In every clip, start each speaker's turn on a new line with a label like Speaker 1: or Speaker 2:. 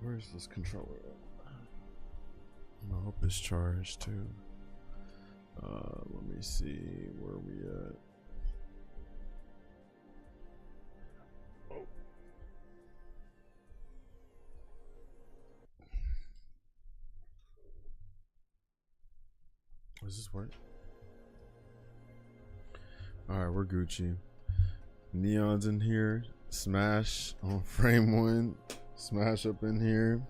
Speaker 1: Where's this controller? I hope it's charged too. Let me see where we at. Oh. Does this work? Alright, we're Gucci. Neon's in here. Smash on frame 1. Smash up in here.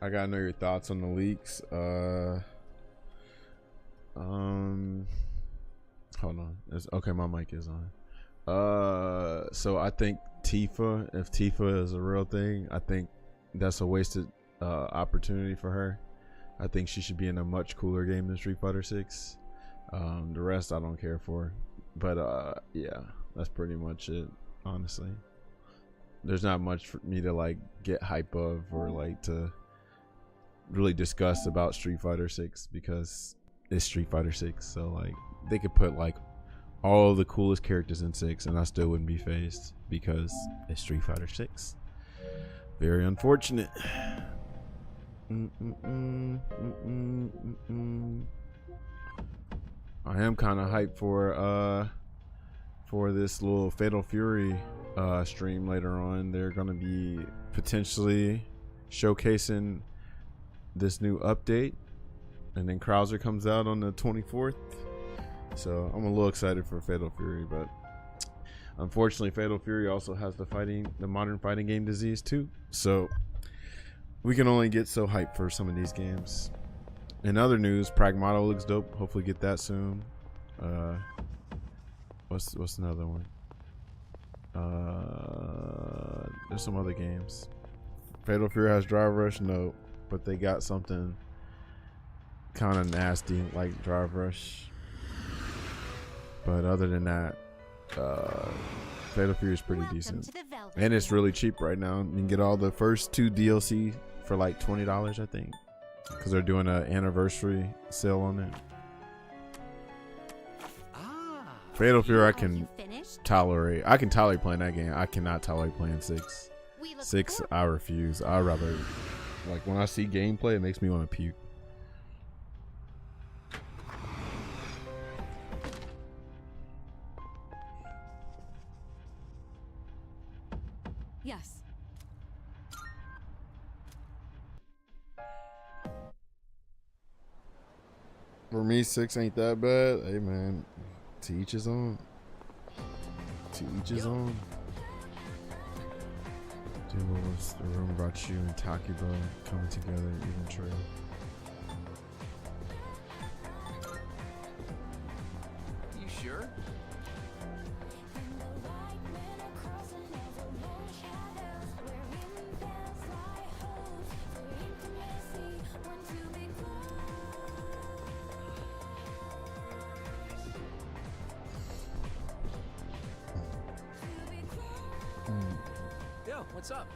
Speaker 1: I gotta know your thoughts on the leaks. Hold on. Okay, my mic is on. So I think Tifa, if Tifa is a real thing, I think that's a wasted opportunity for her. I think she should be in a much cooler game than Street Fighter 6. The rest I don't care for. But yeah, that's pretty much it, honestly. There's not much for me to like get hype of or like to really discuss about Street Fighter 6 because it's Street Fighter 6. So like they could put like all the coolest characters in 6 and I still wouldn't be phased because it's Street Fighter 6. Very unfortunate. I am kind of hyped for this little Fatal Fury stream later on. They're gonna be potentially showcasing this new update, and then Krauser comes out on the 24th. So I'm a little excited for Fatal Fury, but unfortunately Fatal Fury also has the modern fighting game disease too. So we can only get so hyped for some of these games. In other news, Pragmato looks dope. Hopefully get that soon. What's another one? There's some other games. Fatal Fury has Drive Rush, no, but they got something kind of nasty like Drive Rush. But other than that, Fatal Fury is pretty decent, and it's really cheap right now. You can get all the first 2 DLC for like $20, I think, because they're doing an anniversary sale on it. Fatal Fury, I can tolerate. I can tolerate playing that game. I cannot tolerate playing 6. 6, I refuse. I rather, like, when I see gameplay, it makes me want to puke.
Speaker 2: Yes.
Speaker 1: For me, 6 ain't that bad. Hey man, to each his own. To each his own. Dude, what was the rumor about you and Takiba coming together even true?
Speaker 3: You sure? What's up?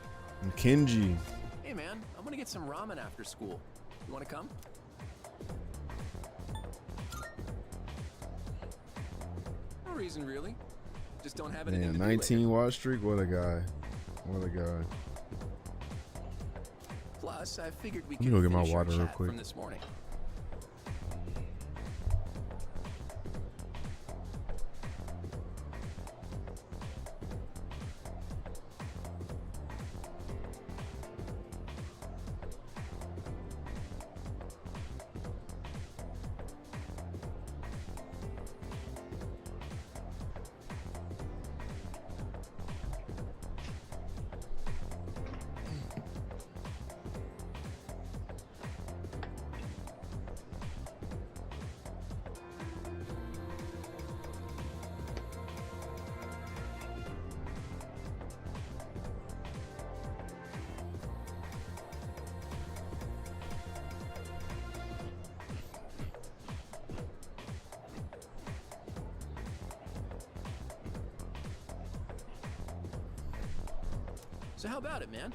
Speaker 1: I'm Kenji.
Speaker 3: Hey man, I'm gonna get some ramen after school. You wanna come? No reason really. Just don't have anything.
Speaker 1: Man,
Speaker 3: to
Speaker 1: 19
Speaker 3: do
Speaker 1: watch streak. What a guy. What a guy.
Speaker 3: Plus, I figured we
Speaker 1: Let me
Speaker 3: could
Speaker 1: go get my
Speaker 3: finish our
Speaker 1: water real
Speaker 3: chat
Speaker 1: quick.
Speaker 3: from this morning. So how about it, man?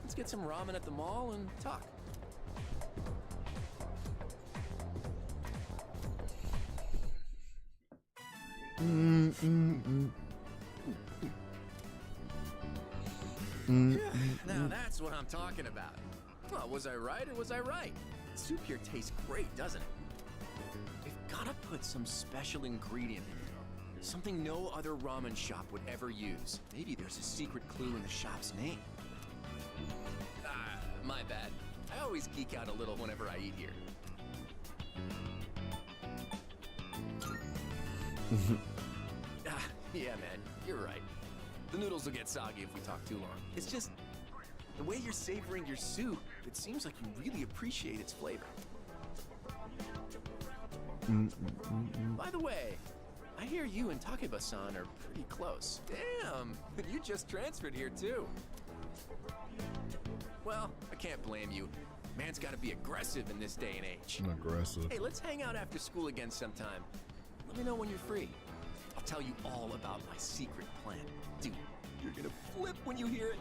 Speaker 3: Let's get some ramen at the mall and talk. Now that's what I'm talking about. Well, was I right or was I right? Soup here tastes great, doesn't it? We've gotta put some special ingredient in it. Something no other ramen shop would ever use. Maybe there's a secret clue in the shop's name. My bad. I always geek out a little whenever I eat here. Yeah, man, you're right. The noodles will get soggy if we talk too long. It's just the way you're savoring your soup, it seems like you really appreciate its flavor. By the way, I hear you and Takeba-san are pretty close. Damn, you just transferred here too. Well, I can't blame you. Man's gotta be aggressive in this day and age.
Speaker 1: Aggressive.
Speaker 3: Hey, let's hang out after school again sometime. Let me know when you're free. I'll tell you all about my secret plan. Dude, you're gonna flip when you hear it.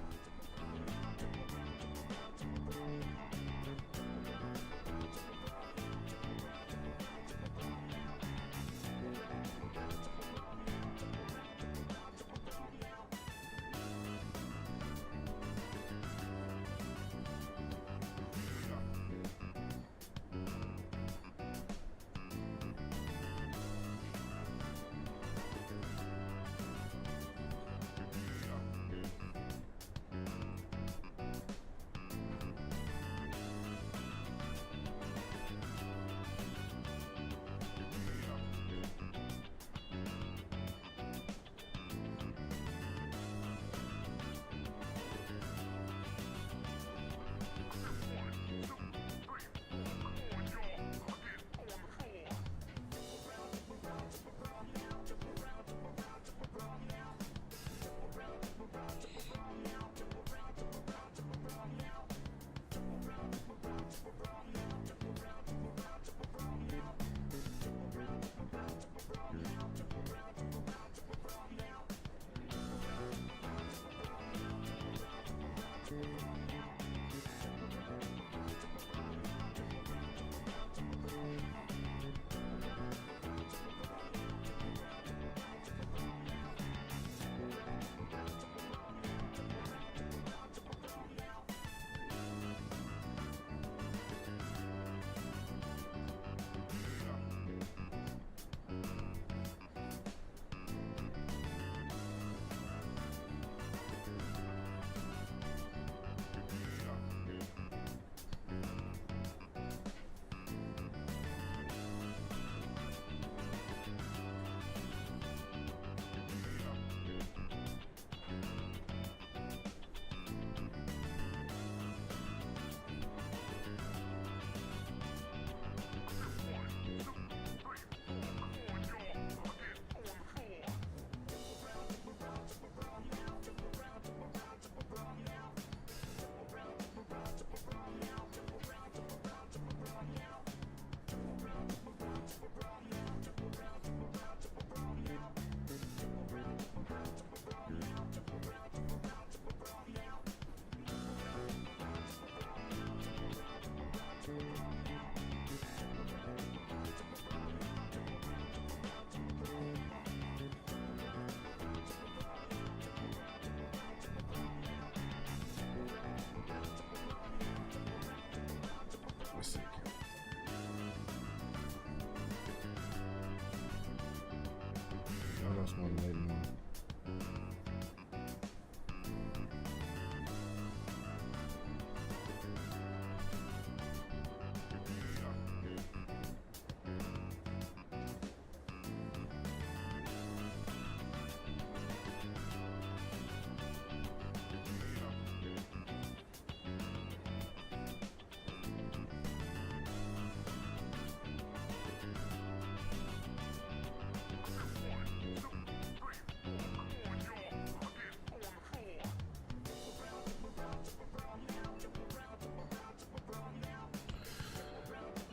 Speaker 1: That's one late one.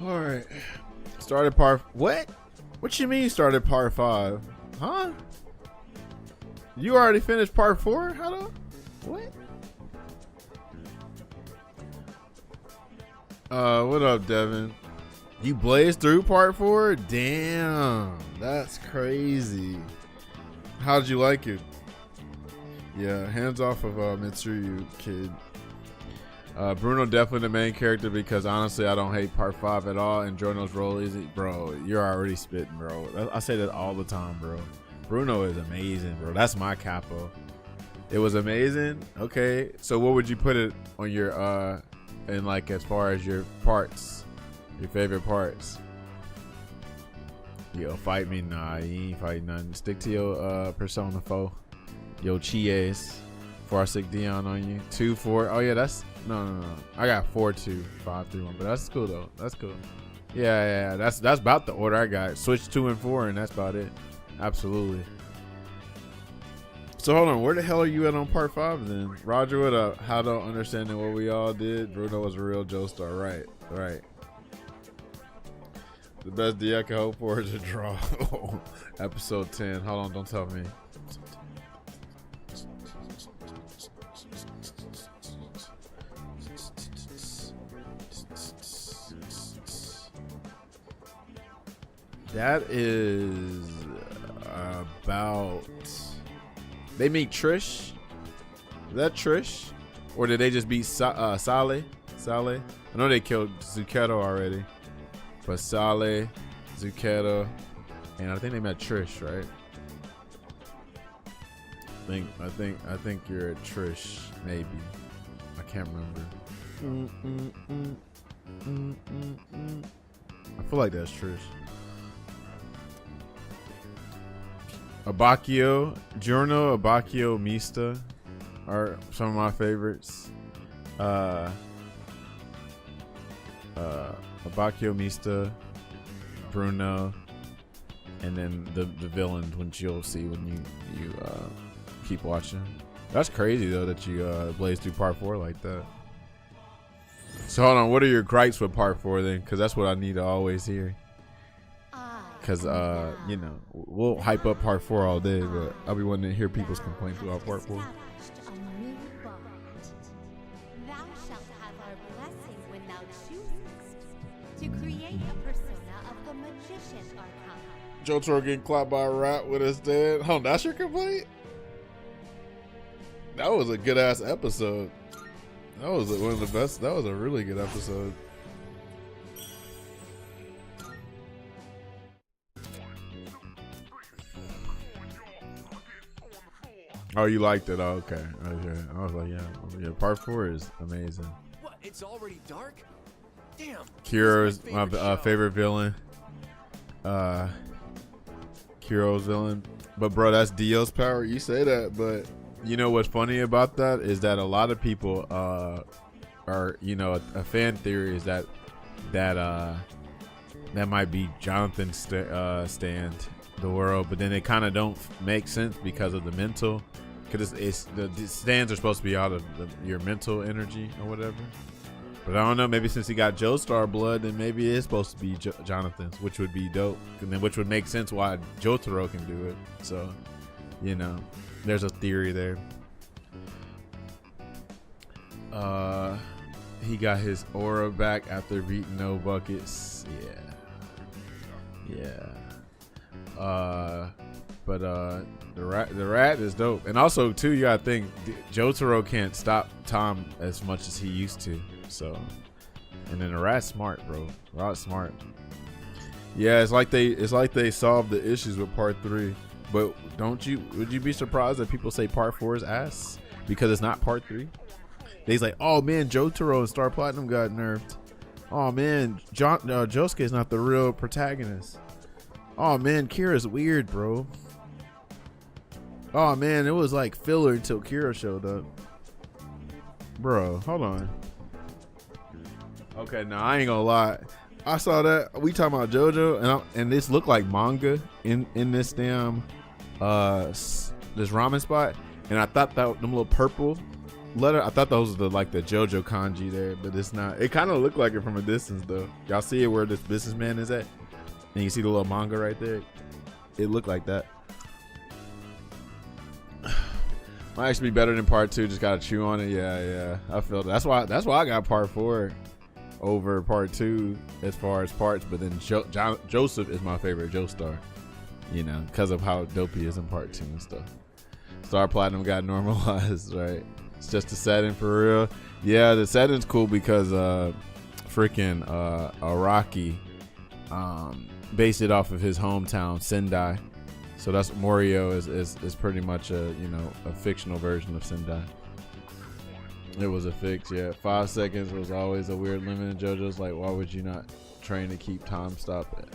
Speaker 1: All right. Started part. What? What you mean started part 5? Huh? You already finished part 4? How the? What? What up, Devin? You blazed through part 4? Damn. That's crazy. How'd you like it? Yeah, hands off of Mitsuyu, kid. Bruno definitely the main character because honestly, I don't hate part 5 at all. And Giorno's role is, bro, you're already spitting, bro. I say that all the time, bro. Bruno is amazing, bro. That's my capo. It was amazing. Okay, so what would you put it on your in like as far as your parts, your favorite parts? Yo, fight me? Nah, you ain't fighting nothing. Stick to your Persona 4. Yo, Chies. 4 6 Dion on you. 2 4. Oh yeah, that's no. I got 4 2 5 3 1. But that's cool though. That's cool. Yeah. That's about the order I got. Switch 2 and 4, and that's about it. Absolutely. So hold on, where the hell are you at on part 5 then? Roger, what up? How to understanding what we all did. Bruno was a real Joestar. Right. The best D I can hope for is a draw. Episode 10. Hold on, don't tell me. That is about. They meet Trish. Is that Trish? Or did they just beat Sale? Sale? I know they killed Zuchetto already. But Sale, Zuchetto, and I think they met Trish, right? I think you're a Trish, maybe. I can't remember. I feel like that's Trish. Abacchio, Giorno, Abacchio, Mista are some of my favorites. Abacchio, Mista, Bruno, and then the villain, which you'll see when you keep watching. That's crazy though that you blaze through part 4 like that. So hold on, what are your gripes with part 4 then? Because that's what I need to always hear. Because you know, we'll hype up part 4 all day, but I'll be wanting to hear people's complaints about part 4.
Speaker 2: To create a persona of the magician archon.
Speaker 1: Jotaro getting clapped by a rat with his dad. Oh, that's your complaint? That was a good ass episode. That was one of the best. That was a really good episode. Oh, you liked it? Oh, okay. I was like, yeah. Part 4 is amazing.
Speaker 3: What? It's already dark? Damn.
Speaker 1: Kiro's my favorite villain. Kiro's villain. But bro, that's Dio's power. You say that, but you know what's funny about that is that a lot of people are, you know, a fan theory is that might be Jonathan's stand the world, but then it kind of don't make sense because of the mental. Because the stands are supposed to be out of your mental energy or whatever. But I don't know, maybe since he got Joestar blood, then maybe it is supposed to be Jonathan's, which would be dope. And then which would make sense why Jotaro can do it. So, you know, there's a theory there. He got his aura back after beating no buckets. Yeah. But the rat is dope. And also too, you gotta think Jotaro can't stop Tom as much as he used to. So, and then the rat's smart, bro. Rat's smart. Yeah, it's like they solved the issues with part 3. But would you be surprised that people say part 4 is ass because it's not part 3? They's like, oh man, Jotaro and Star Platinum got nerfed. Oh man, Josuke is not the real protagonist. Oh man, Kira's weird, bro. Oh man, it was like filler until Kira showed up. Bro, hold on. Okay, now I ain't gonna lie. I saw that we talking about JoJo, and this looked like manga in this damn this ramen spot, and I thought that them little purple letter, I thought those were the JoJo kanji there, but it's not. It kind of looked like it from a distance though. Y'all see it where this businessman is at, and you see the little manga right there. It looked like that. Might actually be better than part 2. Just gotta chew on it. Yeah. I feel that's why I got part 4 over part 2 as far as parts. But then Joseph is my favorite Joestar, you know, because of how dope he is in part 2 and stuff. Star Platinum got normalized, right? It's just a setting for real. Yeah, the setting's cool because freaking Araki based it off of his hometown, Sendai. So that's Morio is pretty much a fictional version of Sendai. It was a fix, yeah. 5 seconds was always a weird limit in JoJo's. Like, why would you not train to keep time stop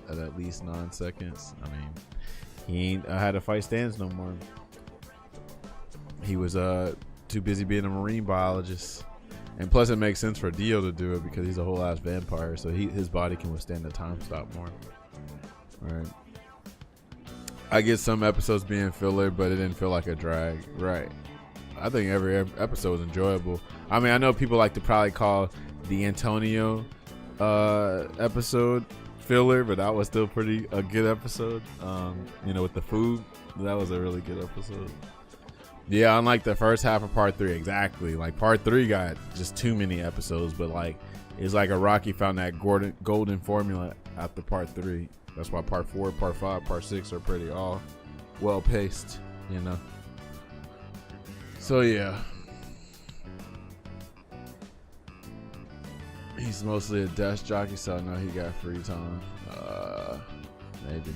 Speaker 1: at least 9 seconds? I mean, he ain't had to fight stands no more. He was too busy being a marine biologist. And plus it makes sense for Dio to do it because he's a whole ass vampire, so his body can withstand the time stop more. Right. I get some episodes being filler, but it didn't feel like a drag. Right. I think every episode was enjoyable. I mean, I know people like to probably call the Antonio episode filler, but that was still a good episode. With the food, that was a really good episode. Yeah, unlike the first half of part 3, exactly. Like part 3 got just too many episodes, but like it's like Araki found that golden formula after part 3. That's why part 4, part 5, part 6 are pretty all well paced, So yeah, he's mostly a desk jockey, so I know he got free time. Maybe.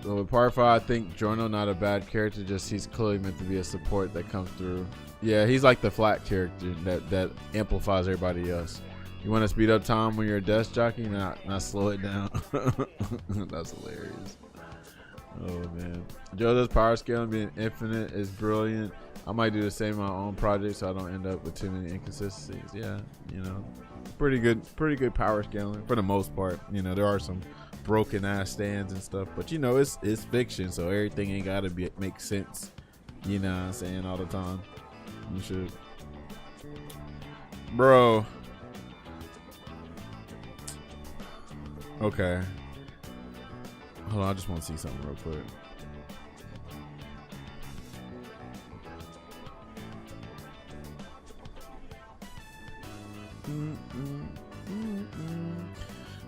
Speaker 1: So with part 5, I think Giorno not a bad character, just he's clearly meant to be a support that comes through. Yeah, he's like the flat character that amplifies everybody else. You want to speed up time when you're a desk jockey, not slow it down. That's hilarious. Oh man, JoJo's power scaling being infinite is brilliant. I might do the same on my own project so I don't end up with too many inconsistencies. Yeah, pretty good power scaling for the most part. There are some broken ass stands and stuff, but it's fiction, so everything ain't gotta make sense. You know what I'm saying, all the time. You should, bro. Okay, hold on, I just want to see something real quick.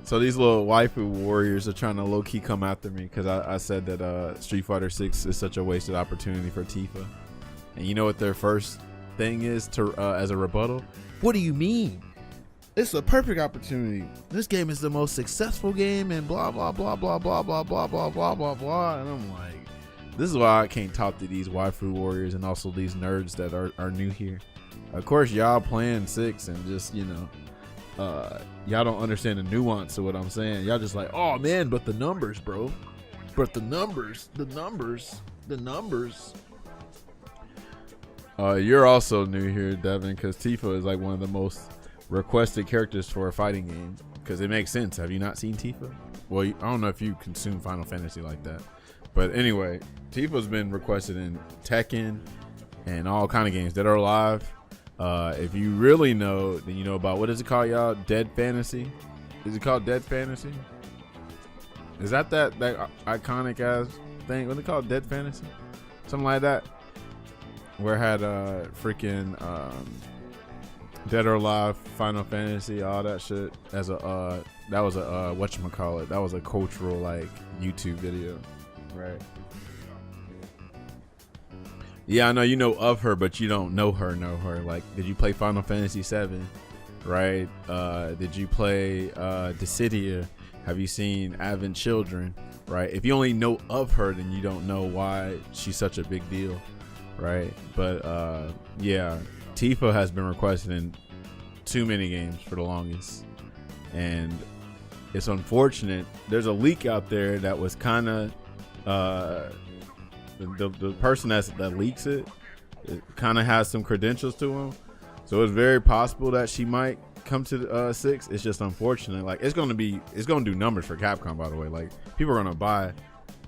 Speaker 1: So these little waifu warriors are trying to low-key come after me because I said that Street Fighter 6 is such a wasted opportunity for Tifa. And you know what their first thing is as a rebuttal? What do you mean? It's a perfect opportunity. This game is the most successful game and blah, blah, blah, blah, blah, blah, blah, blah, blah, blah, blah. And I'm like, this is why I can't talk to these waifu warriors and also these nerds that are new here. Of course, y'all playing 6 and just, y'all don't understand the nuance of what I'm saying. Y'all just like, oh man, but the numbers, bro. But the numbers. You're also new here, Devin, because Tifa is like one of the most requested characters for a fighting game. Because it makes sense. Have you not seen Tifa? Well, I don't know if you consume Final Fantasy like that. But anyway, Tifa's been requested in Tekken and all kind of games that are live. If you really know, then you know about, what is it called, y'all? Dead Fantasy? Is it called Dead Fantasy? Is that iconic ass thing? What they call Dead Fantasy? Something like that. Where it had freaking Dead or Alive, Final Fantasy, all that shit as a that was a whatchamacallit. That was a cultural like YouTube video, right? Yeah, I know you know of her, but you don't know her. Like, did you play Final Fantasy 7? Right? Did you play Dissidia? Have you seen Advent Children? Right? If you only know of her, then you don't know why she's such a big deal, right? But yeah, Tifa has been requested in too many games for the longest, and it's unfortunate. There's a leak out there that was kind of the person that leaks it kind of has some credentials to him, so it's very possible that she might come to 6. It's just unfortunate. Like, it's gonna do numbers for Capcom, by the way. Like, people are gonna buy,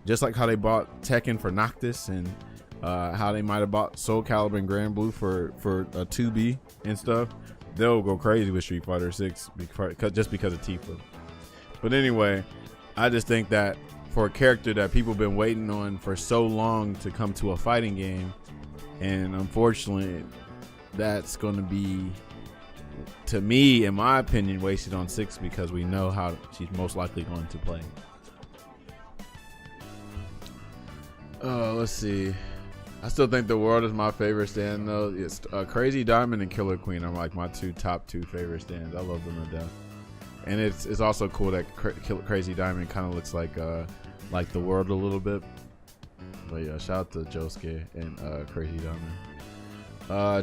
Speaker 1: just like how they bought Tekken for Noctis, and how they might have bought Soul Calibur and Grand Blue for a 2B and stuff. They'll go crazy with Street Fighter 6 just because of Tifa. But anyway, I just think that for a character that people have been waiting on for so long to come to a fighting game, and unfortunately that's going to be, to me, in my opinion, wasted on 6 because we know how she's most likely going to play. Let's see. I still think the world is my favorite stand though. It's Crazy Diamond and Killer Queen are like my top two favorite stands. I love them to death. And it's also cool that Crazy Diamond kind of looks like the world a little bit. But yeah, shout out to Josuke and Crazy Diamond.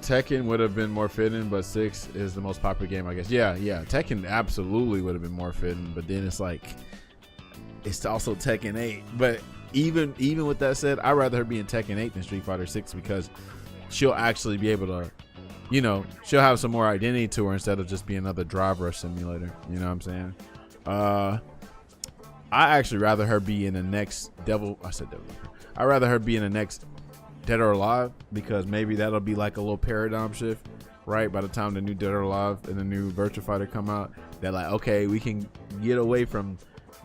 Speaker 1: Tekken would have been more fitting, but 6 is the most popular game, I guess. Yeah, Tekken absolutely would have been more fitting, but then it's like it's also Tekken 8. But even with that said, I'd rather her be in Tekken 8 than Street Fighter 6 because she'll actually be able to, you know, she'll have some more identity to her instead of just being another driver simulator. You know what I'm saying? I actually rather her be in the next I'd rather her be in the next Dead or Alive because maybe that'll be like a little paradigm shift, right? By the time the new Dead or Alive and the new Virtua Fighter come out, they're like, okay, we can get away from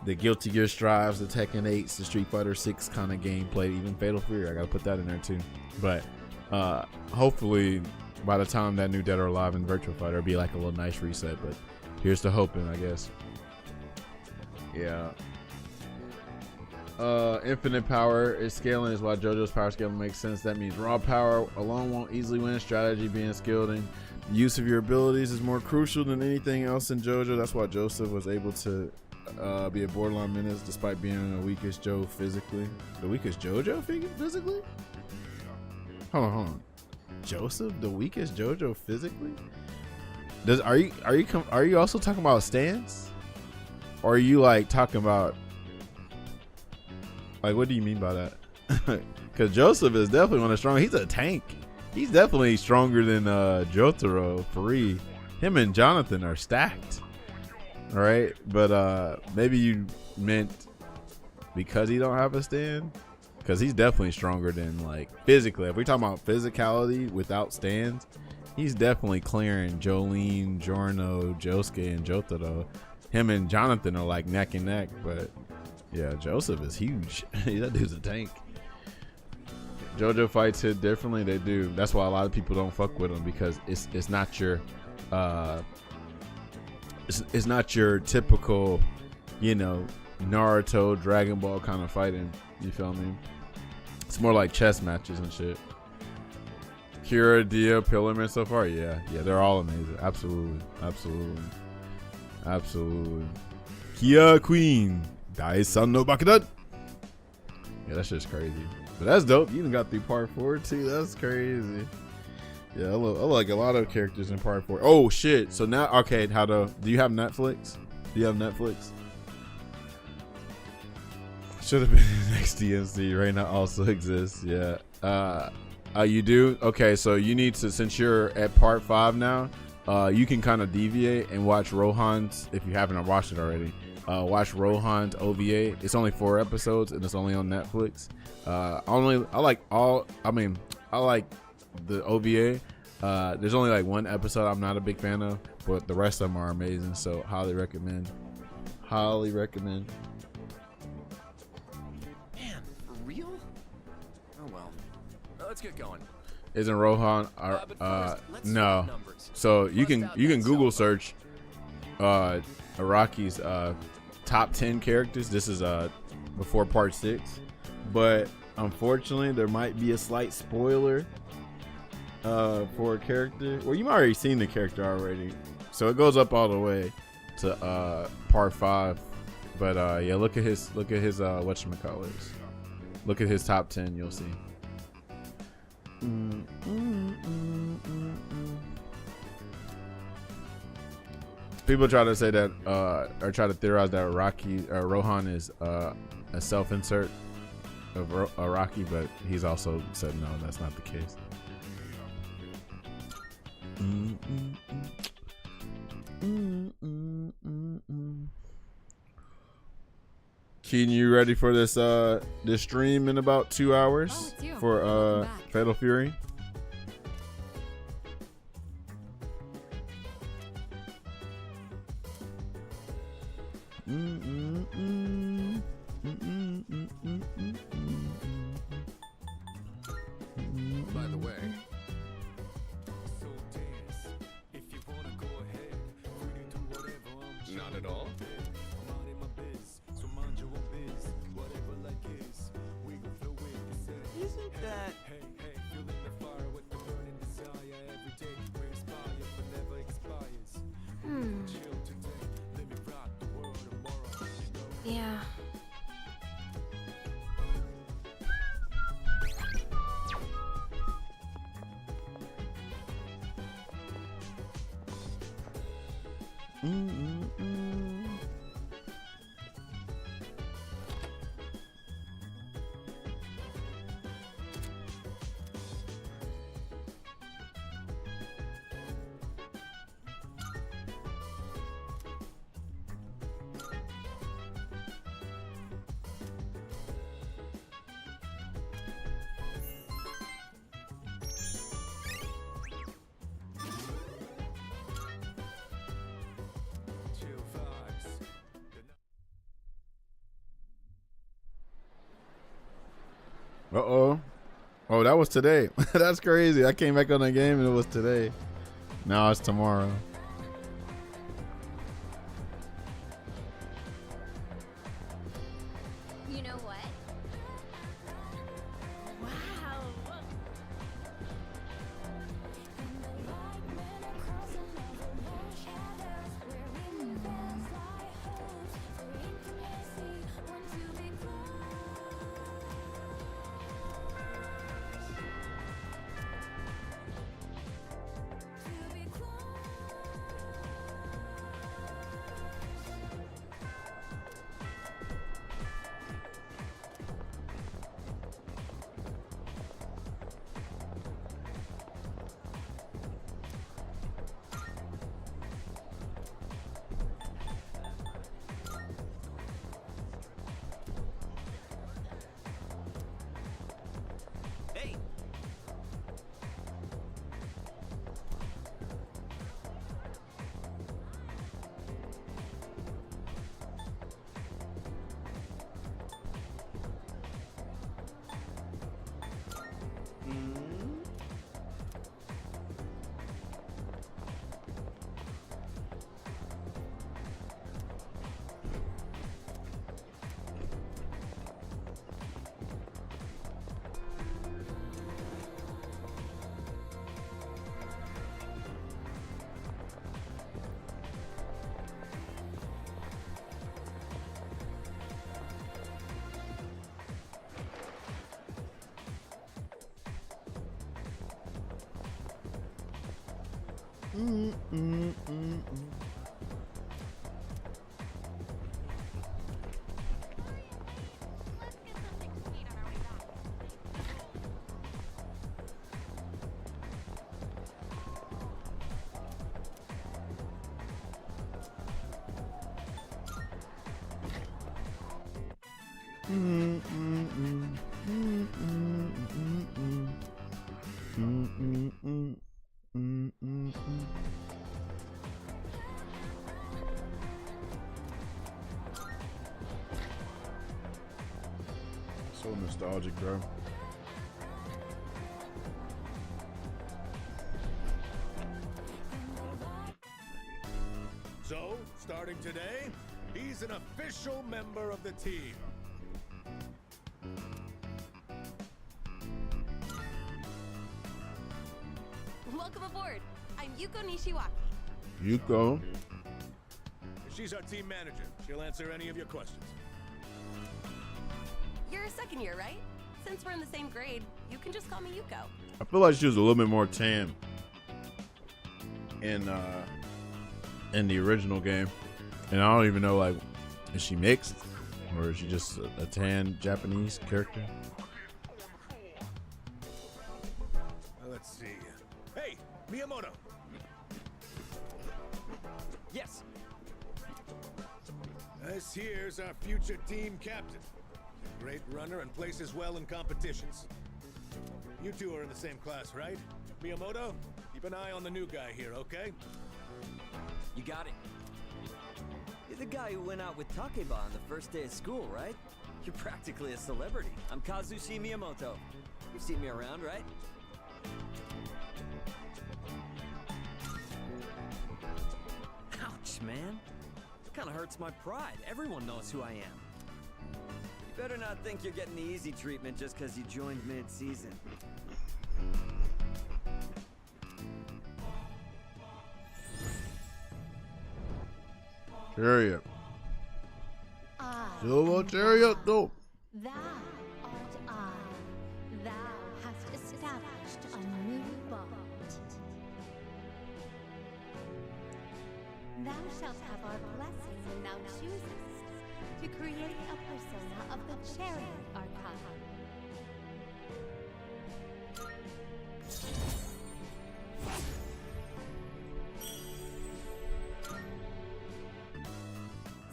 Speaker 1: the Guilty Gear Strives, the Tekken 8s, the Street Fighter 6 kind of gameplay, even Fatal Fury. I gotta put that in there too. But hopefully by the time that new Dead or Alive and Virtua Fighter, it'll be like a little nice reset. But here's to hoping, I guess. Yeah. Infinite power is scaling is why JoJo's power scaling makes sense. That means raw power alone won't easily win. Strategy being skilled and use of your abilities is more crucial than anything else in JoJo. That's why Joseph was able to be a borderline menace despite being the weakest Joe physically. The weakest JoJo physically? Hold on. Joseph, the weakest JoJo physically? Are you also talking about stance? Or are you like talking about like what do you mean by that? Because Joseph is definitely one of the strong. He's a tank. He's definitely stronger than Jotaro, Free. Him and Jonathan are stacked. All right, but maybe you meant because he don't have a stand, because he's definitely stronger than like physically. If we're talking about physicality without stands, he's definitely clearing Jolene, Giorno, Josuke, and Jotaro. Him and Jonathan are like neck and neck, but yeah, Joseph is huge. That dude's a tank. JoJo fights hit differently. They do. That's why a lot of people don't fuck with him because it's not your it's not your typical, you know, Naruto, Dragon Ball kind of fighting. You feel me? It's more like chess matches and shit. Kira, Dia, Pillarman so far, yeah, they're all amazing. Absolutely. Kia Queen, Dai-san no Bakudan. Yeah, that's just crazy. But that's dope. You even got through part 4 too. That's crazy. Yeah, I like a lot of characters in part 4. Oh shit! So now, okay, do you have Netflix? Should have been the next DMC. Right now also exists. Yeah. You do? Okay, so you need to, since you're at part 5 now, you can kind of deviate and watch Rohan's, if you haven't watched it already. Watch Rohan's OVA. It's only 4 episodes and it's only on Netflix. I like the OVA. There's only like 1 episode I'm not a big fan of, but the rest of them are amazing. So highly recommend.
Speaker 3: Man, for real? Oh well. Let's get going.
Speaker 1: Isn't Rohan?
Speaker 3: But first, let's
Speaker 1: No.
Speaker 3: swap numbers.
Speaker 1: So you
Speaker 3: Bust
Speaker 1: can
Speaker 3: out
Speaker 1: you
Speaker 3: that
Speaker 1: can Google
Speaker 3: cell phone.
Speaker 1: search Araki's top 10 characters. This is before part 6, but unfortunately there might be a slight spoiler for a character. Well, you might already seen the character already, so it goes up all the way to part 5. But yeah, look at his whatchamacallits. Look at his top 10. You'll see. People try to say that or try to theorize that Rohan is a self-insert of Araki, but he's also said no, that's not the case. Keaton, you ready for this this stream in about 2 hours
Speaker 2: it's you.
Speaker 1: for
Speaker 2: Welcome back.
Speaker 1: Fatal Fury?
Speaker 3: By the way, not at all. Isn't that
Speaker 1: Uh-oh. Oh, that was today. That's crazy. I came back on the game and it was today. Now it's tomorrow.
Speaker 2: You know what? Wow.
Speaker 3: Hey!
Speaker 1: So nostalgic, bro.
Speaker 4: So, starting today, he's an official member of the team.
Speaker 2: Welcome aboard. I'm Yuko Nishiwaki.
Speaker 1: Yuko.
Speaker 4: She's our team manager. She'll answer any of your questions.
Speaker 2: You're a second year, right? Since we're in the same grade, you can just call me Yuko.
Speaker 1: I feel like she was a little bit more tan in the original game. And I don't even know, like, is she mixed? Or is she just a tan Japanese character?
Speaker 4: Let's see. Hey, Miyamoto.
Speaker 3: Yes!
Speaker 4: This here's our future team captain. Great runner and places well in competitions. You two are in the same class, right? Miyamoto, keep an eye on the new guy here, okay?
Speaker 3: You got it. You're the guy who went out with Takeba on the first day of school, right? You're practically a celebrity. I'm Kazushi Miyamoto. You've seen me around, right? Ouch, man. It kind of hurts my pride. Everyone knows who I am. You better not think you're getting the easy treatment just because you joined mid-season.
Speaker 1: Chariot.
Speaker 2: I
Speaker 1: Silver
Speaker 2: am
Speaker 1: chariot,
Speaker 2: thou.
Speaker 1: though.
Speaker 2: Thou art I. Thou hast established a new bond. Thou shalt have our blessing and thou choosest to create a persona of the Chariot Archon.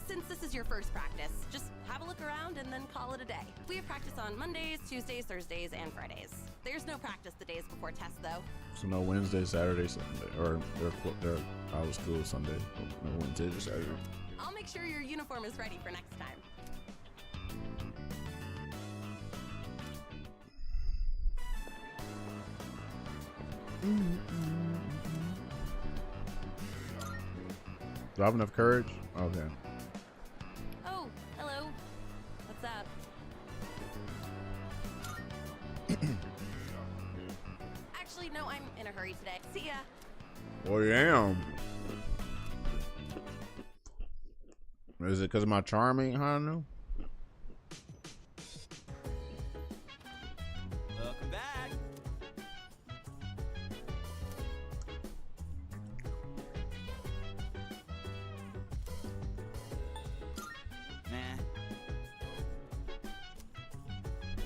Speaker 5: Since this is your first practice, just have a look around and then call it a day. We have practice on Mondays, Tuesdays, Thursdays, and Fridays. There's no practice the days before tests, though.
Speaker 1: So no Wednesday, Saturday, Sunday, or they're out of school Sunday. No Wednesday or Saturday.
Speaker 5: I'll make sure your uniform is ready for next time.
Speaker 1: Do I have enough courage? Okay.
Speaker 5: Oh, hello. What's up? Actually, no, I'm in a hurry today. See ya.
Speaker 1: Oh, yeah. Is it because of my charming, Hanu?
Speaker 3: Welcome back. Nah.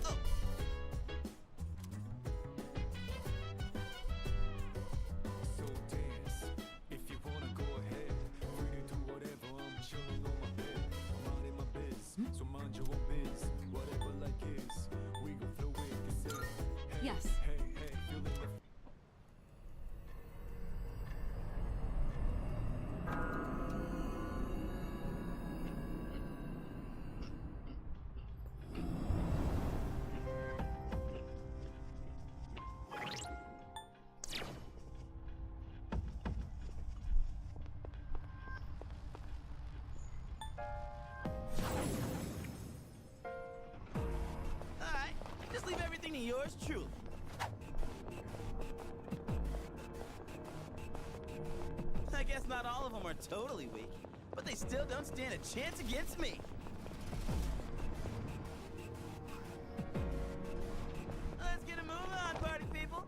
Speaker 3: Oh.
Speaker 6: So dance, if you wanna go ahead. Free to do whatever, I'm chilling on my bed. I'm minding my biz, so mind your own biz. Whatever like is, we gon' flow with this. Hey,
Speaker 5: Yes.
Speaker 6: hey, hey, feeling the
Speaker 3: Alright, just leave everything to yours truly. I guess not all of them are totally weak, but they still don't stand a chance against me. Let's get a move on, party people.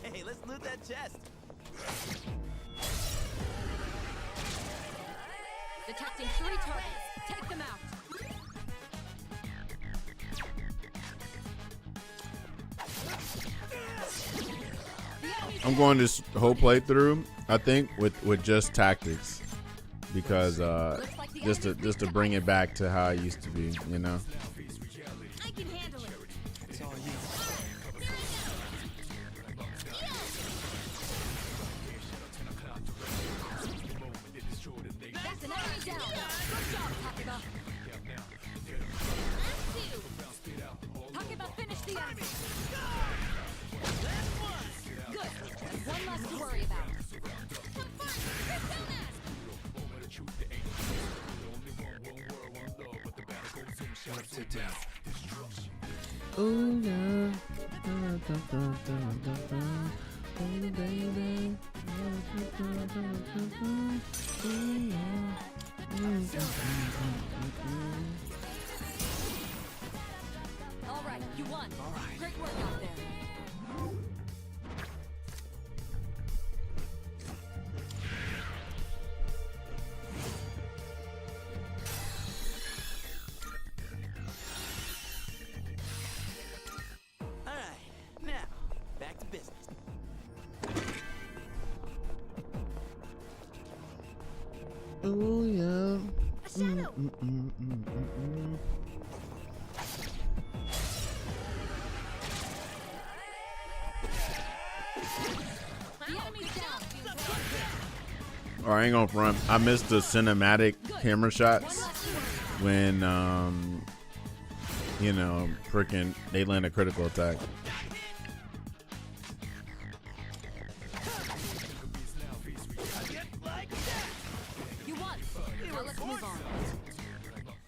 Speaker 3: Hey, let's loot that chest.
Speaker 5: Detecting 3 targets. Take them out.
Speaker 1: I'm going this whole playthrough, I think, with just tactics, because just to bring it back to how it used to be, you know.
Speaker 5: I can handle it.
Speaker 3: It's all you.
Speaker 5: That's an enemy down. Good job, Takeba. Takeba, finish the enemy. Good. One less to worry about.
Speaker 1: Oh yeah. Oh baby.
Speaker 5: All right, you won.
Speaker 3: All right.
Speaker 5: Great work out there.
Speaker 3: All right, now back to business.
Speaker 1: Oh yeah.
Speaker 5: A shadow. The enemy's down.
Speaker 1: Oh, I ain't gonna front. I missed the cinematic camera shots when you know, freaking they land a critical attack.
Speaker 5: You won. Now let's move on.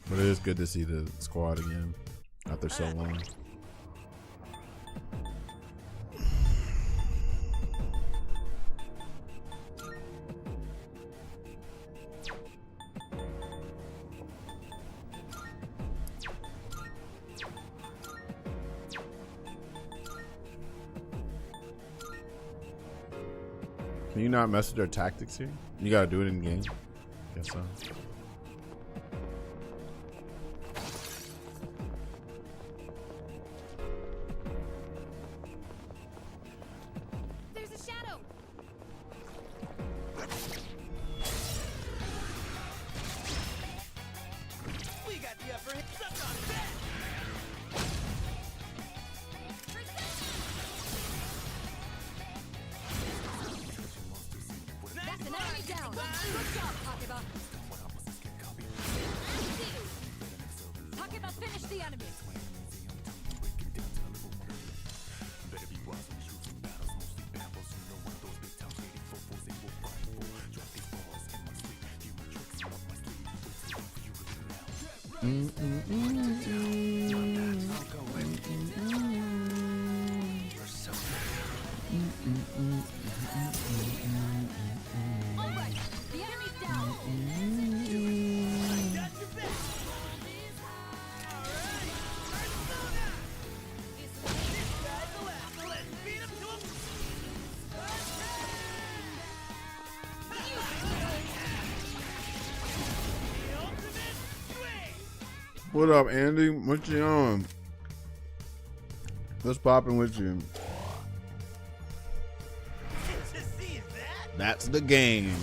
Speaker 1: But it is good to see the squad again after so long. Can you not mess with their tactics here? You gotta do it in game. Guess so.
Speaker 2: There's a shadow.
Speaker 3: We got the upper hand. Suck on that.
Speaker 2: That's an enemy down. Good job, Takeba. Takeba, finish the enemy. All right, the enemy's down.
Speaker 1: What up, Andy? What you on? What's popping with you? That's the game.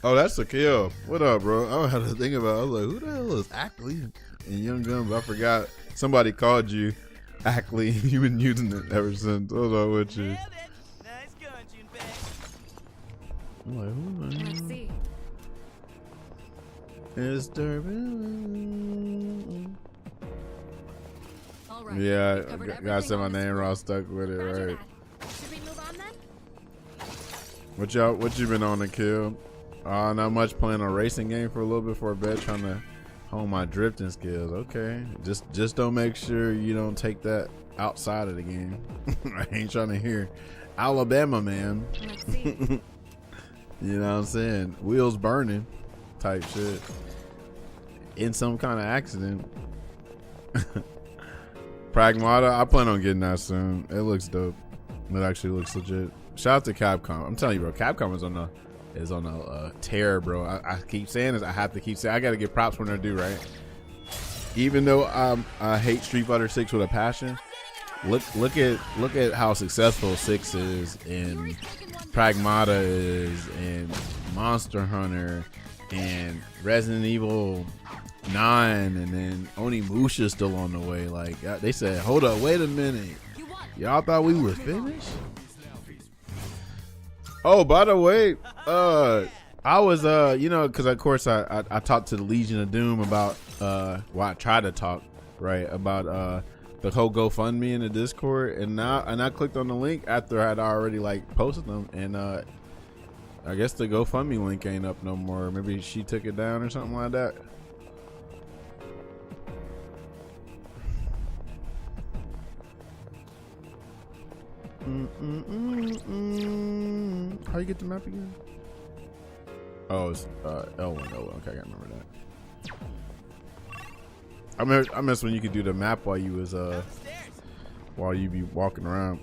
Speaker 1: Oh, that's a kill. What up, bro? I don't have to think about it. I was like, who the hell is Ackley? And Young Guns, I forgot. Somebody called you Ackley. You've been using it ever since. What's up with you?
Speaker 3: Nice gun, Junpei.
Speaker 1: I'm like, who the
Speaker 2: Let's
Speaker 1: hell
Speaker 2: see.
Speaker 1: is Durbin?
Speaker 2: All right.
Speaker 1: Yeah,
Speaker 2: we've covered
Speaker 1: gotta
Speaker 2: everything
Speaker 1: say my
Speaker 2: on this
Speaker 1: name
Speaker 2: floor.
Speaker 1: wrong. Stuck with it,
Speaker 2: Roger
Speaker 1: right?
Speaker 2: that. Should we move on then?
Speaker 1: What you been on to kill? Not much. Playing a racing game for a little bit before bed, trying to hone my drifting skills. Okay, just don't make sure you don't take that outside of the game. I ain't trying to hear Alabama, man.
Speaker 2: Let's see.
Speaker 1: You know what I'm saying? Wheels burning type shit in some kind of accident. Pragmata, I plan on getting that soon. It looks dope. It actually looks legit. Shout out to Capcom. I'm telling you, bro, Capcom is on a tear, bro. I keep saying this. I have to keep saying. I got to give props when they're due, right? Even though I hate Street Fighter 6 with a passion, look at how successful 6 is, and Pragmata is, and Monster Hunter, and Resident Evil 9, and then Onimusha's still on the way. Like they said, hold up, wait a minute. Y'all thought we were finished? Oh, by the way, I was because of course I talked to the Legion of Doom about I tried to talk about the whole GoFundMe in the Discord, and I clicked on the link after I'd already like posted them, and I guess the GoFundMe link ain't up no more. Maybe she took it down or something like that. How you get the map again? Oh, it's L1. Okay, I gotta remember that. I miss when you could do the map while you was while you be walking around.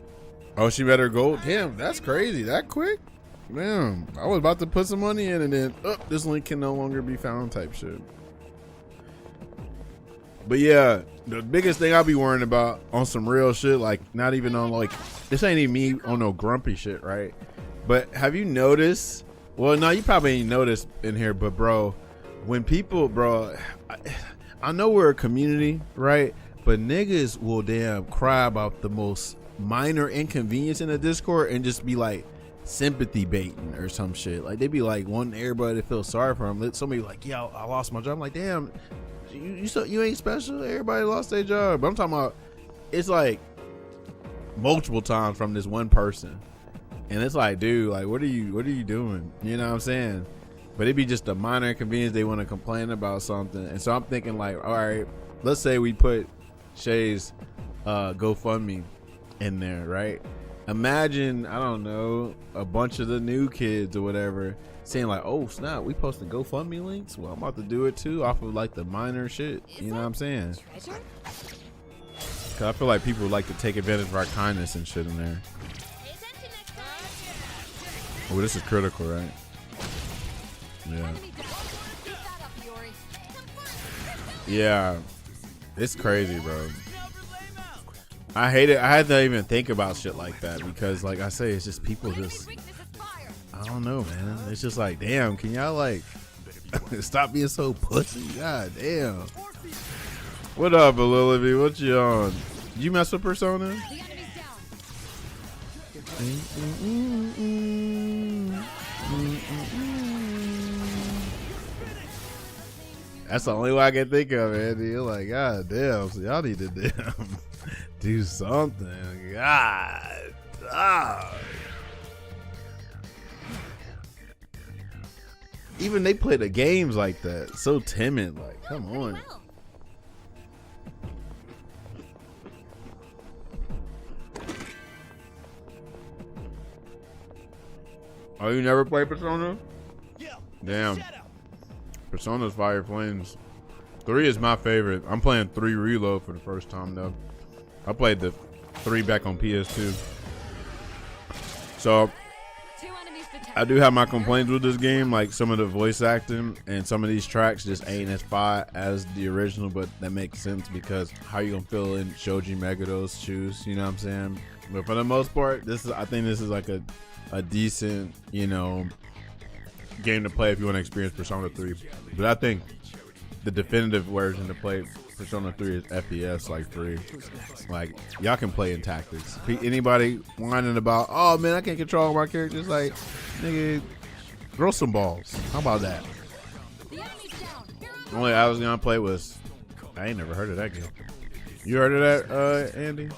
Speaker 1: Oh, she better go. Damn, that's crazy. That quick? Damn, I was about to put some money in, and then this link can no longer be found type shit. But yeah, the biggest thing I'll be worrying about on some real shit, like not even on like, this ain't even me on no grumpy shit, right? But have you noticed? Well, no, you probably ain't noticed in here, but bro, when people, bro, I know we're a community, right? But niggas will damn cry about the most minor inconvenience in the Discord and just be like sympathy baiting or some shit. Like they be like wanting everybody to feel sorry for them. Somebody be like, yeah, I lost my job. I'm like, damn. You ain't special. Everybody lost their job. But I'm talking about, it's like multiple times from this one person, and it's like, dude, like what are you doing? You know what I'm saying? But it'd be just a minor inconvenience. They want to complain about something, and so I'm thinking like, all right, let's say we put Shay's GoFundMe in there, right? Imagine, I don't know, a bunch of the new kids or whatever saying like, oh snap, we posted GoFundMe links, well I'm about to do it too, off of like the minor shit. You know what I'm saying?
Speaker 2: Treasure?
Speaker 1: Cause I feel like people like to take advantage of our kindness and shit in there. Oh, this is critical, right? Yeah. Yeah. It's crazy, bro. I hate it. I had to even think about shit like that because, like I say, it's just people just. I don't know, man. It's just like, damn. Can y'all like stop being so pussy? God damn. What up, Lily? What you on? You mess with Persona? That's the only way I can think of, Andy. You're like, God damn. So y'all need to damn do something. God. Even they play the games like that. So timid. Like, come on. Oh, you never played Persona? Damn. Persona's Fire Flames. 3 is my favorite. I'm playing 3 Reload for the first time though. I played the 3 back on PS2. So I do have my complaints with this game, like some of the voice acting and some of these tracks just ain't as fire as the original, but that makes sense because how you gonna feel in Shoji Megado's shoes, you know what I'm saying? But for the most part, I think this is like a decent, you know, game to play if you want to experience Persona 3. But I think the definitive version to play Persona 3 is FES like 3. Like, y'all can play in tactics. Anybody whining about, oh man, I can't control my characters, like, nigga, throw some balls. How about that? The only I was gonna play was, I ain't never heard of that game. You heard of that, Andy?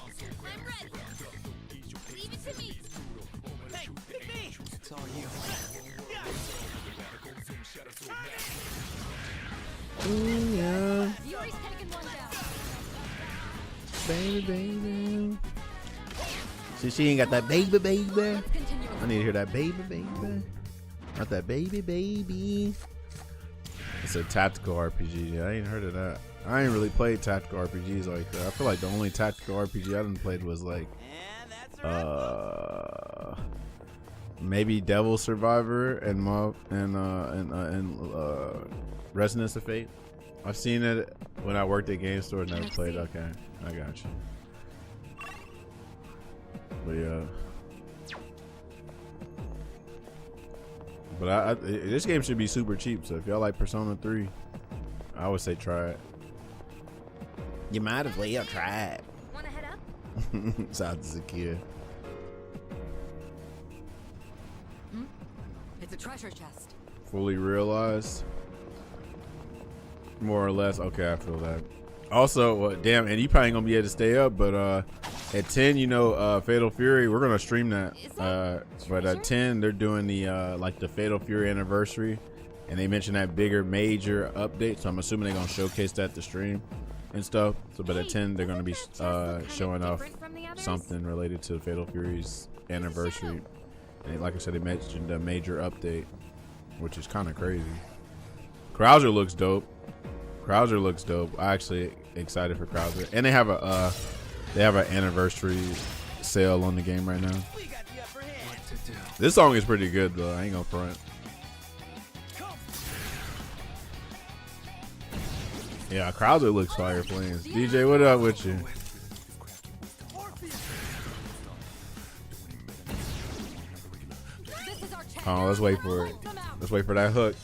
Speaker 1: Ooh, yeah. Baby. See, she ain't got that baby. I need to hear that baby. Not that baby. It's a tactical RPG. Yeah, I ain't heard of that. I ain't really played tactical RPGs like that. I feel like the only tactical RPG I done played was like, maybe Devil Survivor and Resonance of Fate. I've seen it when I worked at Game Store. Never played. Okay, I got you. But yeah, but this game should be super cheap. So if y'all like Persona 3, I would say try it. You might as well try it.
Speaker 2: Wanna head up?
Speaker 1: Sounds as a kid.
Speaker 5: It's a treasure chest.
Speaker 1: Fully realized. More or less. Okay, I feel that. Also, damn, and you probably ain't gonna be able to stay up, but at 10, you know, Fatal Fury, we're gonna stream that. But at 10, they're doing the like the Fatal Fury anniversary, and they mentioned that bigger major update. So I'm assuming they're gonna showcase that to stream and stuff. So, but at 10, they're gonna be showing off something related to Fatal Fury's anniversary. And like I said, they mentioned a major update, which is kind of crazy. Krauser looks dope. I'm actually excited for Krauser, and they have an anniversary sale on the game right now. This song is pretty good though. I ain't gonna front. Yeah, Krauser looks fire playing. DJ, what up with you? Oh, let's wait for it. Let's wait for that hook.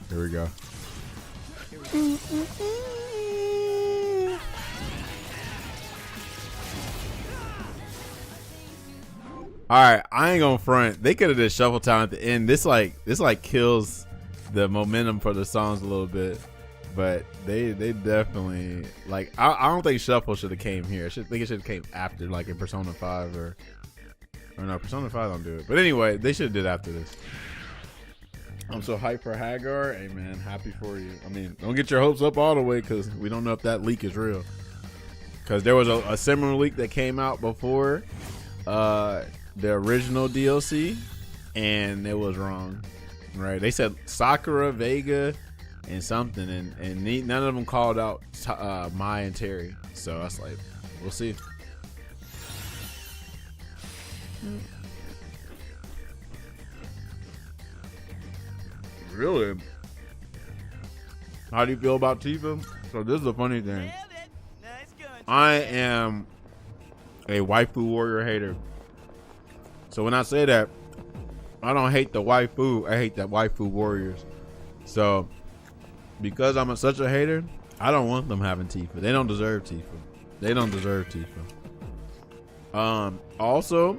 Speaker 1: Here we go. All right, I ain't gonna front. They could have did Shuffle Town at the end. This like kills the momentum for the songs a little bit, but they definitely like. I don't think Shuffle should have came here. I think it should have came after, like in Persona 5 or no, Persona 5 don't do it. But anyway, they should have did after this. I'm so hyped for Hagar. Hey man, happy for you. I mean, don't get your hopes up all the way because we don't know if that leak is real. Because there was a similar leak that came out before the original DLC, and it was wrong. right? They said Sakura, Vega, and something, and none of them called out Mai and Terry. So I was like, we'll see. Really? How do you feel about Tifa? So this is the funny thing. I am a waifu warrior hater. So when I say that, I don't hate the waifu, I hate the waifu warriors. So because I'm such a hater, I don't want them having Tifa. They don't deserve Tifa. They don't deserve Tifa. Also,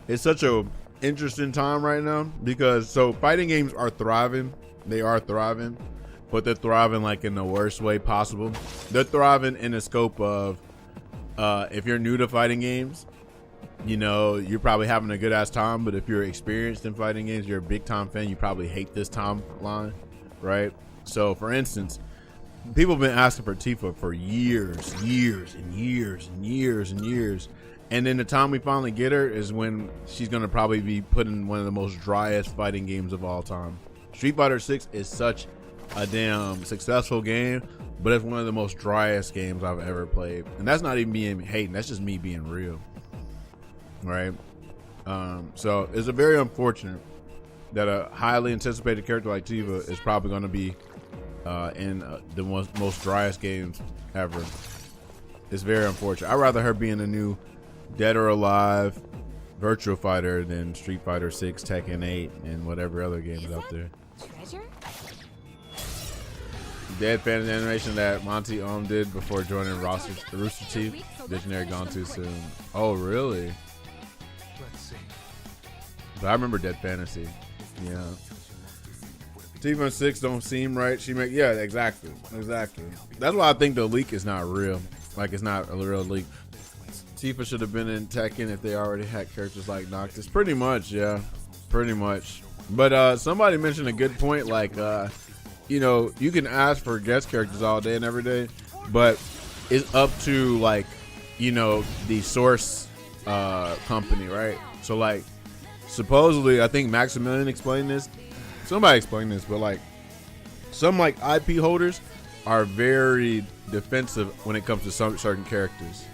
Speaker 1: it's such a interesting time right now because so fighting games are thriving. They are thriving, but they're thriving like in the worst way possible. They're thriving in the scope of if you're new to fighting games, you know, you're probably having a good ass time, but if you're experienced in fighting games, you're a big time fan, you probably hate this timeline, right? So for instance, people have been asking for Tifa for years. And then the time we finally get her is when she's going to probably be put in one of the most driest fighting games of all time. Street Fighter 6 is such a damn successful game, but it's one of the most driest games I've ever played. And that's not even being hating, that's just me being real. Right? So it's a very unfortunate that a highly anticipated character like Tifa is probably going to be in the most driest games ever. It's very unfortunate. I'd rather her be in a new Dead or Alive Virtual Fighter than Street Fighter 6, Tekken 8, and whatever other games out there.
Speaker 2: Treasure?
Speaker 1: Dead fan animation that Monty did before joining Rooster Teeth. Visionary gone too soon. Oh, really? But I remember Dead Fantasy. Yeah. Tifa 6 don't seem right. Yeah, exactly. That's why I think the leak is not real. Like, it's not a real leak. Tifa should have been in Tekken if they already had characters like Noctis. Pretty much, yeah. Pretty much. But somebody mentioned a good point, like, you know, you can ask for guest characters all day and every day, but it's up to, like, you know, the source company, right? So, like, supposedly, I think Maximilian explained this. Somebody explained this, but, like, some, like, IP holders are very defensive when it comes to some certain characters,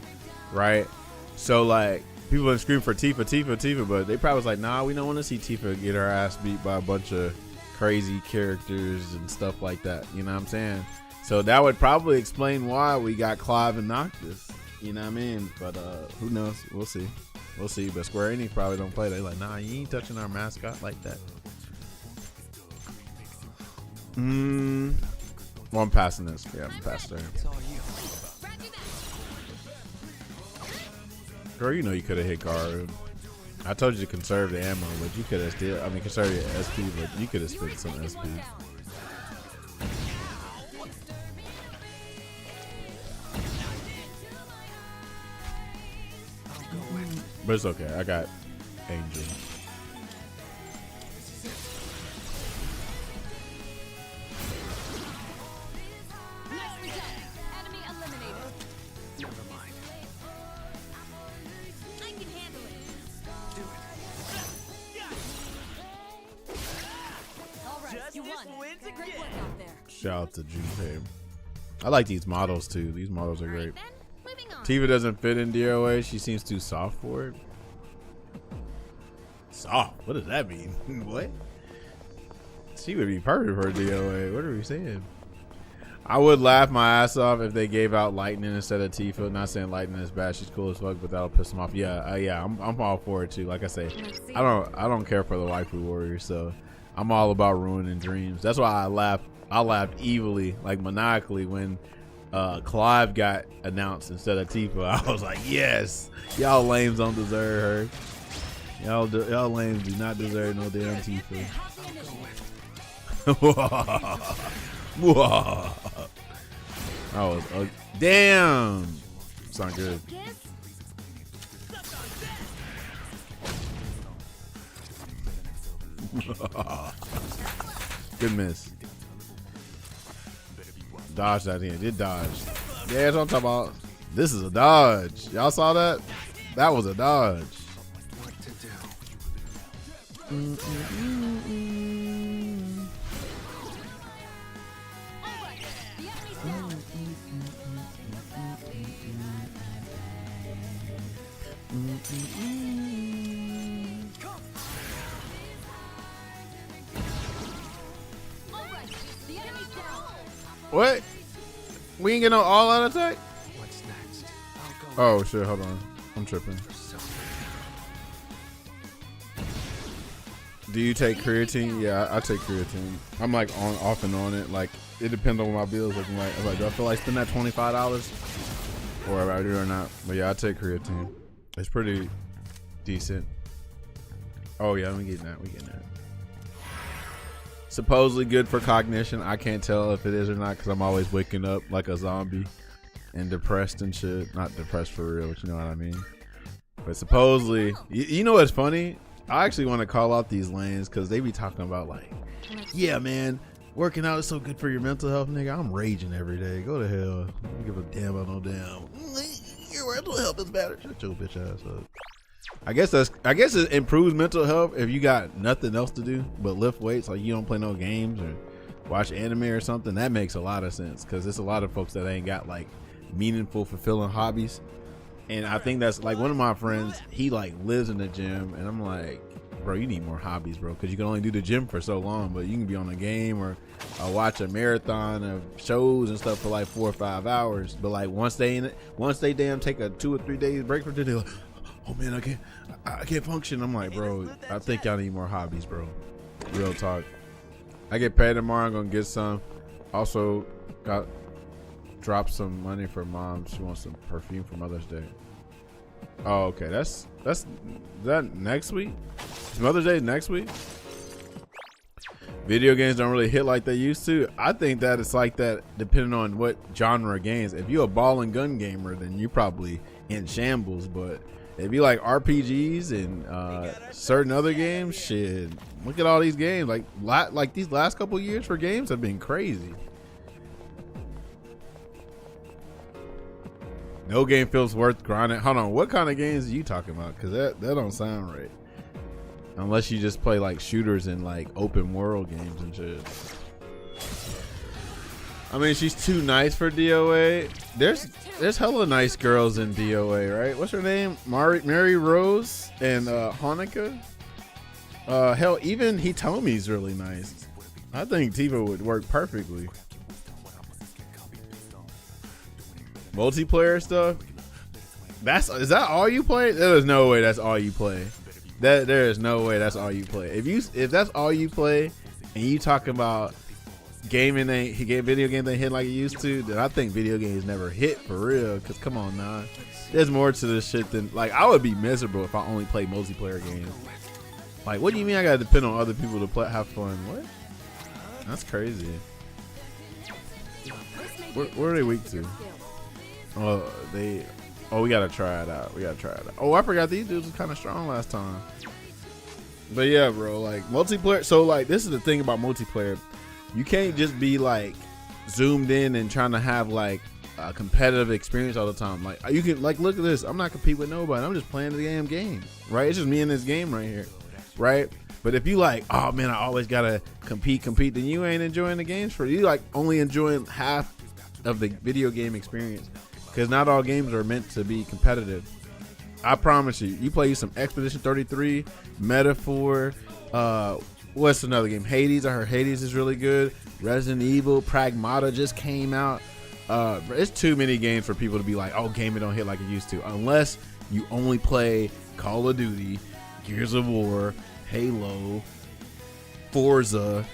Speaker 1: right? So, like, people have screamed for Tifa, but they probably was like, nah, we don't want to see Tifa get her ass beat by a bunch of crazy characters and stuff like that. You know what I'm saying? So that would probably explain why we got Clive and Noctis. You know what I mean? But who knows? We'll see. But Square Enix probably don't play. They like, nah, you ain't touching our mascot like that. Well, I'm passing this. Yeah, I'm passing her. Girl, you know you could have hit Garu. I told you to conserve the ammo, but you could have still. I mean, conserve your SP, but you could have spent some SP. But it's okay. I got Angel. Shout out to Junpei. I like these models too. These models are great. Tifa doesn't fit in DOA. She seems too soft for it. Soft? What does that mean? What? She would be perfect for a DOA. What are we saying? I would laugh my ass off if they gave out Lightning instead of Tifa. Not saying Lightning is bad. She's cool as fuck, but that'll piss them off. Yeah, I'm all for it too. Like I say, I don't care for the waifu warriors, so I'm all about ruining dreams. That's why I laughed evilly, like maniacally, when Clive got announced instead of Tifa. I was like, yes, y'all lames don't deserve her. Y'all lames do not deserve no damn Tifa. I was damn. Sound good. Good miss. Dodge that in. Did dodge. Yeah, that's what I'm talking about. This is a dodge. Y'all saw that? That was a dodge. What? We ain't get no all out attack?
Speaker 3: What's next?
Speaker 1: Oh shit, hold on. I'm tripping. Do you take creatine? Yeah, I take creatine. I'm like on off and on it. Like it depends on what my bills looking like. I'm like, do I feel like spending that $25 or if I do or not? But yeah, I take creatine. It's pretty decent. Oh yeah, we getting that. We getting that. Supposedly good for cognition. I can't tell if it is or not because I'm always waking up like a zombie and depressed and shit. Not depressed for real, but you know what I mean. But supposedly, you know what's funny? I actually want to call out these lanes because they be talking about like, yeah, man, working out is so good for your mental health, nigga. I'm raging every day. Go to hell. I don't give a damn about no damn. Your mental health is better. Shut your bitch ass up. I guess it improves mental health if you got nothing else to do but lift weights, like you don't play no games or watch anime or something. That makes a lot of sense because there's a lot of folks that ain't got like meaningful, fulfilling hobbies. And I think that's like one of my friends, he like lives in the gym and I'm like, bro, you need more hobbies, bro, because you can only do the gym for so long, but you can be on a game or watch a marathon of shows and stuff for like 4 or 5 hours. But like once they damn take a 2 or 3 days break for the day, like, oh man, I can't function. I'm like, bro, I think y'all need more hobbies, bro. Real talk. I get paid tomorrow. I'm gonna get some. Also got dropped some money for mom. She wants some perfume for Mother's Day. Oh, okay. That's that next week. Mother's Day next week. Video games don't really hit like they used to. I think that it's like that depending on what genre of games. If you're a ball and gun gamer, then you probably in shambles. But if you like RPGs and certain other games, shit, look at all these games. Like these last couple years for games have been crazy. No game feels worth grinding. Hold on, what kind of games are you talking about? Because that don't sound right. Unless you just play like shooters and like open world games and shit. I mean, she's too nice for DOA. There's hella nice girls in DOA, right? What's her name? Mary Rose and Hanukkah. Hell, even Hitomi's really nice. I think Tifa would work perfectly. Multiplayer stuff. Is that all you play? There is no way that's all you play. There is no way that's all you play. If that's all you play, and you talking about video games ain't hit like it used to, then I think video games never hit for real. Cause come on now, there's more to this shit than like I would be miserable if I only played multiplayer games. Like, what do you mean I gotta depend on other people to have fun? What? That's crazy. Where are they weak to? We gotta try it out. Oh, I forgot these dudes was kind of strong last time. But yeah, bro, like multiplayer. So like, this is the thing about multiplayer. You can't just be like zoomed in and trying to have like a competitive experience all the time. Like you can like, look at this. I'm not competing with nobody. I'm just playing the damn game, right? It's just me in this game right here, right? But if you like, oh man, I always gotta compete, then you ain't enjoying the games for you. Like only enjoying half of the video game experience. Because not all games are meant to be competitive. I promise you. You play some Expedition 33, Metaphor. What's another game? Hades. I heard Hades is really good. Resident Evil, Pragmata just came out. It's too many games for people to be like, oh, gaming don't hit like it used to. Unless you only play Call of Duty, Gears of War, Halo, Forza,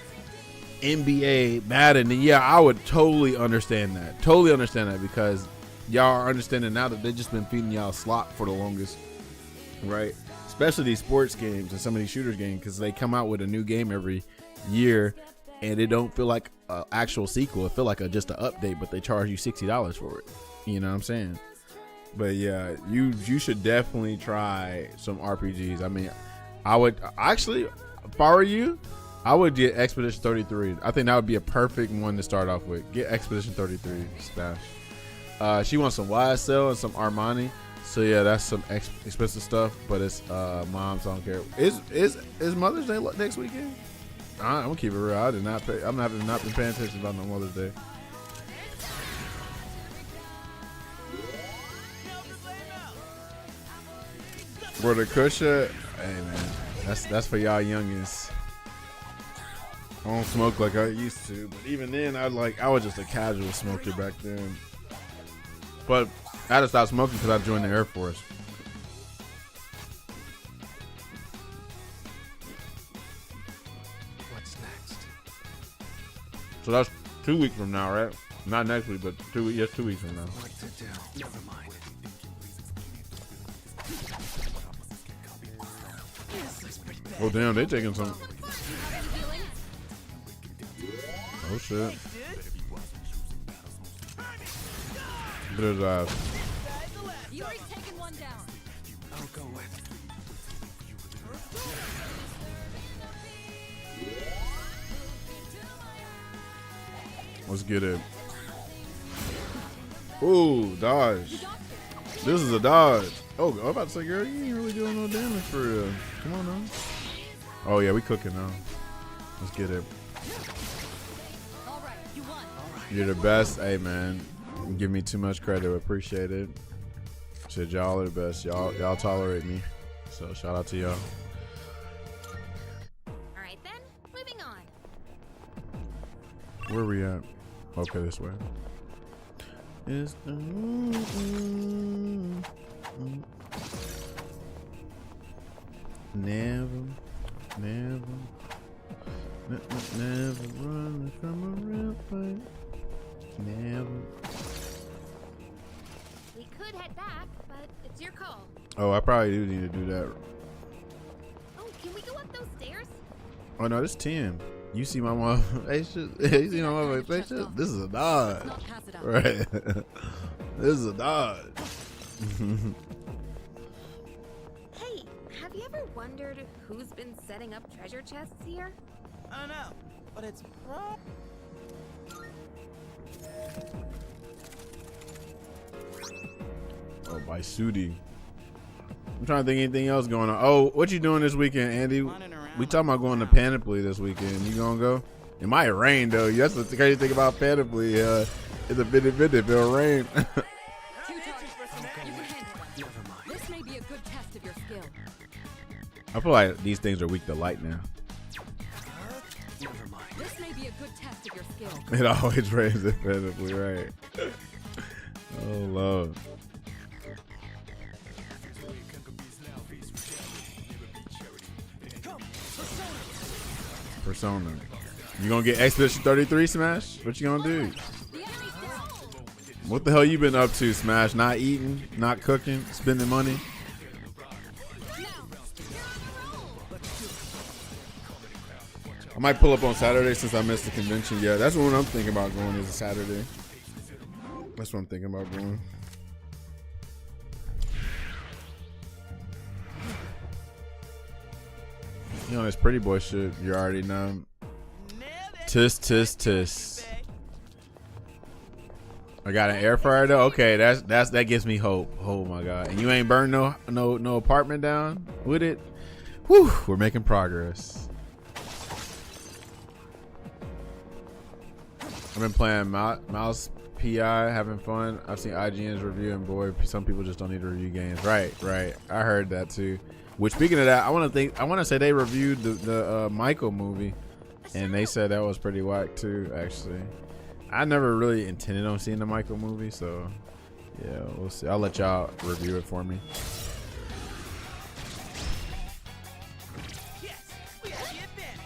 Speaker 1: NBA, Madden. And yeah, I would totally understand that. Because y'all are understanding now that they've just been feeding y'all slop for the longest, right? Especially these sports games and some of these shooters games, because they come out with a new game every year and it don't feel like an actual sequel. It feel like just an update, but they charge you $60 for it. You know what I'm saying? But yeah, you should definitely try some RPGs. I mean, I would actually, if I were you, I would get Expedition 33. I think that would be a perfect one to start off with. Get Expedition 33 Smash. She wants some YSL and some Armani. So yeah, that's some expensive stuff, but it's moms don't care. Is Mother's Day next weekend? I'm gonna keep it real. I did not pay. I'm not been paying attention about no Mother's Day. Where the kush at? Hey man, that's for y'all youngins. I don't smoke like I used to, but even then, I was just a casual smoker back then. But I had to stop smoking because I joined the Air Force.
Speaker 6: What's next?
Speaker 1: So that's 2 weeks from now, right? Not next week, but 2 weeks. Yes, 2 weeks from now.
Speaker 6: What to do? Never mind.
Speaker 1: Oh damn, they taking some. Oh shit. Look at his eyes.
Speaker 5: You already taken one down.
Speaker 6: I'll go with.
Speaker 1: Let's get it. Ooh, dodge. This is a dodge. Oh, I'm about to say, girl, you ain't really doing no damage for real. Come on now. Oh yeah, we cooking now. Let's get it.
Speaker 5: All right, you won.
Speaker 1: You're the best. Hey man, you give me too much credit. Appreciate it. Shit, y'all are the best. Y'all tolerate me. So shout out to y'all.
Speaker 2: All right then, moving on.
Speaker 1: Where we at? Okay, this way. It's the never run from a real fight. Never.
Speaker 2: We could head back, but it's your call.
Speaker 1: Oh, I probably do need to do that.
Speaker 2: Oh, can we go up those stairs?
Speaker 1: Oh no, this 10. You see my mom? Hey, shit. You see my mom? Hey, shit. This is a dodge,
Speaker 5: Not pass it up.
Speaker 1: right? This is a dodge.
Speaker 2: Hey, have you ever wondered who's been setting up treasure chests here?
Speaker 7: I don't know, but it's
Speaker 1: Oh, by Sudi. I'm trying to think anything else going on. Oh, what you doing this weekend, Andy? We talking about going to Panoply this weekend. You gonna go? It might rain though. That's the crazy thing about Panoply. It's a bit if it'll rain.
Speaker 5: Two targets. You can handle them. This may be a good test of your skill.
Speaker 1: I feel like these things are weak to light now.
Speaker 6: Never mind.
Speaker 5: This may be a good test of your skill.
Speaker 1: It always rains at Panoply, right? Oh Lord. Persona. You gonna get Expedition 33, Smash? What you gonna do?
Speaker 5: The enemy's down.
Speaker 1: What the hell you been up to, Smash? Not eating, not cooking, spending money? I might pull up on Saturday since I missed the convention. Yeah, that's what I'm thinking about going is a Saturday. That's what I'm thinking about going. You know this pretty boy shit. You already know. Tis, tis, tis. I got an air fryer though. Okay, that gives me hope. Oh my god! And you ain't burned no apartment down with it. Whew, we're making progress. I've been playing Mouse PI, having fun. I've seen IGN's review, and boy, some people just don't need to review games. Right. I heard that too. Which, speaking of that, I want to say they reviewed the Michael movie, and they said that was pretty whack too. Actually, I never really intended on seeing the Michael movie, so yeah, we'll see. I'll let y'all review it for me.
Speaker 7: yes, we have the advantage.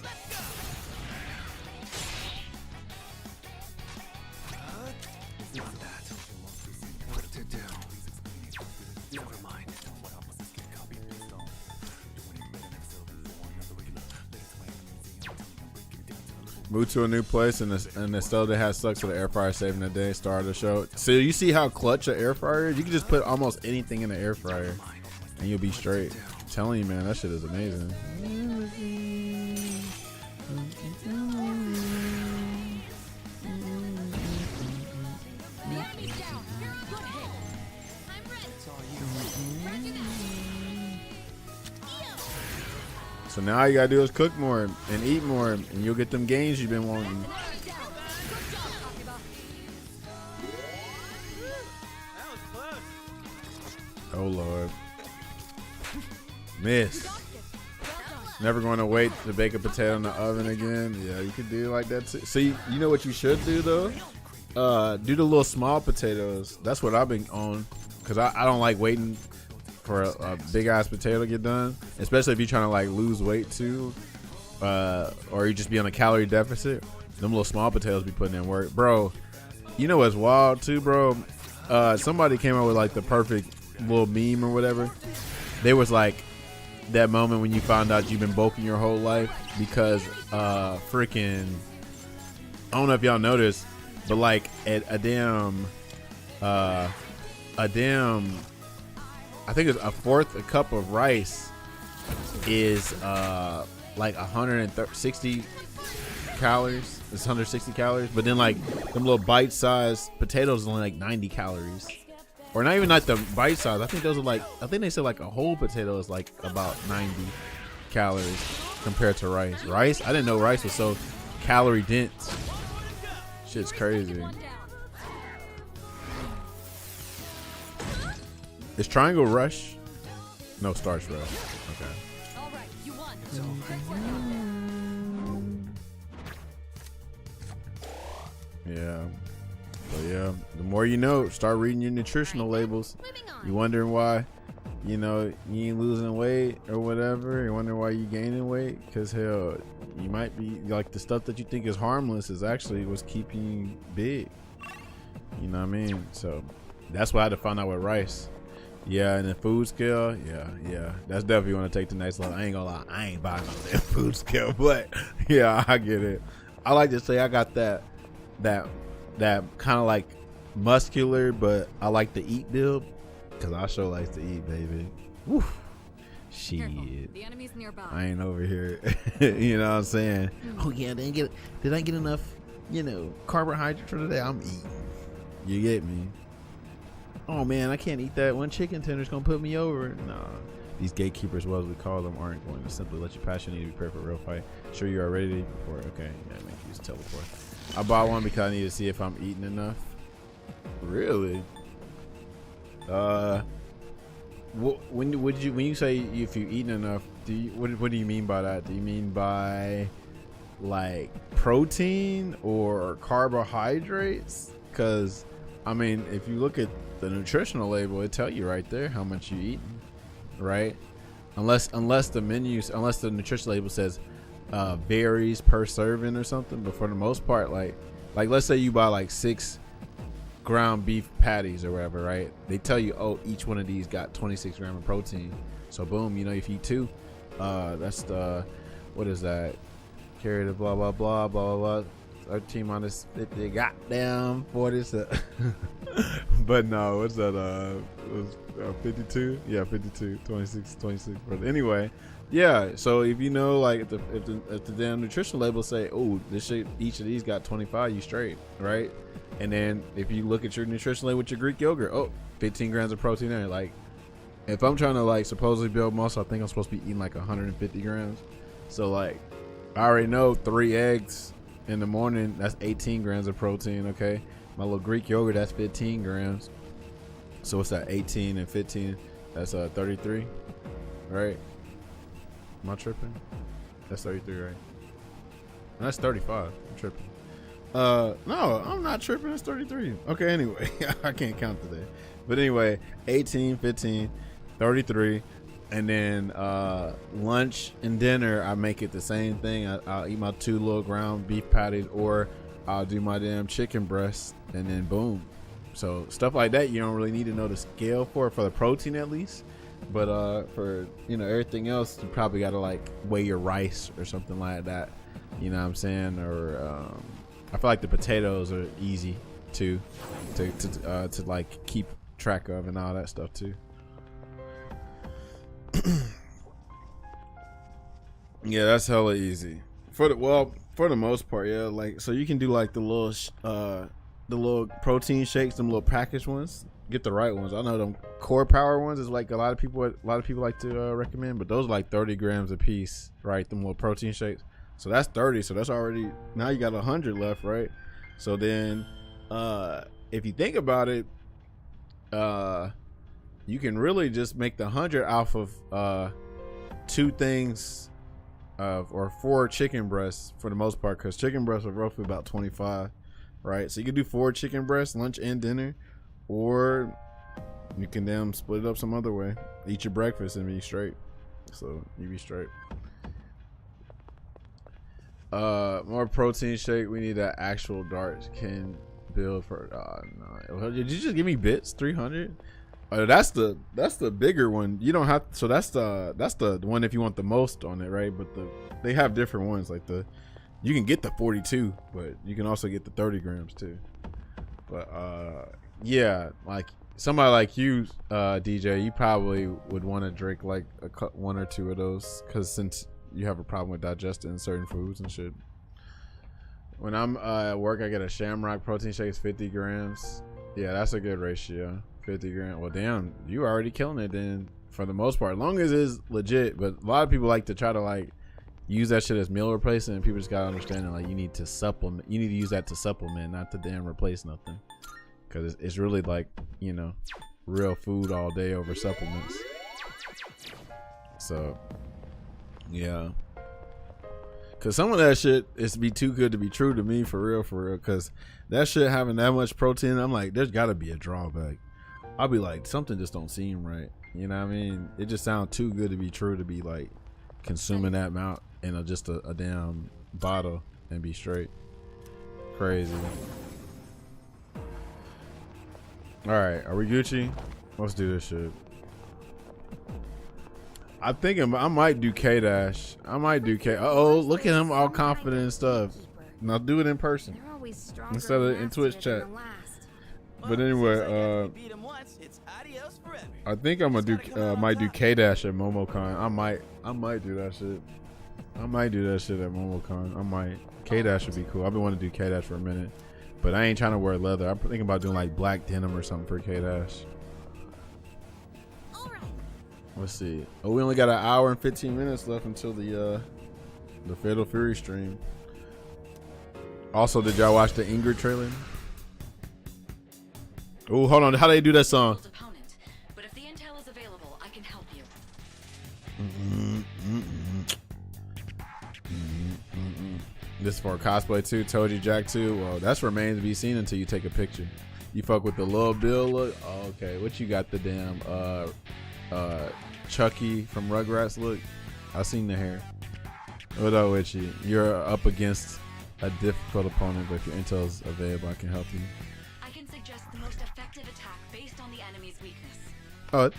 Speaker 7: Let's go.
Speaker 6: Not that. What to do? Never mind.
Speaker 1: Moved to a new place and the stove they had sucks, so the air fryer saving the day. Star of the show. So you see how clutch an air fryer is? You can just put almost anything in the air fryer and you'll be straight. I'm telling you, man, that shit is amazing.
Speaker 5: The enemy's down. You're a good hit.
Speaker 2: I'm
Speaker 1: So now all you gotta do is cook more and eat more, and you'll get them gains you've been wanting.
Speaker 7: That was close.
Speaker 1: Oh Lord, miss. Never going to wait to bake a potato in the oven again. Yeah, you could do like that too. See, you know what you should do though? Do the little small potatoes. That's what I've been on, because I don't like waiting for a big ass potato to get done, especially if you're trying to like lose weight too, or you just be on a calorie deficit. Them little small potatoes be putting in work, bro. You know what's wild too, bro? Somebody came up with like the perfect little meme or whatever. There was like that moment when you found out you've been bulking your whole life because freaking, I don't know if y'all noticed, but like a damn I think it's a cup of rice is like 160 calories. It's 160 calories, but then like them little bite-sized potatoes is only like 90 calories. Or not even like the bite size. I think those are like, I think they said like a whole potato is like about 90 calories compared to rice. Rice? I didn't know rice was so calorie dense. Shit's crazy. Is Triangle Rush? No, Starch Rush. Okay.
Speaker 2: Alright, you won.
Speaker 1: Yeah. So yeah, the more you know, start reading your nutritional labels. You wondering why, you know, you ain't losing weight or whatever. You wondering why you gaining weight? Because hell, you might be like the stuff that you think is harmless is actually what's keeping you big. You know what I mean? So that's why I had to find out with rice. Yeah, and the food scale, yeah, that's definitely want to take the next level. I ain't gonna lie, I ain't buying no damn food scale, but yeah, I get it. I like to say I got that kind of like muscular, but I like to eat build, because I sure like to eat, baby. Woo. Shit.
Speaker 2: The enemy's nearby.
Speaker 1: I ain't over here. You know what I'm saying? Oh yeah, did I get enough, you know, carbohydrates for today? I'm eating. You get me? Oh man, I can't eat that. One chicken tender's gonna put me over. Nah. These gatekeepers, well as we call them, aren't going to simply let you pass. You need to be prepared for a real fight. Sure you are ready for it. Okay, yeah, make use teleport. I bought one because I need to see if I'm eating enough. Really? When you say if you're eating enough, what do you mean by that? Do you mean by like protein or carbohydrates? Because I mean, if you look at the nutritional label, it tell you right there how much you eating, right? Unless the nutrition label says varies per serving or something, but for the most part, like let's say you buy like 6 ground beef patties or whatever, right? They tell you, oh, each one of these got 26 grams of protein. So boom, you know, if you eat 2, that's the, what is that? Carry the blah blah blah blah blah. 13 minus 50, goddamn 40. But no, what's that? It was 52. Yeah, 52, 26. But anyway, yeah. So if you know, like, if the damn nutrition label say, oh, this shit, each of these got 25, you straight, right? And then if you look at your nutrition label with your Greek yogurt, oh, 15 grams of protein there. Like, if I'm trying to like supposedly build muscle, I think I'm supposed to be eating like 150 grams. So like, I already know 3 eggs in the morning, that's 18 grams of protein. Okay, my little Greek yogurt, that's 15 grams. So what's that? 18 and 15, that's 33, right? Am I tripping? That's 33, right? That's 35. I'm tripping. No, I'm not tripping. That's 33. Okay, anyway, I can't count today. But anyway, 18, 15, 33. And then lunch and dinner, I make it the same thing. I'll eat my 2 little ground beef patties, or I'll do my damn chicken breast, and then boom. So stuff like that, you don't really need to know the scale for the protein at least. But for, you know, everything else, you probably got to like weigh your rice or something like that. You know what I'm saying? Or I feel like the potatoes are easy too to like keep track of and all that stuff too. Yeah, that's hella easy for the most part. Yeah, like, so you can do like the little protein shakes, them little packaged ones. get the right ones. I know them core power ones is like a lot of people like to recommend, but those are like 30 grams a piece, right? Them little protein shakes. So that's 30. So that's already, now you got 100 left, right? So then, if you think about it, you can really just make the 100 off of 2 things, or 4 chicken breasts for the most part, because chicken breasts are roughly about 25, right? So you can do 4 chicken breasts, lunch and dinner, or you can damn split it up some other way. Eat your breakfast and be straight. So you be straight. More protein shake. We need that actual darts can build for. No. Did you just give me bits? 300. That's the bigger one. You don't have. So that's the one if you want the most on it, right? But they have different ones. Like you can get the 42, but you can also get the 30 grams too. But yeah, like somebody like you, DJ, you probably would want to drink like 1 or 2 of those, because since you have a problem with digesting certain foods and shit. When I'm at work, I get a Shamrock protein shake, 50 grams. Yeah, that's a good ratio. 50 grams. Well, damn, you already killing it then for the most part, as long as it's legit. But a lot of people like to try to like use that shit as meal replacement, and people just gotta understand that like you need to supplement. You need to use that to supplement, not to damn replace nothing. Because it's really like, you know, real food all day over supplements. So yeah, because some of that shit is be too good to be true to me, for real, because that shit having that much protein, I'm like, there's gotta be a drawback. I'll be like, something just don't seem right, you know what I mean? It just sounds too good to be true to be like consuming that amount in just a damn bottle and be straight. Crazy. All right, are we Gucci? Let's do this shit. I think I might do K-Dash. I might do K. Uh-oh, look at him all confident and stuff. Now do it in person instead of in Twitch chat. But anyway, I think I'm gonna do might do K-Dash at MomoCon. I might do that shit. I might do that shit at MomoCon. I might. K-Dash would be cool. I've been wanting to do K-Dash for a minute, but I ain't trying to wear leather. I'm thinking about doing like black denim or something for K-Dash. Let's see. Oh, we only got 1 hour and 15 minutes left until the Fatal Fury stream. Also, did y'all watch the Ingrid trailer? Oh, hold on. How do they do that song?
Speaker 8: But if the intel is available, I can help you.
Speaker 1: This is for cosplay too. Told you Jack too. Well, that's remains to be seen until you take a picture. You fuck with the little Bill look. Oh, okay, what you got? The damn Chucky from Rugrats look. I seen the hair. What up with you? You're up against a difficult opponent, but if your intel is available, I can help you.
Speaker 8: I can suggest the most effective attack based on the enemy's weakness.
Speaker 1: Oh.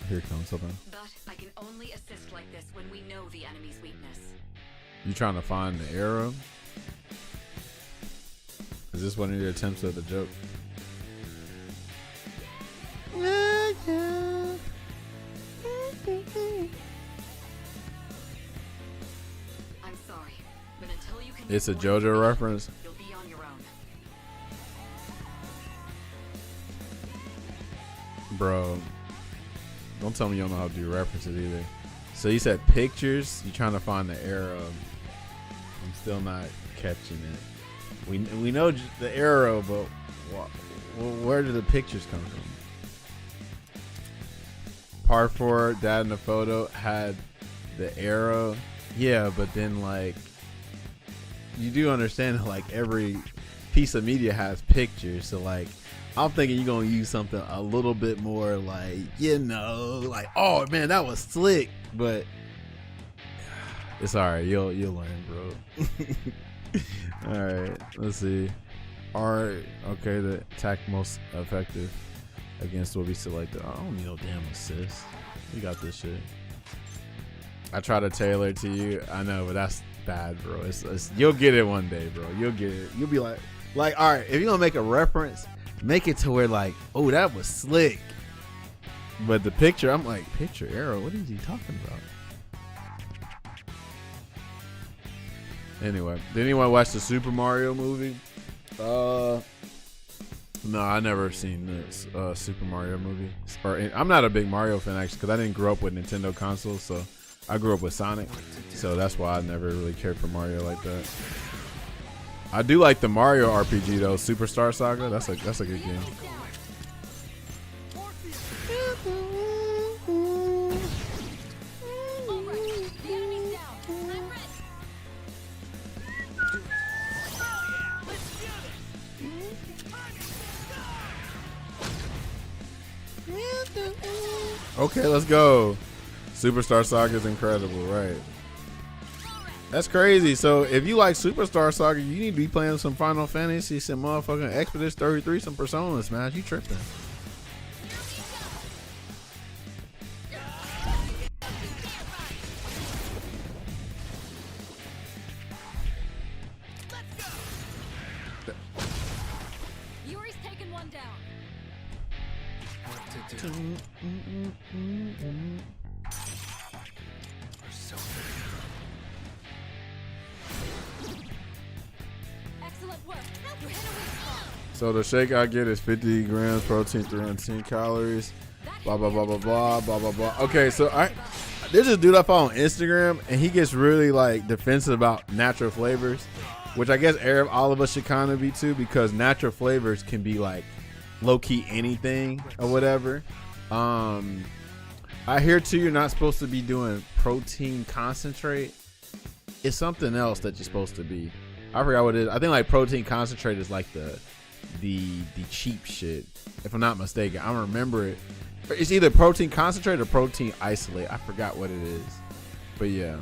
Speaker 1: Here it comes. Hold on.
Speaker 8: But I can only assist like this when we know the enemy's weakness.
Speaker 1: You trying to find the arrow? Is this one of your attempts at the joke?
Speaker 8: I'm sorry, but until you can
Speaker 1: It's a JoJo reference.
Speaker 8: You'll be on your own.
Speaker 1: Bro, don't tell me you don't know how to do references either. So you said pictures. You trying to find the arrow. I'm still not catching it. We know the arrow, but where do the pictures come from? Part 4, dad in the photo had the arrow. Yeah, but then like you do understand that like every piece of media has pictures. So like I'm thinking you're gonna use something a little bit more like, you know, like, oh man, that was slick. But it's alright, you'll learn, bro. Alright, let's see. Alright, okay, the attack most effective against will be selected. I don't need no damn assist. You got this shit. I try to tailor it to you. I know, but that's bad, bro. It's you'll get it one day, bro. You'll get it. You'll be like, all right, if you're gonna make a reference, make it to where like, oh, that was slick. But the picture, I'm like, picture arrow. What is he talking about? Anyway, did anyone watch the Super Mario movie? No, I never seen this Super Mario movie. I'm not a big Mario fan actually, because I didn't grow up with Nintendo consoles, so I grew up with Sonic, so that's why I never really cared for Mario like that. I do like the Mario RPG though, Superstar Saga. That's a good game. Okay, let's go. Superstar Saga is incredible, right? That's crazy. So if you like Superstar Saga, you need to be playing some Final Fantasy, some motherfucking Expedition 33, some Persona Smash. You tripping.
Speaker 8: Yuri's taken one down. Excellent work. You hit a weak spot.
Speaker 1: So the shake I get is 50 grams protein, 310 calories. Blah blah blah blah blah blah blah blah. Okay, so there's this dude I follow on Instagram, and he gets really like defensive about natural flavors, which I guess all of us should kind of be too, because natural flavors can be like low key anything or whatever. I hear too you're not supposed to be doing protein concentrate. It's something else that you're supposed to be. I forgot what it is. I think like protein concentrate is like the cheap shit, if I'm not mistaken. I don't remember it. It's either protein concentrate or protein isolate. I forgot what it is. But yeah,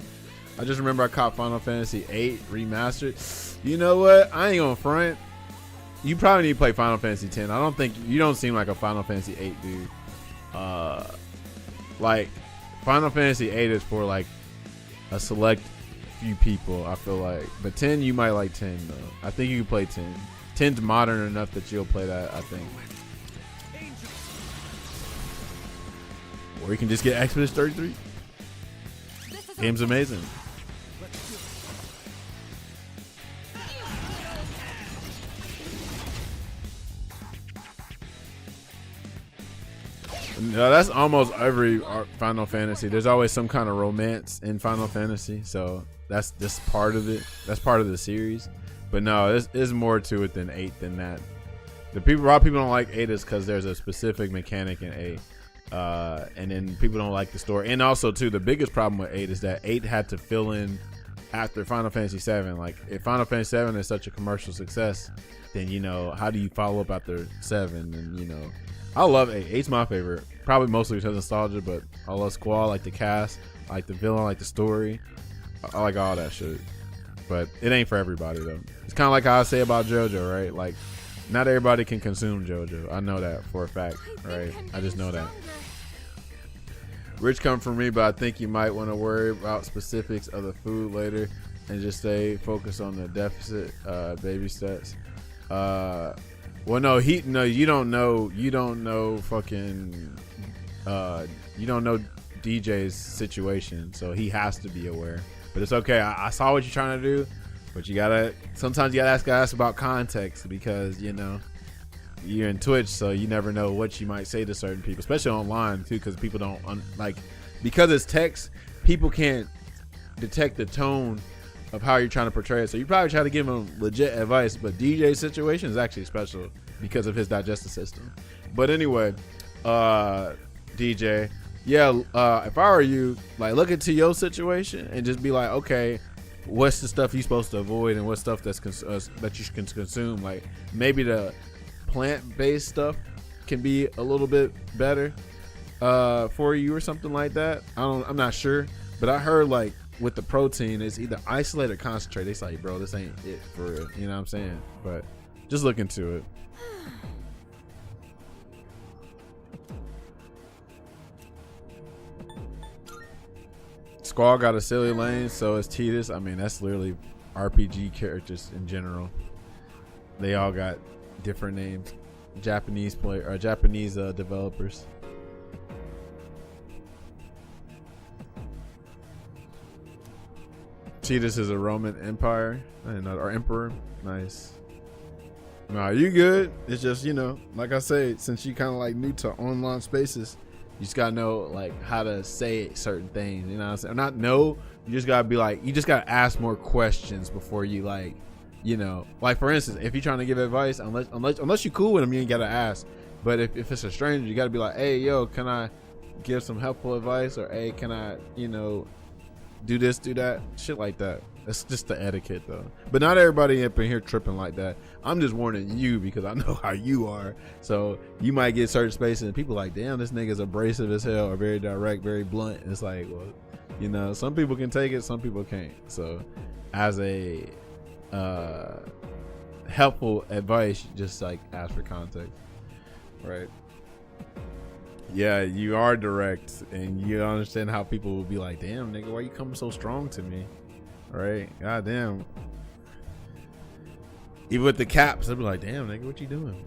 Speaker 1: I just remember I caught Final Fantasy 8 remastered. You know what? I ain't gonna front. You probably need to play Final Fantasy 10. I don't think you don't seem like a Final Fantasy 8 dude. Like Final Fantasy 8 is for like a select few people, I feel like. But 10, you might like 10 though. I think you can play 10. 10's modern enough that you'll play that, I think. Or you can just get Expedition 33. Game's amazing. No, that's almost every Final Fantasy. There's always some kind of romance in Final Fantasy, so that's just part of it. That's part of the series. But no, there's more to it than 8 than that. A lot of people don't like 8 is because there's a specific mechanic in 8. And then people don't like the story. And also too, the biggest problem with 8 is that 8 had to fill in after Final Fantasy 7. Like if Final Fantasy 7 is such a commercial success, then you know, how do you follow up after 7? And you know, I love 8. 8's my favorite. Probably mostly because of nostalgia, but I love Squall, I like the cast, I like the villain, I like the story. I like all that shit. But it ain't for everybody though. It's kind of like how I say about JoJo, right? Like not everybody can consume JoJo. I know that for a fact, right? I just know that. Rich come from me, but I think you might want to worry about specifics of the food later and just stay focused on the deficit baby steps. Well, no, you don't know fucking, you don't know DJ's situation, so he has to be aware. But it's okay. I saw what you're trying to do, but sometimes you gotta ask about context, because you know you're in Twitch, so you never know what you might say to certain people, especially online too, because people don't because it's text, people can't detect the tone of how you're trying to portray it. So you probably try to give him legit advice, but DJ's situation is actually special because of his digestive system. But anyway, DJ, yeah, if I were you, like look into your situation and just be like, okay, what's the stuff you're supposed to avoid and what stuff that you can consume. Like maybe the plant-based stuff can be a little bit better for you or something like that. I'm not sure, but I heard like with the protein, it's either isolate or concentrate. They say, bro, this ain't it for real. You know what I'm saying? But just look into it. Squall got a silly lane, so is Tidus. I mean, that's literally RPG characters in general. They all got different names. Japanese developers. Tidus is a Roman Empire, or emperor. Nice. Nah, you good. It's just, you know, like I said, since you kind of like new to online spaces, you just gotta know like how to say certain things. You know what I'm saying? Not know. You just gotta be like, you just gotta ask more questions before you like, you know, like for instance, if you're trying to give advice, unless you cool with them, you ain't gotta ask. But if it's a stranger, you gotta be like, hey, yo, can I give some helpful advice? Or hey, can I, you know, do this, do that, shit like that. That's just the etiquette though. But not everybody up in here tripping like that. I'm just warning you because I know how you are. So you might get certain spaces and people like, damn, this nigga's abrasive as hell or very direct, very blunt. And it's like, well, you know, some people can take it, some people can't. So as a helpful advice, just like ask for context. Right. Yeah, you are direct and you understand how people will be like, damn, nigga, why you coming so strong to me? Right? God damn. Even with the caps, they'll be like, damn, nigga, what you doing?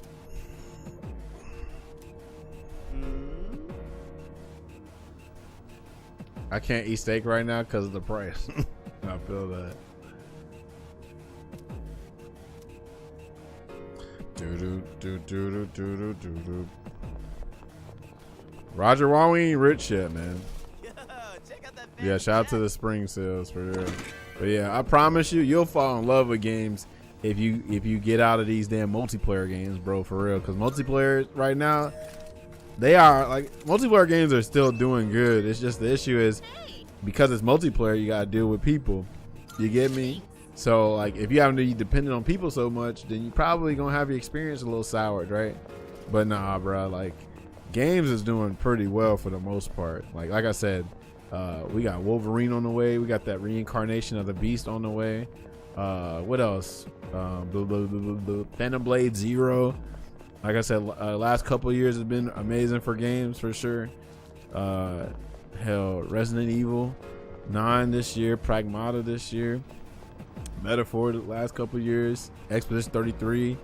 Speaker 1: I can't eat steak right now because of the price. I feel that. Roger, why we ain't rich yet, man? Yeah, shout out to the spring sales for real. But yeah, I promise you, you'll fall in love with games if you get out of these damn multiplayer games, bro, for real. Because multiplayer right now, they are like, multiplayer games are still doing good. It's just the issue is because it's multiplayer, you gotta deal with people. You get me? So like, if you haven't to be dependent on people so much, then you probably gonna have your experience a little soured, right? But nah, bro, like games is doing pretty well for the most part. Like I said. We got Wolverine on the way. We got that reincarnation of the Beast on the way. What else? Phantom Blade Zero. Like I said, last couple of years has been amazing for games for sure. Hell, Resident Evil 9 this year, Pragmata this year, Metaphor the last couple of years, Expedition 33,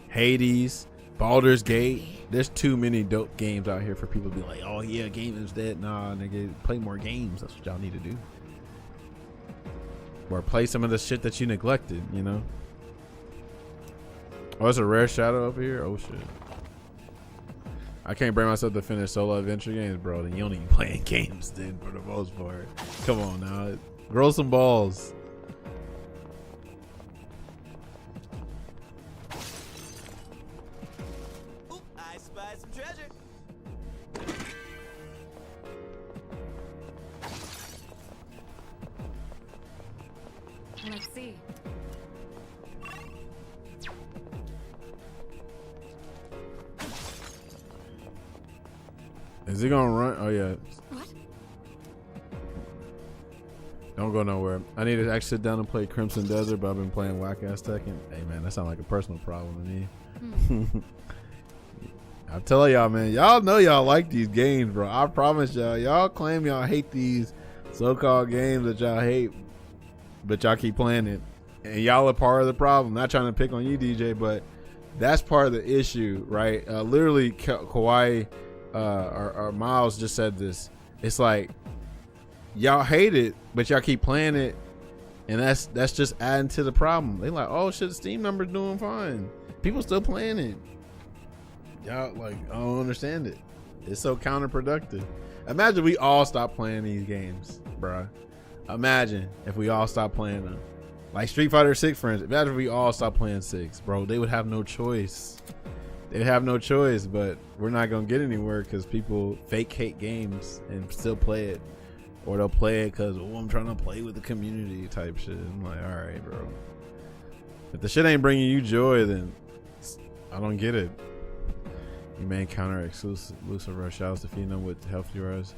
Speaker 1: Hades, Baldur's Gate. There's too many dope games out here for people to be like, oh yeah, game is dead. Nah, nigga, play more games. That's what y'all need to do. Or play some of the shit that you neglected, you know? Oh, there's a rare shadow up here? Oh shit. I can't bring myself to finish solo adventure games, bro. Then you don't even playing games then for the most part. Come on now. Grow some balls.
Speaker 8: Let's see.
Speaker 1: Is he gonna run? Oh yeah.
Speaker 8: What?
Speaker 1: Don't go nowhere. I need to actually sit down and play Crimson Desert, but I've been playing whack ass Tekken. Hey man, that sounds like a personal problem to me. I tell y'all, man, y'all know y'all like these games, bro. I promise y'all. Y'all claim y'all hate these so-called games that y'all hate, but y'all keep playing it, and y'all are part of the problem. Not trying to pick on you, DJ, but that's part of the issue, right? Literally, Kawhi or Miles just said this. It's like y'all hate it, but y'all keep playing it, and that's just adding to the problem. They like, oh shit, Steam numbers doing fine. People still playing it. Y'all like, I don't understand it. It's so counterproductive. Imagine we all stop playing these games, bruh. Imagine if we all stop playing them. Like Street Fighter 6, friends. Imagine if we all stop playing 6, bro. They would have no choice. They'd have no choice, but we're not gonna get anywhere because people fake hate games and still play it. Or they'll play it because, oh, I'm trying to play with the community type shit. I'm like, all right, bro. If the shit ain't bringing you joy, then I don't get it. You may encounter exclusive rare shadows, defeating them with healthy rares.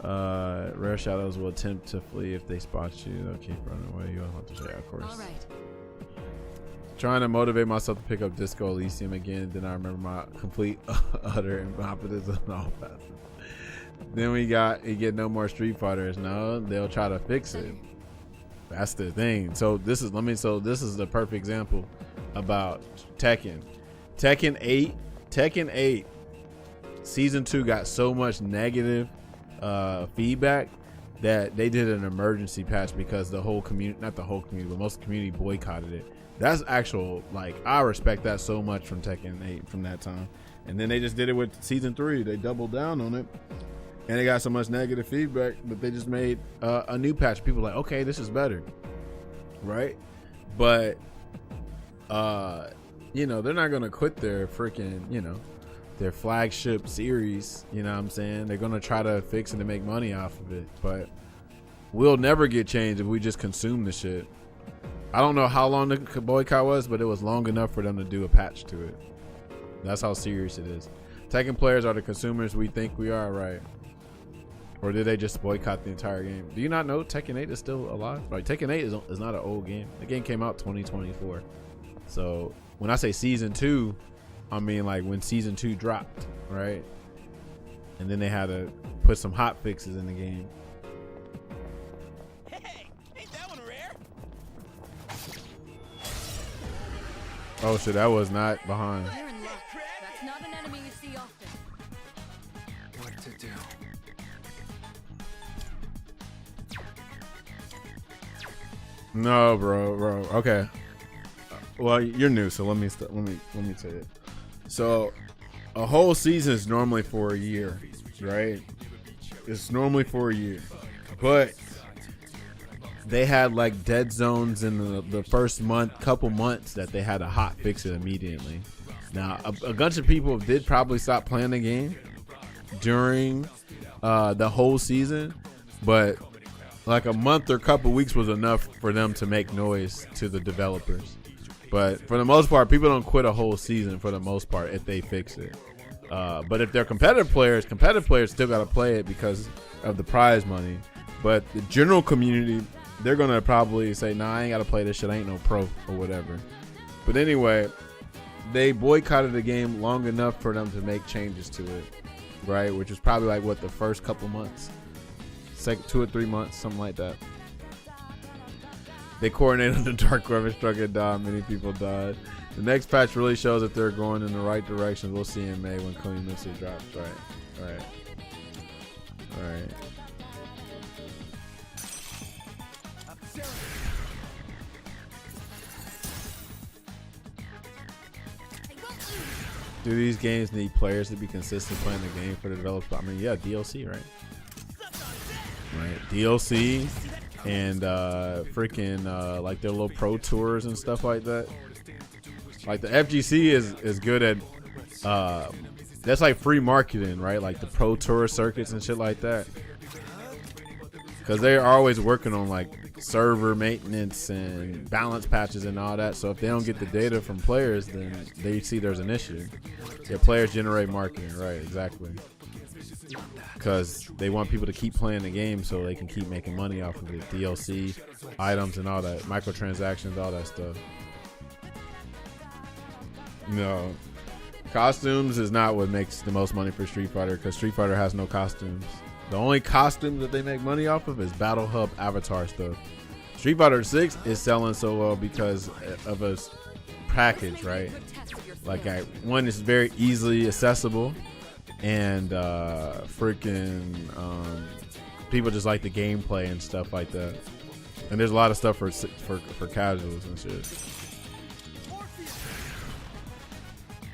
Speaker 1: Rare shadows will attempt to flee if they spot you. They'll keep running away. You'll have to say, of course.
Speaker 8: All right.
Speaker 1: Trying to motivate myself to pick up Disco Elysium again. Then I remember my complete utter incompetence on all passes. Then you get no more Street Fighters. No, they'll try to fix it. That's the thing. So this is the perfect example about Tekken. Tekken 8 season 2 got so much negative feedback that they did an emergency patch because the whole community, not the whole community, but most of the community boycotted it. That's actual, like, I respect that so much from Tekken 8 from that time. And then they just did it with season 3. They doubled down on it. And they got so much negative feedback that they just made a new patch. People were like, okay, this is better. Right? But, you know, they're not going to quit their freaking, you know, their flagship series. You know what I'm saying? They're going to try to fix it and make money off of it. But we'll never get changed if we just consume the shit. I don't know how long the boycott was, but it was long enough for them to do a patch to it. That's how serious it is. Tekken players are the consumers we think we are, right? Or did they just boycott the entire game? Do you not know Tekken 8 is still alive? Like, Tekken 8 is not an old game. The game came out 2024. So when I say season 2, I mean like when season 2 dropped, right? And then they had to put some hot fixes in the game.
Speaker 7: Hey, ain't that one rare?
Speaker 1: Oh shit, that was not behind.
Speaker 8: You're in luck. That's not an enemy you see often.
Speaker 6: What to do?
Speaker 1: No, bro. Okay. Well, you're new, so let me say it. So, a whole season is normally for a year, right? It's normally for a year, but they had like dead zones in the first couple months that they had to hot fix it immediately. Now, a bunch of people did probably stop playing the game during the whole season, but like a month or couple weeks was enough for them to make noise to the developers. But for the most part, people don't quit a whole season for the most part if they fix it. But if they're competitive players still got to play it because of the prize money. But the general community, they're going to probably say, nah, I ain't got to play this shit. I ain't no pro or whatever. But anyway, they boycotted the game long enough for them to make changes to it, right? Which was probably like, what, the first couple months? Second 2 or 3 months, something like that. They coordinated on the Dark Weapon struck and died. Many people died. The next patch really shows that they're going in the right direction. We'll see in May when Clean Missile drops. Right. Do these games need players to be consistent playing the game for the developer? I mean, yeah, DLC, right? Right, DLC and freaking like their little pro tours and stuff like that. Like the FGC is good at that's like free marketing, right? Like the pro tour circuits and shit like that. Because they're always working on like server maintenance and balance patches and all that. So if they don't get the data from players, then they see there's an issue. Yeah, players generate marketing, right? Exactly. Because they want people to keep playing the game so they can keep making money off of it. DLC, items, and all that. Microtransactions, all that stuff. No. Costumes is not what makes the most money for Street Fighter, because Street Fighter has no costumes. The only costumes that they make money off of is Battle Hub avatar stuff. Street Fighter 6 is selling so well because of a package, right? Like, one is very easily accessible, and freaking people just like the gameplay and stuff like that. And there's a lot of stuff for casuals and shit.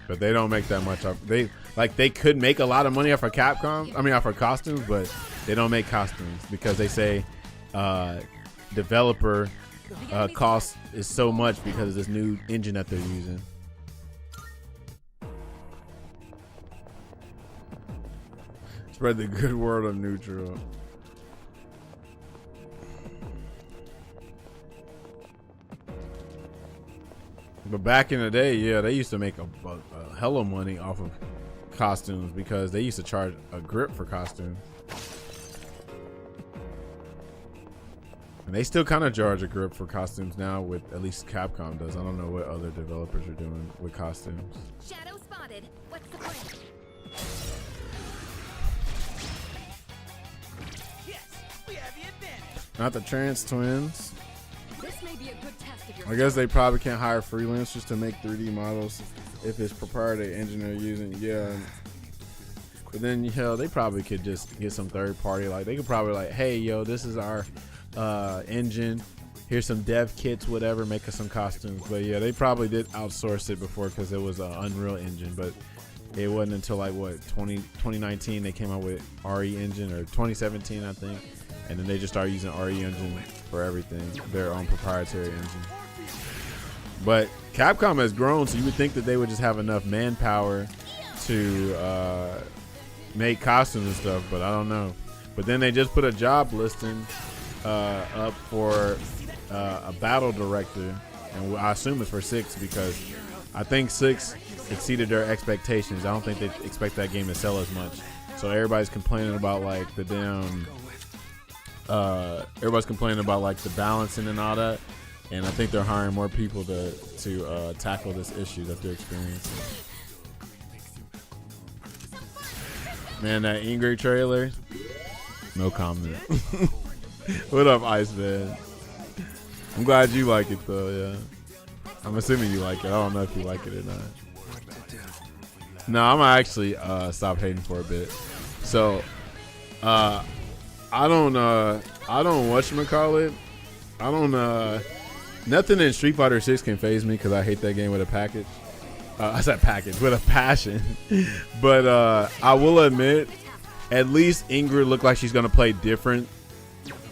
Speaker 1: But they don't make that much off. They could make a lot of money off of Capcom. I mean, off of costumes, but they don't make costumes because they say developer cost is so much because of this new engine that they're using. Spread the good word of neutral. But back in the day, yeah, they used to make a hell of money off of costumes because they used to charge a grip for costumes. And they still kind of charge a grip for costumes now, with at least Capcom does. I don't know what other developers are doing with costumes.
Speaker 2: Shadow spotted. What's the plan?
Speaker 7: Yes, we have the advantage.
Speaker 1: Not the Trans Twins.
Speaker 8: This may be a good test of your
Speaker 1: I guess they probably can't hire freelancers to make 3D models if it's proprietary engine they're using. Yeah. But then, hell, they probably could just get some third party. Like, they could probably like, hey, yo, this is our engine, here's some dev kits, whatever, make us some costumes. But yeah, they probably did outsource it before because it was an Unreal Engine. But it wasn't until like what 2019 they came out with RE Engine, or 2017 I think, and then they just started using RE Engine for everything, their own proprietary engine. But Capcom has grown, so you would think that they would just have enough manpower to make costumes and stuff, but I don't know. But then they just put a job listing up for a battle director, and I assume it's for 6 because I think 6 exceeded their expectations. I don't think they expect that game to sell as much. So everybody's complaining about like the damn everybody's complaining about like the balancing and all that. And I think they're hiring more people to tackle this issue that they're experiencing. Man, that Ingrid trailer, no comment. What up, Ice Man? I'm glad you like it though, yeah. I'm assuming you like it. I don't know if you like it or not. No, I'm gonna actually stop hating for a bit. So, I don't whatchamacallit. I don't nothing in Street Fighter 6 can phase me because I hate that game with a package. I said package with a passion. But I will admit, at least Ingrid looked like she's gonna play different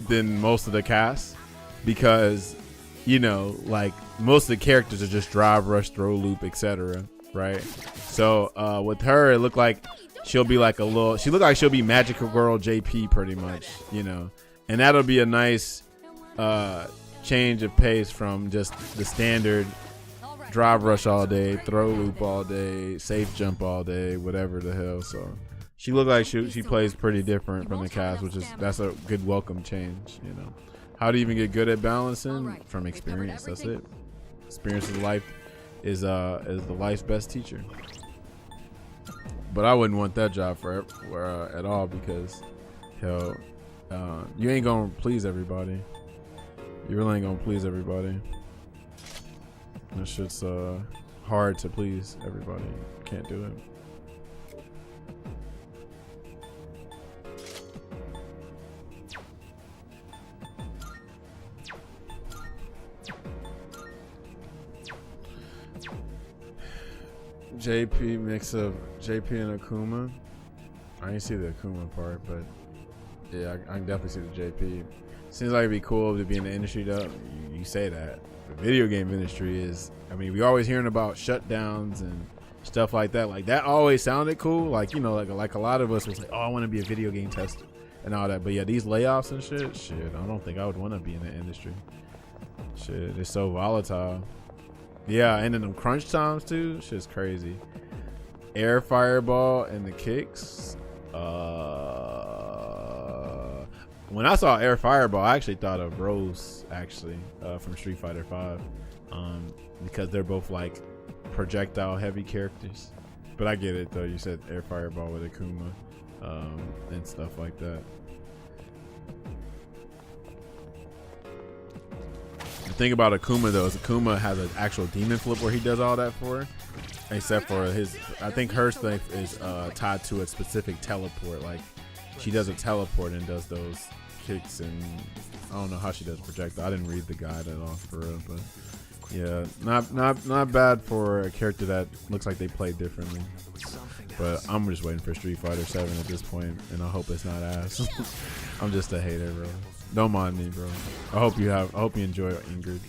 Speaker 1: than most of the cast, because you know, like most of the characters are just drive, rush, throw, loop, etc. Right? So with her, it looked like she'll be like she looked like she'll be Magical Girl JP pretty much, you know, and that'll be a nice change of pace from just the standard drive rush all day, throw loop all day, safe jump all day, whatever the hell. So she looked like she plays pretty different from the cast, that's a good welcome change, you know. How to even get good at balancing? From experience. That's it. Experience of life is the life's best teacher. But I wouldn't want that job for at all, because hell, you ain't gonna please everybody. You really ain't gonna please everybody. That shit's hard to please everybody. Can't do it. JP mix of JP and Akuma. I didn't see the Akuma part, but yeah, I can definitely see the JP. Seems like it'd be cool to be in the industry though. You say that. The video game industry is, I mean, we always hearing about shutdowns and stuff like that. Like that always sounded cool. Like, you know, like a lot of us was like, oh, I want to be a video game tester and all that. But yeah, these layoffs and shit, I don't think I would want to be in the industry. Shit, it's so volatile. Yeah, and in them crunch times too, shit's crazy. Air fireball and the kicks. When I saw air fireball, I actually thought of Rose, from Street Fighter 5, because they're both like projectile heavy characters. But I get it though. You said air fireball with Akuma, and stuff like that. The thing about Akuma though is Akuma has an actual demon flip where he does all that for her, except for his, I think her thing is tied to a specific teleport. Like she does a teleport and does those kicks, and I don't know how she does projectile. I didn't read the guide at all for real, but yeah, not bad for a character that looks like they play differently. But I'm just waiting for Street Fighter 7 at this point, and I hope it's not ass. I'm just a hater, bro. Don't mind me, bro. I hope you enjoy Ingrid.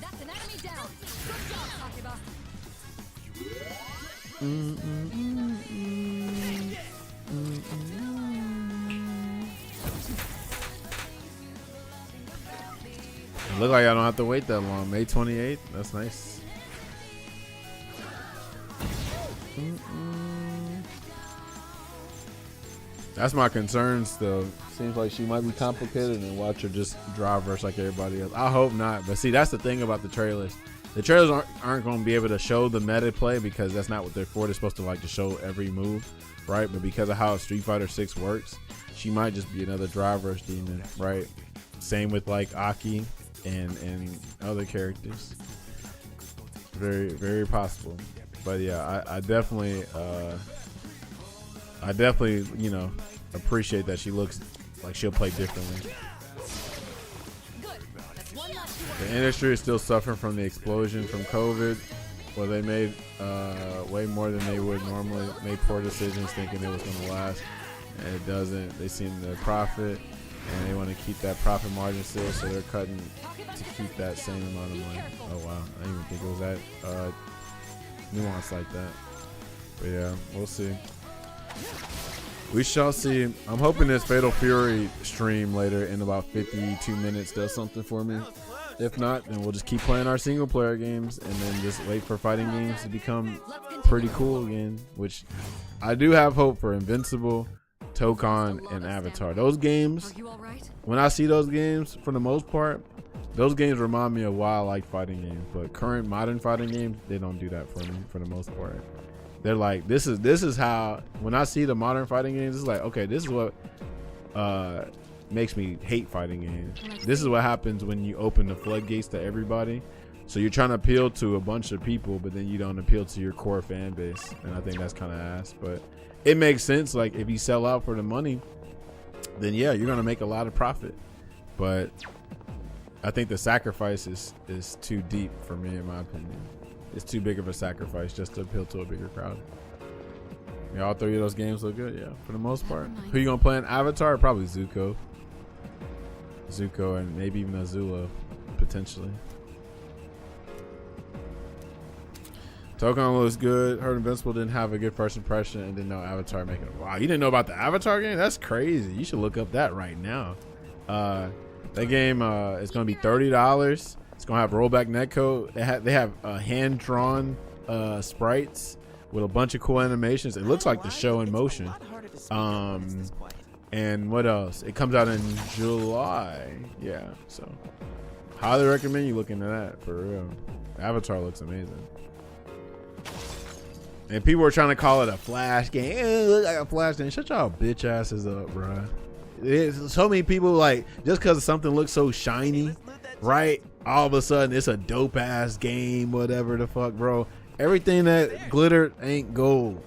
Speaker 1: It look like I don't have to wait that long. May 28th. That's nice. That's my concern still. Seems like she might be complicated and watch her just drive rush like everybody else. I hope not. But see, that's the thing about the trailers. The trailers aren't going to be able to show the meta play, because that's not what they're for. They're supposed to like to show every move, right? But because of how Street Fighter 6 works, she might just be another drive rush demon, right? Same with like Aki and other characters. Very, very possible. But yeah, I definitely you know, appreciate that she looks like she'll play differently.
Speaker 2: Good. That's one less to worry
Speaker 1: The industry is still suffering from the explosion from COVID, where they made way more than they would normally. Made poor decisions thinking it was going to last, and it doesn't. They seen the profit, and they want to keep that profit margin still, so they're cutting to keep that same amount of money. Oh wow, I didn't even think it was that nuanced like that. But yeah, we'll see. We shall see. I'm hoping this Fatal Fury stream later in about 52 minutes does something for me. If not, then we'll just keep playing our single player games and then just wait for fighting games to become pretty cool again, which I do have hope for. Invincible, Tokon, and Avatar. Those games, when I see those games, for the most part, those games remind me of why I like fighting games. But current modern fighting games, they don't do that for me for the most part. They're like, this is how, when I see the modern fighting games, it's like, okay, this is what makes me hate fighting games. This is what happens when you open the floodgates to everybody. So you're trying to appeal to a bunch of people, but then you don't appeal to your core fan base. And I think that's kind of ass, but it makes sense. Like, if you sell out for the money, then yeah, you're going to make a lot of profit. But I think the sacrifice is too deep for me, in my opinion. It's too big of a sacrifice just to appeal to a bigger crowd. Yeah, all three of those games look good, yeah, for the most part. Who you gonna play in Avatar? Probably Zuko. Zuko and maybe even Azula, potentially. Tokon looks good. Heard Invincible didn't have a good first impression and didn't know Avatar making it. Wow, you didn't know about the Avatar game? That's crazy. You should look up that right now. That game is gonna be $30. It's gonna have rollback netcode. They have hand-drawn sprites with a bunch of cool animations. It looks like the show in motion. And what else? It comes out in July. Yeah, so highly recommend you look into that for real. Avatar looks amazing. And people are trying to call it a flash game. It looks like a flash game. Shut y'all bitch asses up, bruh. There's so many people, like, just because something looks so shiny, right? All of a sudden it's a dope ass game, whatever the fuck, bro. Everything that glittered ain't gold.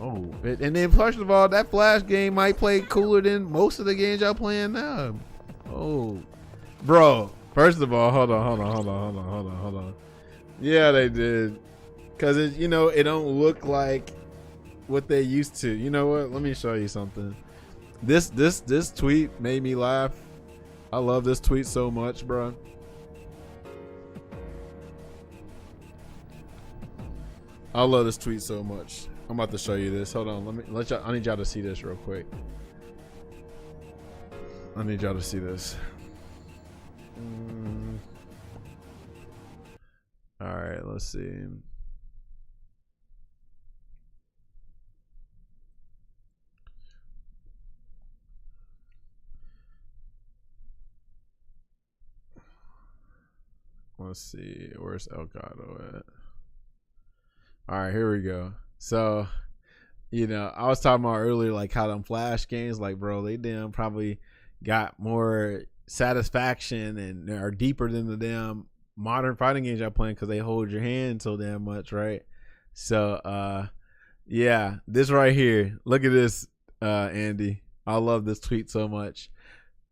Speaker 1: Oh, and then first of all, that Flash game might play cooler than most of the games y'all playing now. Oh, bro. First of all, hold on. Yeah, they did, cause it, you know, it don't look like what they used to. You know what? Let me show you something. This tweet made me laugh. I love this tweet so much, bro. I love this tweet so much. I'm about to show you this. Hold on. I need y'all to see this real quick. I need y'all to see this. All right, let's see. Let's see. Where's Elgato at? All right, here we go. So, you know, I was talking about earlier, like, how them Flash games, like, bro, they damn probably got more satisfaction and are deeper than the damn modern fighting games y'all playing, because they hold your hand so damn much, right? So, yeah, this right here. Look at this, Andy. I love this tweet so much.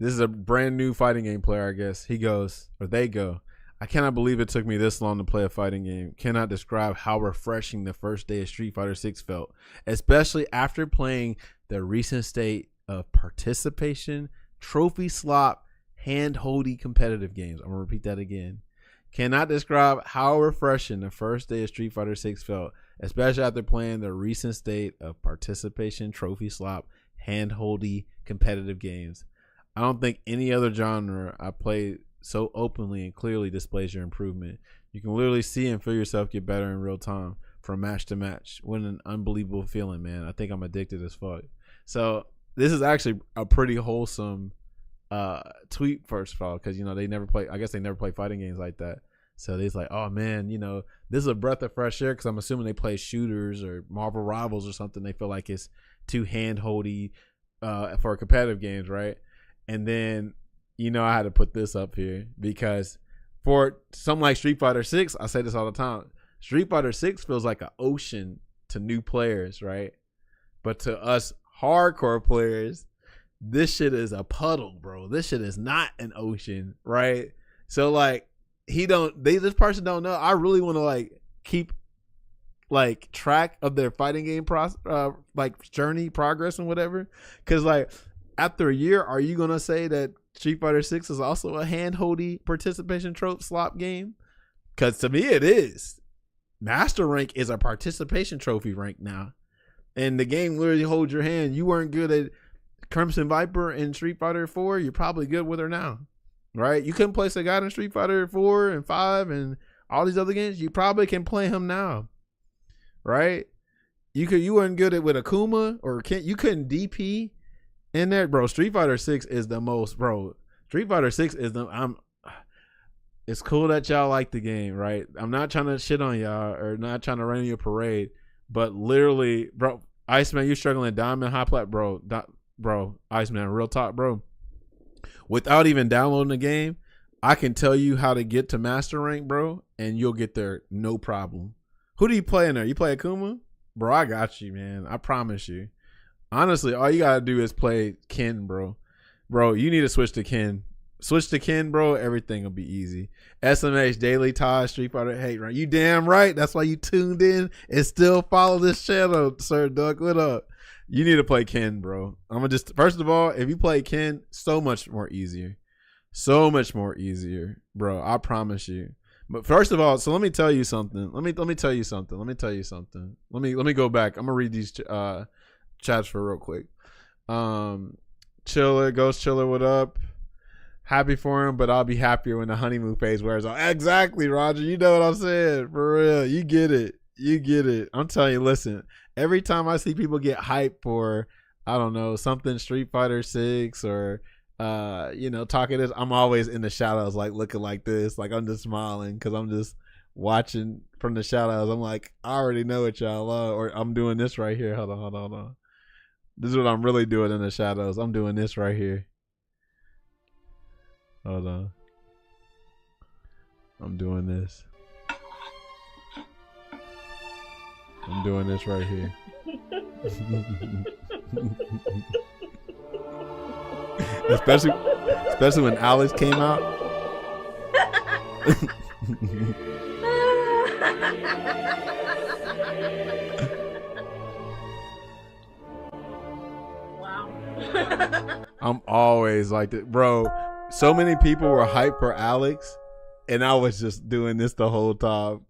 Speaker 1: This is a brand new fighting game player, I guess. He goes, or they go, I cannot believe it took me this long to play a fighting game. Cannot describe how refreshing the first day of Street Fighter 6 felt, especially after playing the recent state of participation, trophy slop, hand-holdy competitive games. I'm going to repeat that again. Cannot describe how refreshing the first day of Street Fighter 6 felt, especially after playing the recent state of participation, trophy slop, hand-holdy competitive games. I don't think any other genre I played so openly and clearly displays your improvement. You can literally see and feel yourself get better in real time from match to match. What an unbelievable feeling, man. I think I'm addicted as fuck. So this is actually a pretty wholesome tweet, first of all, because, you know, they never play fighting games like that. So they's like, oh man, you know, this is a breath of fresh air, because I'm assuming they play shooters or Marvel Rivals or something. They feel like it's too hand-holdy for competitive games, right? And then, you know, I had to put this up here because for something like Street Fighter 6, I say this all the time, Street Fighter 6 feels like an ocean to new players, right? But to us hardcore players, this shit is a puddle, bro. This shit is not an ocean, right? So like this person don't know. I really want to like keep like track of their fighting game like journey, progress, and whatever. Because like after a year, are you gonna say that Street Fighter 6 is also a hand-holdy participation trope slop game? Because to me, it is. Master rank is a participation trophy rank now, and the game literally holds your hand. You weren't good at Crimson Viper in Street Fighter 4. You're probably good with her now, right? You couldn't play Sagat in Street Fighter 4 and 5 and all these other games. You probably can play him now, right? You weren't good at with Akuma or you couldn't DP in there, bro. Street Fighter 6 is the most, bro. Street Fighter 6 is it's cool that y'all like the game, right? I'm not trying to shit on y'all or not trying to run your parade, but literally, bro, Iceman, you struggling Diamond High Plat, bro, Iceman, real talk, bro. Without even downloading the game, I can tell you how to get to master rank, bro, and you'll get there no problem. Who do you play in there? You play Akuma? Bro, I got you, man. I promise you. Honestly, all you gotta do is play Ken, bro. Bro, you need to switch to Ken. Switch to Ken, bro. Everything will be easy. SMH, Daily Todd, Street Fighter Hate, right? You damn right. That's why you tuned in and still follow this channel, Sir Duck. What up? You need to play Ken, bro. I'm gonna just, first of all, if you play Ken, so much more easier. So much more easier, bro. I promise you. But first of all, so let me tell you something. Let me tell you something. Let me go back. I'm gonna read these chats for real quick. Chiller, Ghost Chiller, what up? Happy for him, but I'll be happier when the honeymoon phase wears off. Exactly, Roger. You know what I'm saying. For real. You get it. I'm telling you, listen, every time I see people get hyped for, I don't know, something Street Fighter 6 or talking this, I'm always in the shadows, like looking like this. Like I'm just smiling because I'm just watching from the shadows. I'm like, I already know what y'all love. Or I'm doing this right here. Hold on. This is what I'm really doing in the shadows. I'm doing this right here. Hold on. I'm doing this. I'm doing this right here. especially when Alex came out.
Speaker 9: Wow.
Speaker 1: I'm always like that, bro. So many people were hyped for Alex, and I was just doing this the whole time.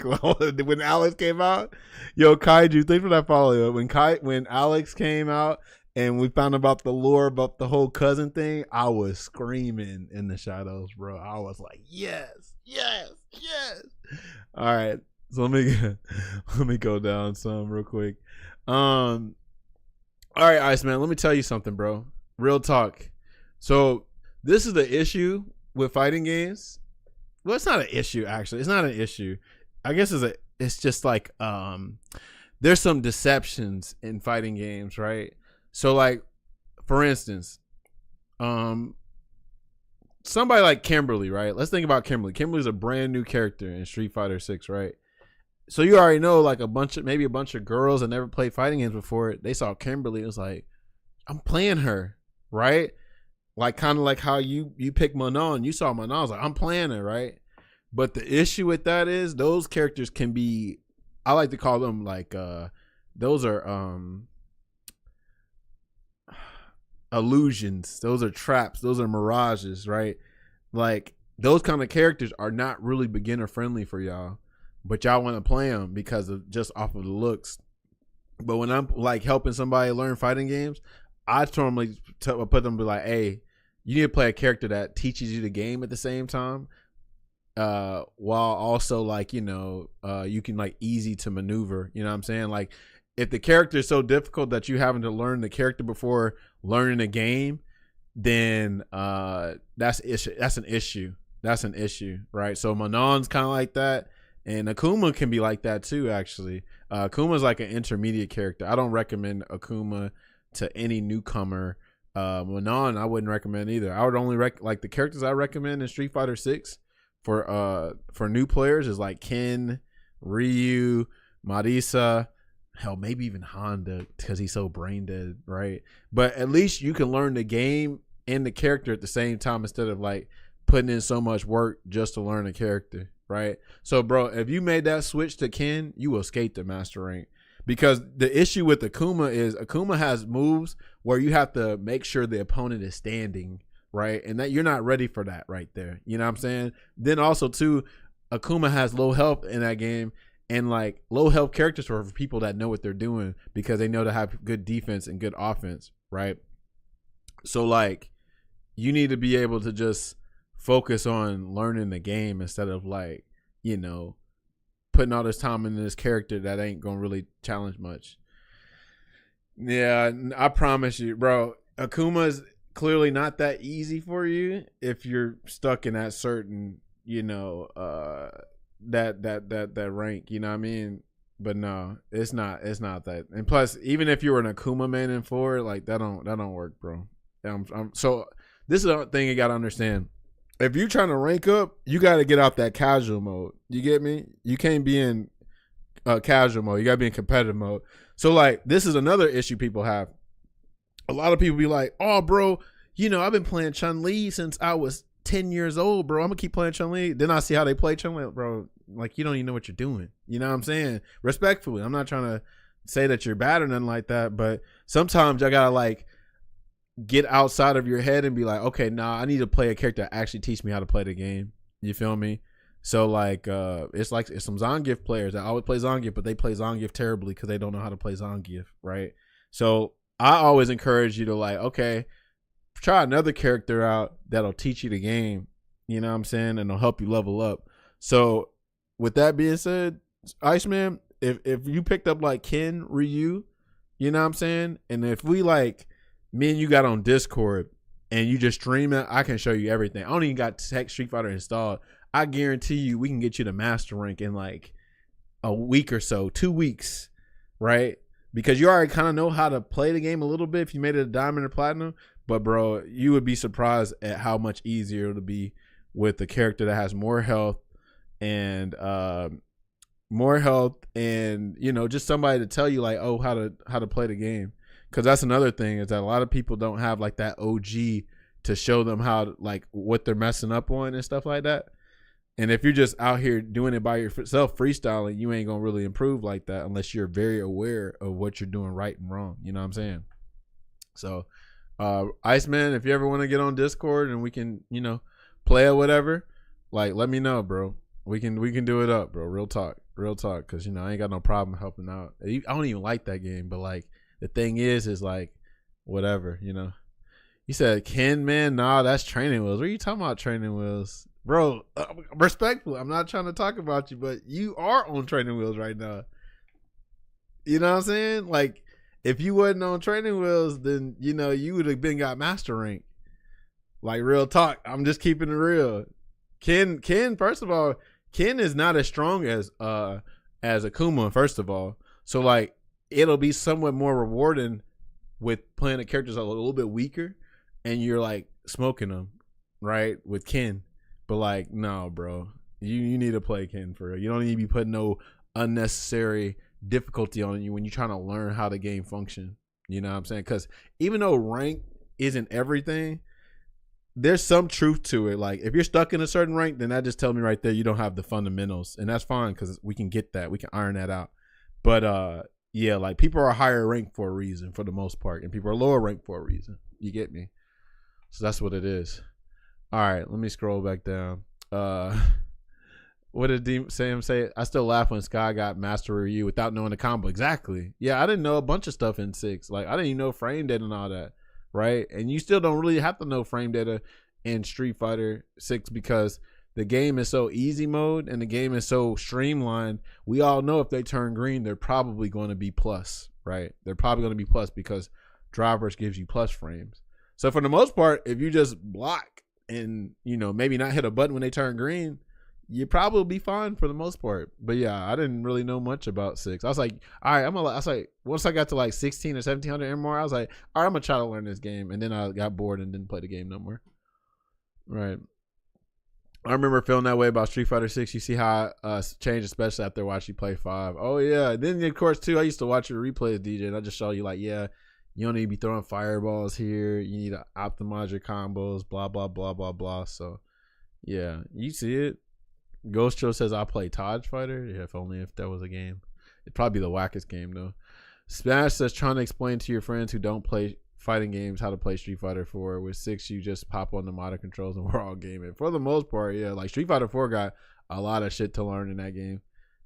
Speaker 1: When Alex came out, yo, Kaiju, thanks for that follow. When Alex came out and we found about the lore about the whole cousin thing, I was screaming in the shadows, bro. I was like, yes. All right, so let me go down some real quick. All right, Iceman, let me tell you something, bro. Real talk. So this is the issue with fighting games. Well, it's not an issue, actually. It's not an issue. I guess it's just like there's some deceptions in fighting games, right? So like, for instance, somebody like Kimberly, right? Let's think about Kimberly. Kimberly's a brand new character in Street Fighter 6, right? So you already know, like maybe a bunch of girls that never played fighting games before, they saw Kimberly. It was like, I'm playing her, right? Like kind of like how you pick Manon. You saw Manon, I was like, I'm playing her, right? But the issue with that is those characters can be, I like to call them like those are illusions. Those are traps. Those are mirages, right? Like those kind of characters are not really beginner friendly for y'all, but y'all want to play them because of just off of the looks. But when I'm like helping somebody learn fighting games, I normally put them be like, hey, you need to play a character that teaches you the game at the same time, while also like, you can like easy to maneuver. You know what I'm saying? Like if the character is so difficult that you having to learn the character before learning the game, then that's an issue. That's an issue, right? So Manon's kind of like that, and Akuma can be like that too. Actually, Akuma's like an intermediate character. I don't recommend Akuma to any newcomer. Manon, I wouldn't recommend either. I would only like the characters I recommend in Street Fighter 6 for new players is like Ken, Ryu, Marisa, hell, maybe even Honda because he's so brain dead, right? But at least you can learn the game and the character at the same time instead of like putting in so much work just to learn a character, right? So, bro, if you made that switch to Ken, you will skate the master rank. Because the issue with Akuma is Akuma has moves where you have to make sure the opponent is standing, right? And that you're not ready for that right there. You know what I'm saying? Then also, too, Akuma has low health in that game. And, like, low health characters are for people that know what they're doing because they know to have good defense and good offense, right? So, like, you need to be able to just focus on learning the game instead of, like, you know, putting all this time into this character that ain't gonna really challenge much. Yeah, I promise you, bro. Akuma's clearly not that easy for you if you're stuck in that certain, you know, that rank. You know what I mean? But no, it's not that. And plus, even if you were an Akuma main in 4, like that don't work, bro. So this is the thing you gotta understand. If you're trying to rank up, you got to get out that casual mode. You get me? You can't be in casual mode. You got to be in competitive mode. So, like, this is another issue people have. A lot of people be like, oh, bro, you know, I've been playing Chun-Li since I was 10 years old, bro. I'm going to keep playing Chun-Li. Then I see how they play Chun-Li. Bro, like, you don't even know what you're doing. You know what I'm saying? Respectfully. I'm not trying to say that you're bad or nothing like that. But sometimes I got to, like, get outside of your head and be like, okay, nah, I need to play a character that actually teach me how to play the game. You feel me? So like, it's some Zangief players that always play Zangief, but they play Zangief terribly because they don't know how to play Zangief, right? So I always encourage you to, like, okay, try another character out that'll teach you the game. You know what I'm saying? And it'll help you level up. So with that being said, Iceman, if you picked up like Ken, Ryu, you know what I'm saying? And if we like, me and you got on Discord and you just stream it, I can show you everything. I don't even got Tech Street Fighter installed. I guarantee you we can get you to master rank in like a week or so, 2 weeks, right? Because you already kind of know how to play the game a little bit if you made it a diamond or platinum. But, bro, you would be surprised at how much easier it'll be with a character that has more health and, you know, just somebody to tell you like, oh, how to play the game. Because that's another thing is that a lot of people don't have like that OG to show them how, like, what they're messing up on and stuff like that. And if you're just out here doing it by yourself, freestyling, you ain't going to really improve like that unless you're very aware of what you're doing right and wrong. You know what I'm saying? So, Iceman, if you ever want to get on Discord and we can, you know, play or whatever, like, let me know, bro. We can do it up, bro. Real talk. Because, you know, I ain't got no problem helping out. I don't even like that game, but, like, the thing is like, whatever, you know. You said, Ken, man, nah, that's training wheels. What are you talking about, training wheels? Bro, respectfully, I'm not trying to talk about you, but you are on training wheels right now. You know what I'm saying? Like, if you wasn't on training wheels, then, you know, you would have been got master rank. Like, real talk. I'm just keeping it real. Ken, first of all, Ken is not as strong as Akuma, first of all. So, like, it'll be somewhat more rewarding with playing the characters a little bit weaker and you're like smoking them, right? With Ken. But like, no, bro, you need to play Ken for real. You don't need to be putting no unnecessary difficulty on you when you're trying to learn how the game function. You know what I'm saying? Because even though rank isn't everything, there's some truth to it. Like, if you're stuck in a certain rank, then that just tells me right there you don't have the fundamentals. And that's fine because we can get that. We can iron that out. But, yeah, like, people are higher ranked for a reason for the most part, and people are lower ranked for a reason. You get me? So that's what it is. All right, let me scroll back down. What did Sam say? I still laugh when Sky got Master Ryu without knowing the combo. Exactly. Yeah, I didn't know a bunch of stuff in 6. Like, I didn't even know frame data and all that, right? And you still don't really have to know frame data in Street Fighter 6 because the game is so easy mode and the game is so streamlined. We all know if they turn green, they're probably going to be plus, right? They're probably going to be plus because drivers gives you plus frames. So for the most part, if you just block and, you know, maybe not hit a button when they turn green, you probably be fine for the most part. But yeah, I didn't really know much about 6. I was like, all right, I was like, once I got to like 16 or 1700 and more, I was like, all right, I'm gonna try to learn this game. And then I got bored and didn't play the game no more. Right. I remember feeling that way about Street Fighter 6. You see how I changed, especially after watching you play 5. Oh yeah. Then of course too, I used to watch your replays, DJ, and I just show you like, yeah, you don't need to be throwing fireballs here. You need to optimize your combos, blah, blah, blah, blah, blah. So Yeah, you see it. Ghost Joe says I play Taj Fighter. Yeah, if that was a game. It'd probably be the wackest game though. Smash says trying to explain to your friends who don't play fighting games how to play Street Fighter 4. With 6, you just pop on the modern controls and we're all gaming. For the most part, yeah. Like Street Fighter 4 got a lot of shit to learn in that game,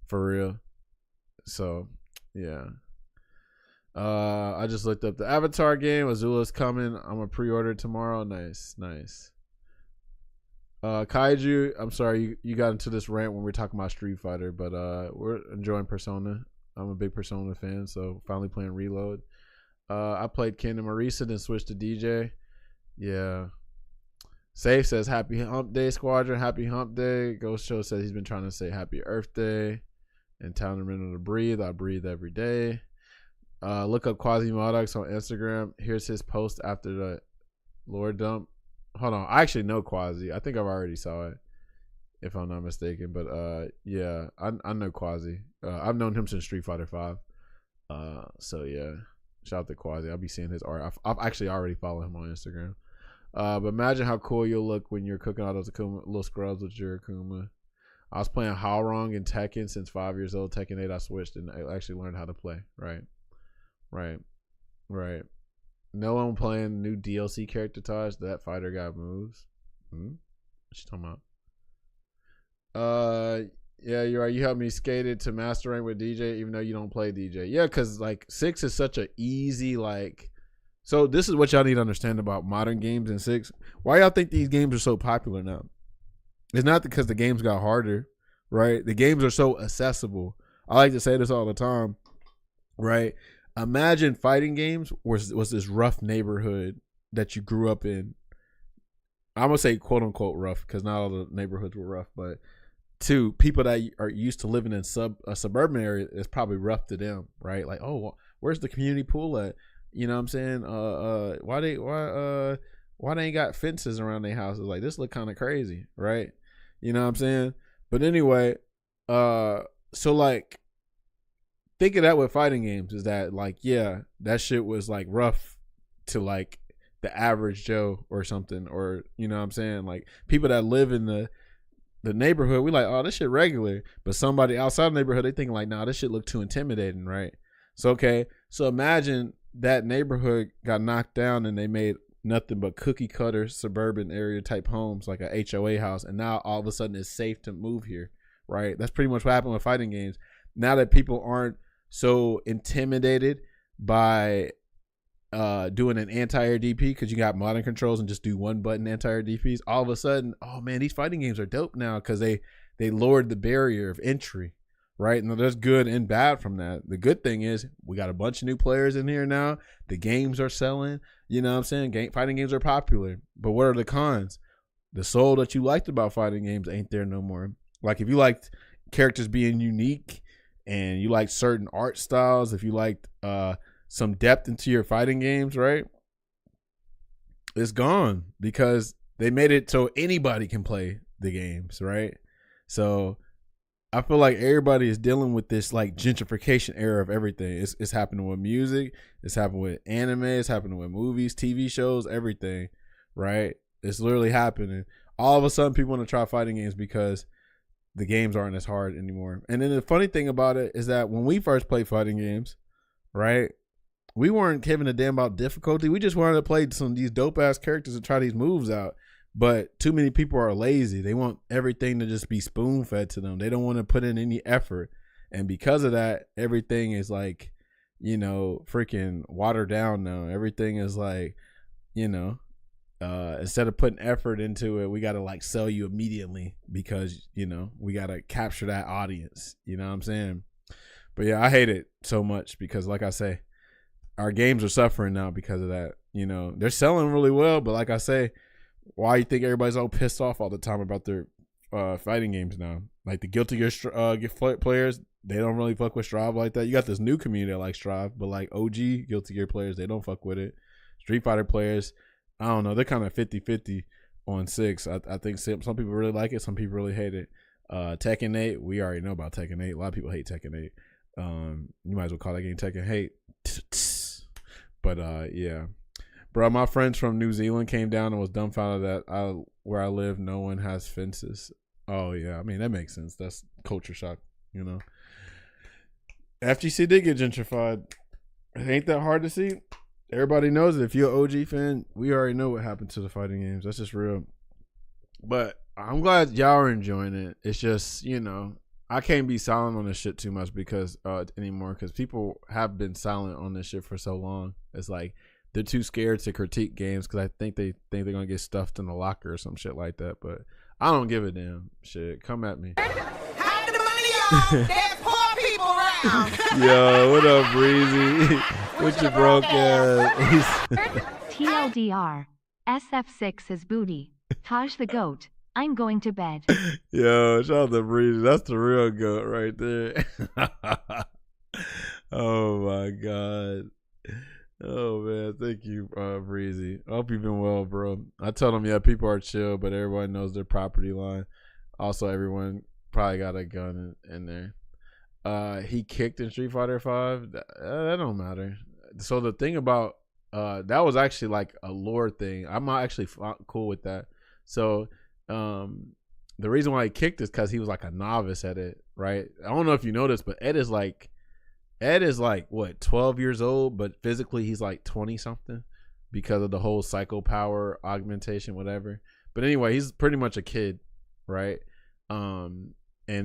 Speaker 1: for real. So, yeah. I just looked up the Avatar game. Azula's coming. I'm gonna pre-order tomorrow. Nice. Kaiju, I'm sorry you got into this rant when we were talking about Street Fighter, but we're enjoying Persona. I'm a big Persona fan, so finally playing Reload. I played Kingdom Arisa, then switched to DJ. Yeah. Safe says Happy Hump Day, Squadron. Happy Hump Day. Ghost Show says he's been trying to say Happy Earth Day. And telling him to breathe. I breathe every day. Look up Quasimodox on Instagram. Here's his post after the lore dump. Hold on. I actually know Quasi. I think I've already saw it, if I'm not mistaken. But yeah, I know Quasi. I've known him since Street Fighter 5. So yeah, shout out to Quasi. I'll be seeing his art. I've actually already followed him on Instagram. But imagine how cool you'll look when you're cooking all those Akuma, little scrubs with your Akuma. I was playing Howrong and Tekken since 5 years old. Tekken 8, I switched and I actually learned how to play. Right. No one playing new DLC character Taj. That fighter got moves. What you talking about? Yeah, you're right. You helped me skate it to master rank with DJ, even though you don't play DJ. Yeah, because like 6 is such a easy like. So this is what y'all need to understand about modern games in 6. Why y'all think these games are so popular now? It's not because the games got harder, right? The games are so accessible. I like to say this all the time, right? Imagine fighting games was this rough neighborhood that you grew up in. I'm going to say quote unquote rough because not all the neighborhoods were rough, but to people that are used to living in a suburban area, it's probably rough to them, right? Like, oh, where's the community pool at? You know what I'm saying? Why they ain't got fences around their houses? Like, this look kind of crazy, right? You know what I'm saying? But anyway, so like, think of that with fighting games is that like, yeah, that shit was like rough to like the average Joe or something, or you know what I'm saying? Like people that live in the neighborhood, we like, oh, this shit regular. But somebody outside the neighborhood, they think like, nah, this shit look too intimidating, right? So okay, so imagine that neighborhood got knocked down and they made nothing but cookie cutter suburban area type homes, like a HOA house, and now all of a sudden it's safe to move here, right? That's pretty much what happened with fighting games. Now that people aren't so intimidated by doing an anti-air DP because you got modern controls and just do one button anti-air DPs, all of a sudden, oh man, these fighting games are dope now because they lowered the barrier of entry, right? And there's good and bad from that. The good thing is we got a bunch of new players in here now. The games are selling. You know what I'm saying? Fighting games are popular. But what are the cons? The soul that you liked about fighting games ain't there no more. Like if you liked characters being unique and you liked certain art styles, if you liked some depth into your fighting games, right? It's gone because they made it so anybody can play the games, right? So I feel like everybody is dealing with this like gentrification era of everything. It's happening with music, it's happening with anime, it's happening with movies, TV shows, everything, right? It's literally happening. All of a sudden people want to try fighting games because the games aren't as hard anymore. And then the funny thing about it is that when we first played fighting games, right, we weren't giving a damn about difficulty. We just wanted to play some of these dope ass characters and try these moves out. But too many people are lazy. They want everything to just be spoon fed to them. They don't want to put in any effort. And because of that, everything is like, you know, freaking watered down now. Everything is like, you know, instead of putting effort into it, we got to like sell you immediately because, you know, we got to capture that audience. You know what I'm saying? But yeah, I hate it so much because like I say, our games are suffering now because of that. You know, they're selling really well, but like I say, why you think everybody's all pissed off all the time about their fighting games now? Like the Guilty Gear players, they don't really fuck with Strive like that. You got this new community that likes Strive, but like OG Guilty Gear players, they don't fuck with it. Street Fighter players, I don't know, they're kind of 50-50 on 6. I think some people really like it, some people really hate it. Tekken 8, we already know about Tekken 8. A lot of people hate Tekken 8. You might as well call that game Tekken Hate. But yeah. Bro, my friends from New Zealand came down and was dumbfounded that where I live, no one has fences. Oh yeah, I mean that makes sense. That's culture shock, you know. FGC did get gentrified. It ain't that hard to see. Everybody knows it. If you're an OG fan, we already know what happened to the fighting games. That's just real. But I'm glad y'all are enjoying it. It's just, you know, I can't be silent on this shit too much because anymore because people have been silent on this shit for so long. It's like they're too scared to critique games because I think they're gonna get stuffed in the locker or some shit like that. But I don't give a damn. Shit, come at me.
Speaker 7: Hide the money, y'all. There's poor people around.
Speaker 1: Yo, what up, Breezy? What your broke ass?
Speaker 10: TLDR. SF6 is booty. Taj the goat. I'm going to bed.
Speaker 1: Yo, shout out to Breezy. That's the real goat right there. Oh my god. Oh man, thank you, Breezy. I hope you've been well, bro. I told him, yeah, people are chill, but everybody knows their property line. Also, everyone probably got a gun in there. He kicked in Street Fighter 5. That don't matter. So the thing about that was actually like a lore thing. I'm not actually cool with that. So the reason why he kicked is because he was like a novice at it, right? I don't know if you noticed, but Ed is like what, 12 years old, but physically he's like 20 something because of the whole psycho power augmentation, whatever. But anyway, he's pretty much a kid, right? And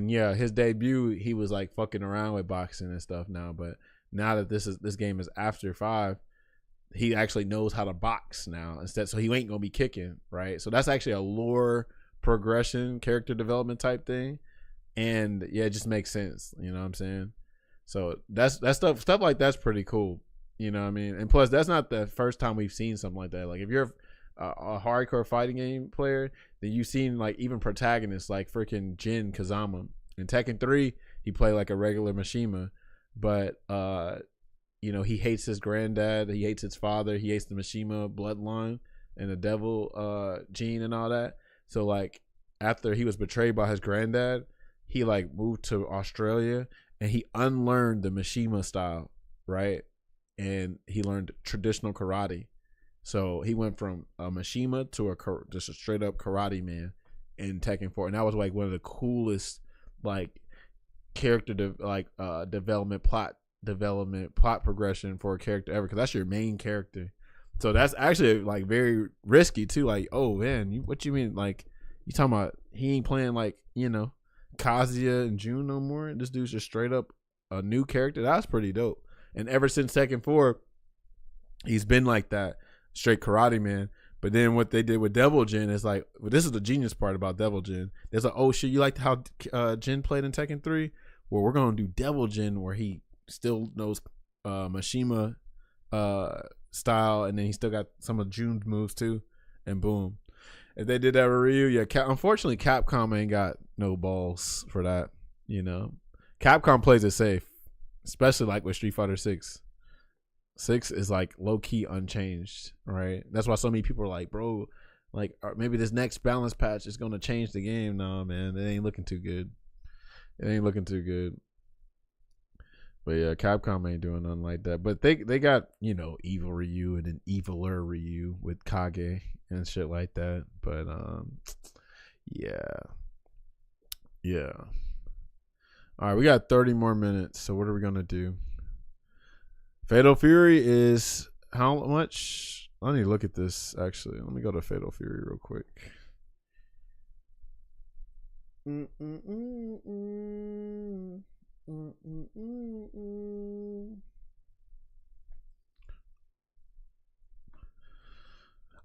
Speaker 1: yeah, his debut, he was like fucking around with boxing and stuff now, but now that this game is after 5, he actually knows how to box now instead, so he ain't gonna be kicking, right? So that's actually a lore progression, character development type thing, and yeah, it just makes sense, you know what I'm saying? So that's stuff like that's pretty cool, you know what I mean? And plus, that's not the first time we've seen something like that. Like if you're a hardcore fighting game player, then you've seen like even protagonists like freaking Jin Kazama in Tekken 3. He played like a regular Mishima, but you know, he hates his granddad, he hates his father, he hates the Mishima bloodline and the devil gene and all that. So like after he was betrayed by his granddad, he like moved to Australia and he unlearned the Mishima style, right? And he learned traditional karate. So he went from a Mishima to just a straight up karate man in Tekken 4, and that was like one of the coolest like character development plot progression for a character ever, because that's your main character. So that's actually like very risky too. Like, oh man, what you mean? Like, you talking about he ain't playing like, you know, Kazuya and June no more? This dude's just straight up a new character. That's pretty dope. And ever since Tekken 4, he's been like that, straight karate man. But then what they did with Devil Jin is like, well, this is the genius part about Devil Jin. There's like, oh shit, you liked how Jin played in Tekken 3? Well, we're gonna do Devil Jin where he still knows Mishima style, and then he still got some of June's moves too, and boom. If they did that with Ryu, yeah. Unfortunately, Capcom ain't got no balls for that. You know, Capcom plays it safe, especially like with Street Fighter 6. 6 is like low key unchanged, right? That's why so many people are like, bro, like maybe this next balance patch is gonna change the game. No, man, it ain't looking too good. It ain't looking too good. But yeah, Capcom ain't doing nothing like that. But they got, you know, evil Ryu and an eviler Ryu with Kage and shit like that. But yeah. All right, we got 30 more minutes. So what are we gonna do? Fatal Fury is how much? I need to look at this actually. Let me go to Fatal Fury real quick.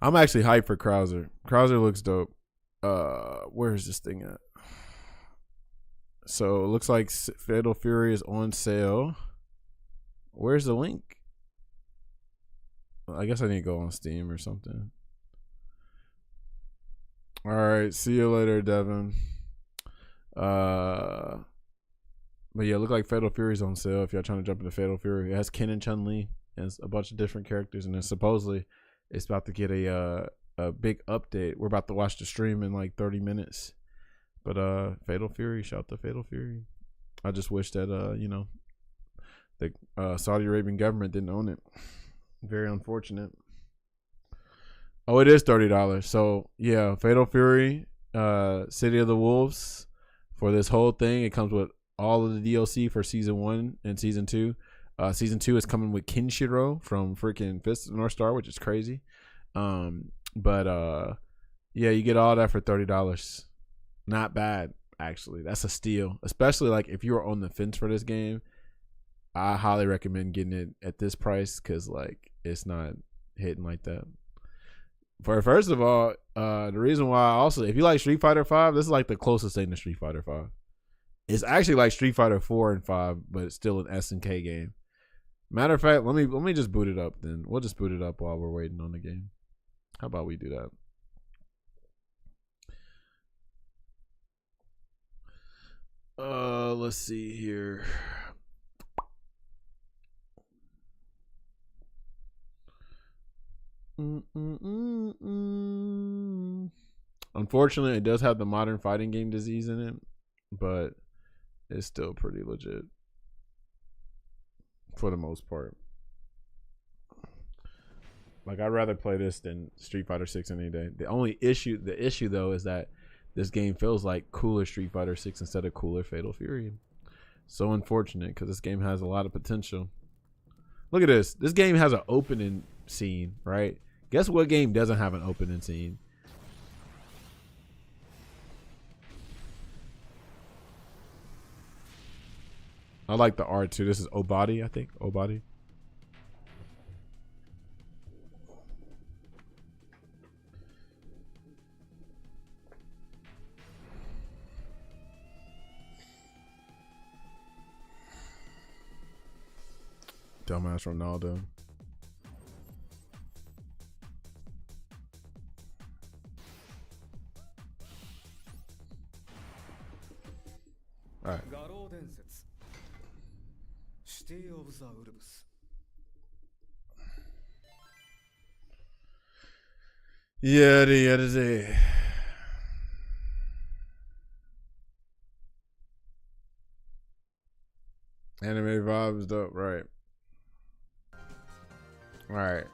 Speaker 1: I'm actually hyped for Krauser. Krauser looks dope. Where is this thing at? So it looks like Fatal Fury is on sale. Where's the link? I guess I need to go on Steam or something. All right, see you later, Devin. But yeah, look like Fatal Fury's on sale if y'all trying to jump into Fatal Fury. It has Ken and Chun-Li and a bunch of different characters, and then supposedly it's about to get a big update. We're about to watch the stream in like 30 minutes. But Fatal Fury, shout out to Fatal Fury. I just wish that you know, the Saudi Arabian government didn't own it. Very unfortunate. Oh, it is $30. So yeah, Fatal Fury, City of the Wolves, for this whole thing. It comes with all of the DLC for season 1 and season 2. Season 2 is coming with Kenshiro from freaking Fist of the North Star, which is crazy. But yeah, you get all that for $30. Not bad, actually. That's a steal, especially like if you were on the fence for this game. I highly recommend getting it at this price because like it's not hitting like that. First of all, the reason why also, if you like Street Fighter 5, this is like the closest thing to Street Fighter 5. It's actually like Street Fighter 4 and 5, but it's still an SNK game. Matter of fact, let me just boot it up then. We'll just boot it up while we're waiting on the game. How about we do that? Let's see here. Unfortunately, it does have the modern fighting game disease in it, but it's still pretty legit for the most part. Like, I'd rather play this than Street Fighter 6 any day. The issue though is that this game feels like cooler Street Fighter 6 instead of cooler Fatal Fury. So unfortunate, because this game has a lot of potential. Look at this. This game has an opening scene, right? Guess what game doesn't have an opening scene? I like the art too. This is Obadi, I think. Obadi. Dumbass Ronaldo. All right. Yeah. Anime vibes dope, right? All right.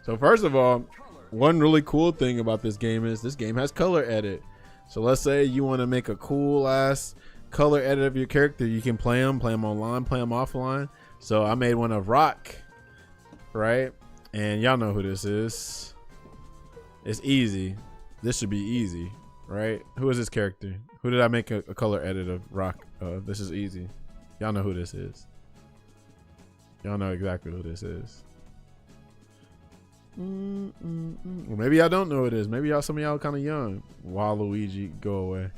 Speaker 1: So first of all, one really cool thing about this game is this game has color edit. So let's say you want to make a cool ass color edit of your character. You can play them online, play them offline. So I made one of Rock, right? And y'all know who this is. It's easy. This should be easy, right? Who is this character? Who did I make a color edit of Rock? This is easy. Y'all know who this is. Y'all know exactly who this is. Well, maybe y'all don't know who it is. Maybe some of y'all kind of young. Waluigi, go away.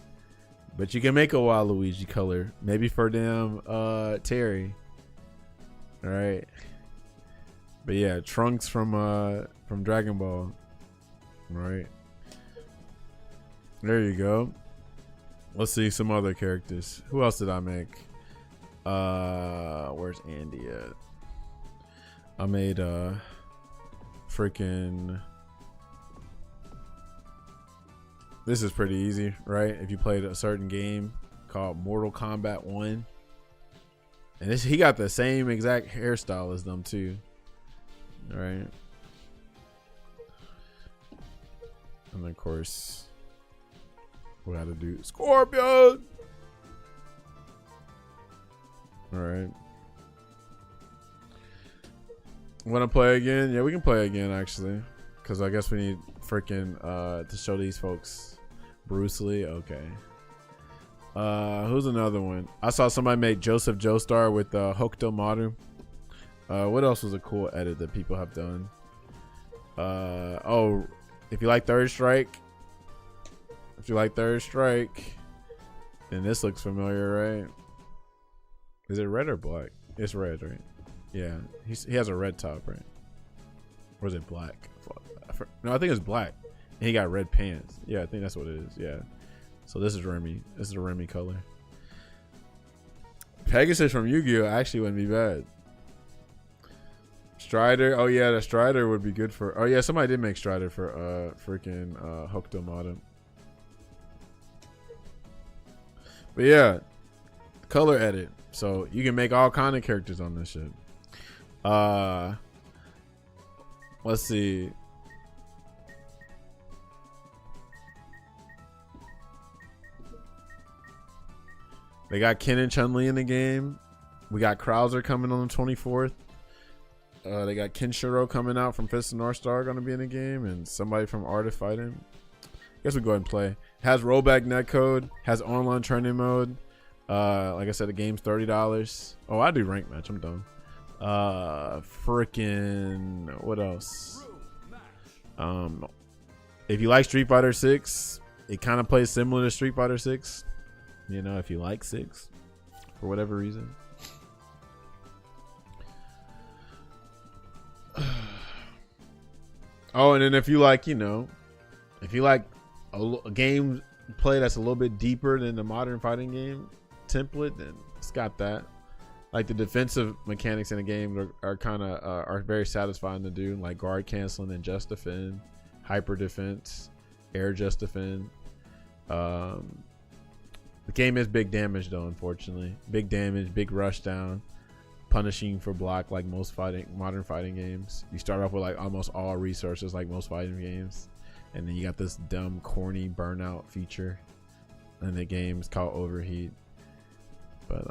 Speaker 1: But you can make a Waluigi color. Maybe for them, Terry. All right. But yeah, Trunks from Dragon Ball. Right. There you go. Let's see some other characters. Who else did I make? Where's Andy at? I made freaking. This is pretty easy, right? If you played a certain game called Mortal Kombat 1. And he got the same exact hairstyle as them too. All right. And of course, we gotta do Scorpion. All right. Want to play again? Yeah, we can play again actually, because I guess we need freaking to show these folks Bruce Lee. Okay. Who's another one? I saw somebody make Joseph Joestar with Hokuto Maru. What else was a cool edit that people have done? Oh, if you like Third Strike, then this looks familiar, right? Is it red or black? It's red, right? Yeah, he has a red top, right? Or is it black? No, I think it's black. And he got red pants. Yeah, I think that's what it is. Yeah. So this is Remy. This is a Remy color. Pegasus from Yu-Gi-Oh! Actually wouldn't be bad. Strider. Oh yeah, the Strider would be good for. Oh yeah, somebody did make Strider for freaking Hokuto Maru. But yeah, color edit. So you can make all kind of characters on this shit. One Let's see. They got Ken and Chun-Li in the game. We got Krauser coming on the 24th. They got Kenshiro coming out from Fist of North Star going to be in the game, and somebody from Art of Fighting. Guess we go ahead and play. Has rollback netcode. Has online training mode. Like I said, the game's $30. Oh, I do rank match. I'm done. Freaking what else? If you like Street Fighter 6, it kind of plays similar to Street Fighter 6. You know, if you like 6 for whatever reason. Oh, and then if you like, you know, if you like a game play that's a little bit deeper than the modern fighting game template, then it's got that. Like the defensive mechanics in the game are kind of are very satisfying to do, like guard canceling and just defend, hyper defense, air just defend. The game is big damage though, unfortunately. Big damage, big rush down, punishing for block like most modern fighting games. You start off with like almost all resources like most fighting games, and then you got this dumb corny burnout feature in the game. It's called overheat. But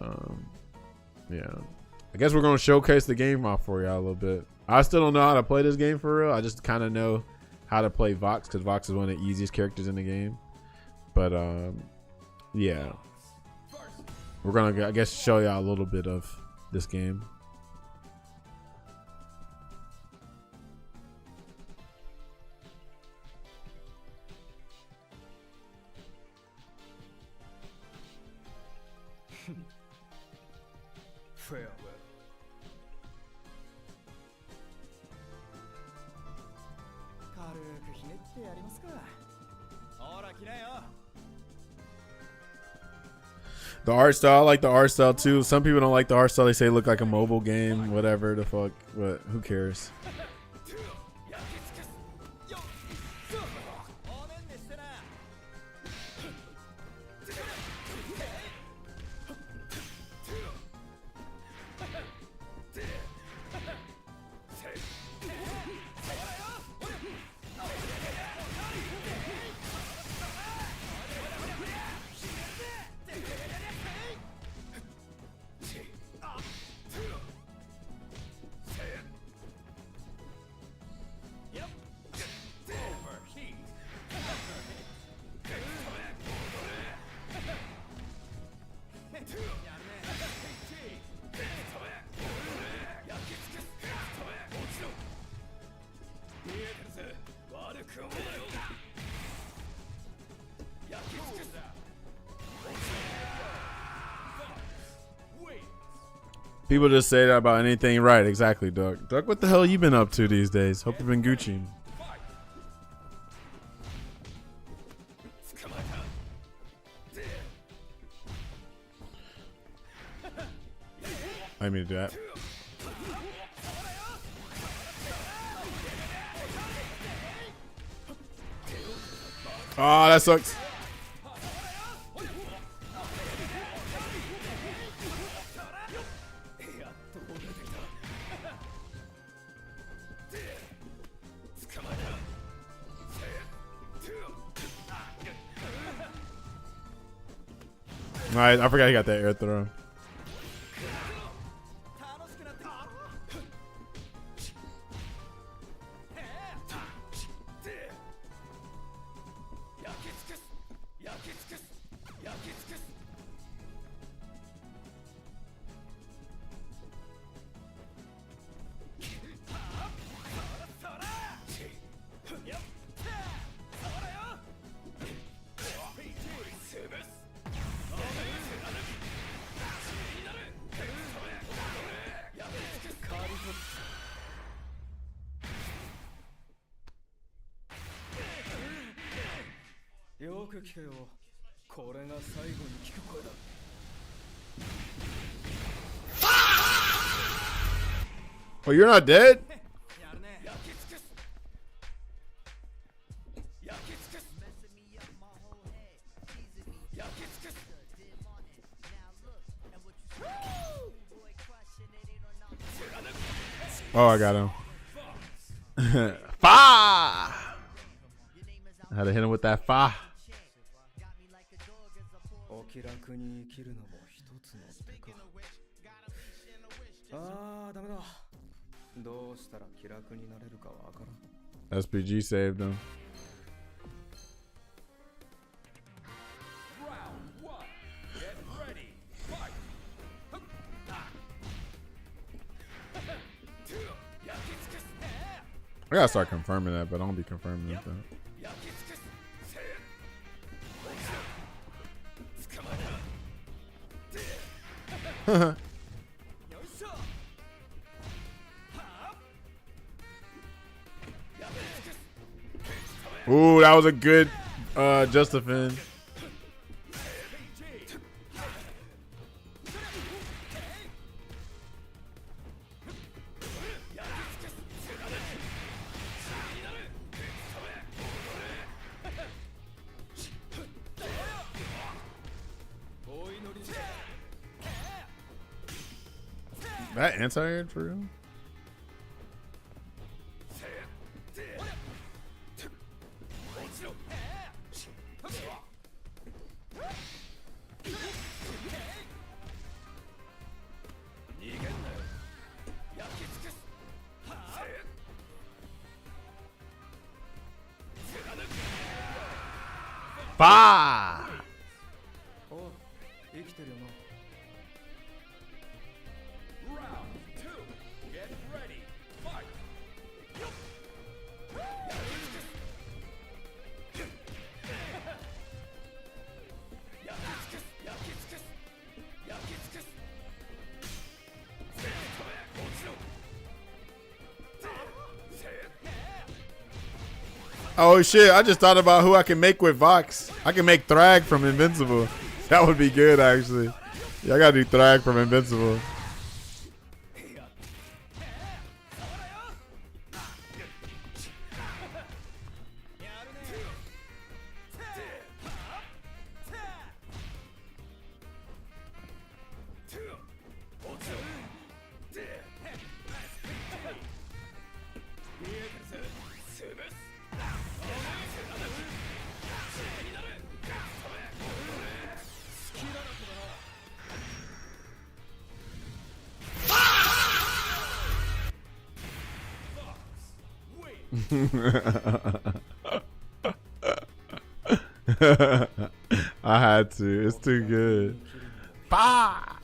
Speaker 1: yeah, I guess we're gonna showcase the game off for y'all a little bit. I still don't know how to play this game for real. I just kind of know how to play Vox because Vox is one of the easiest characters in the game. But yeah, we're gonna, I guess, show y'all a little bit of this game.
Speaker 6: Farewell.
Speaker 1: The art style, I like the art style too. Some people don't like the art style. They say it look like a mobile game, whatever the fuck. But who cares? People just say that about anything, right? Exactly, Doug. Doug, what the hell you been up to these days? Hope you've been Gucci. I mean to do that. Oh, that sucks. Alright, I forgot he got that air throw. Oh, you're not dead? Oh, I got him. Fa! I had to hit him with that fa.
Speaker 6: お気楽に生きるのも一つの手か。ああ、ダメだ。どうしたら気楽になれるかわからん。
Speaker 1: SPG saved him. I gotta start confirming that, but I don't be confirming that. Ooh, that was a good Justifin. That anti-air for real? Bah! Oh shit, I just thought about who I can make with Vox. I can make Thrag from Invincible. That would be good actually. Yeah, I gotta do Thrag from Invincible. I had to. It's too good. Bah!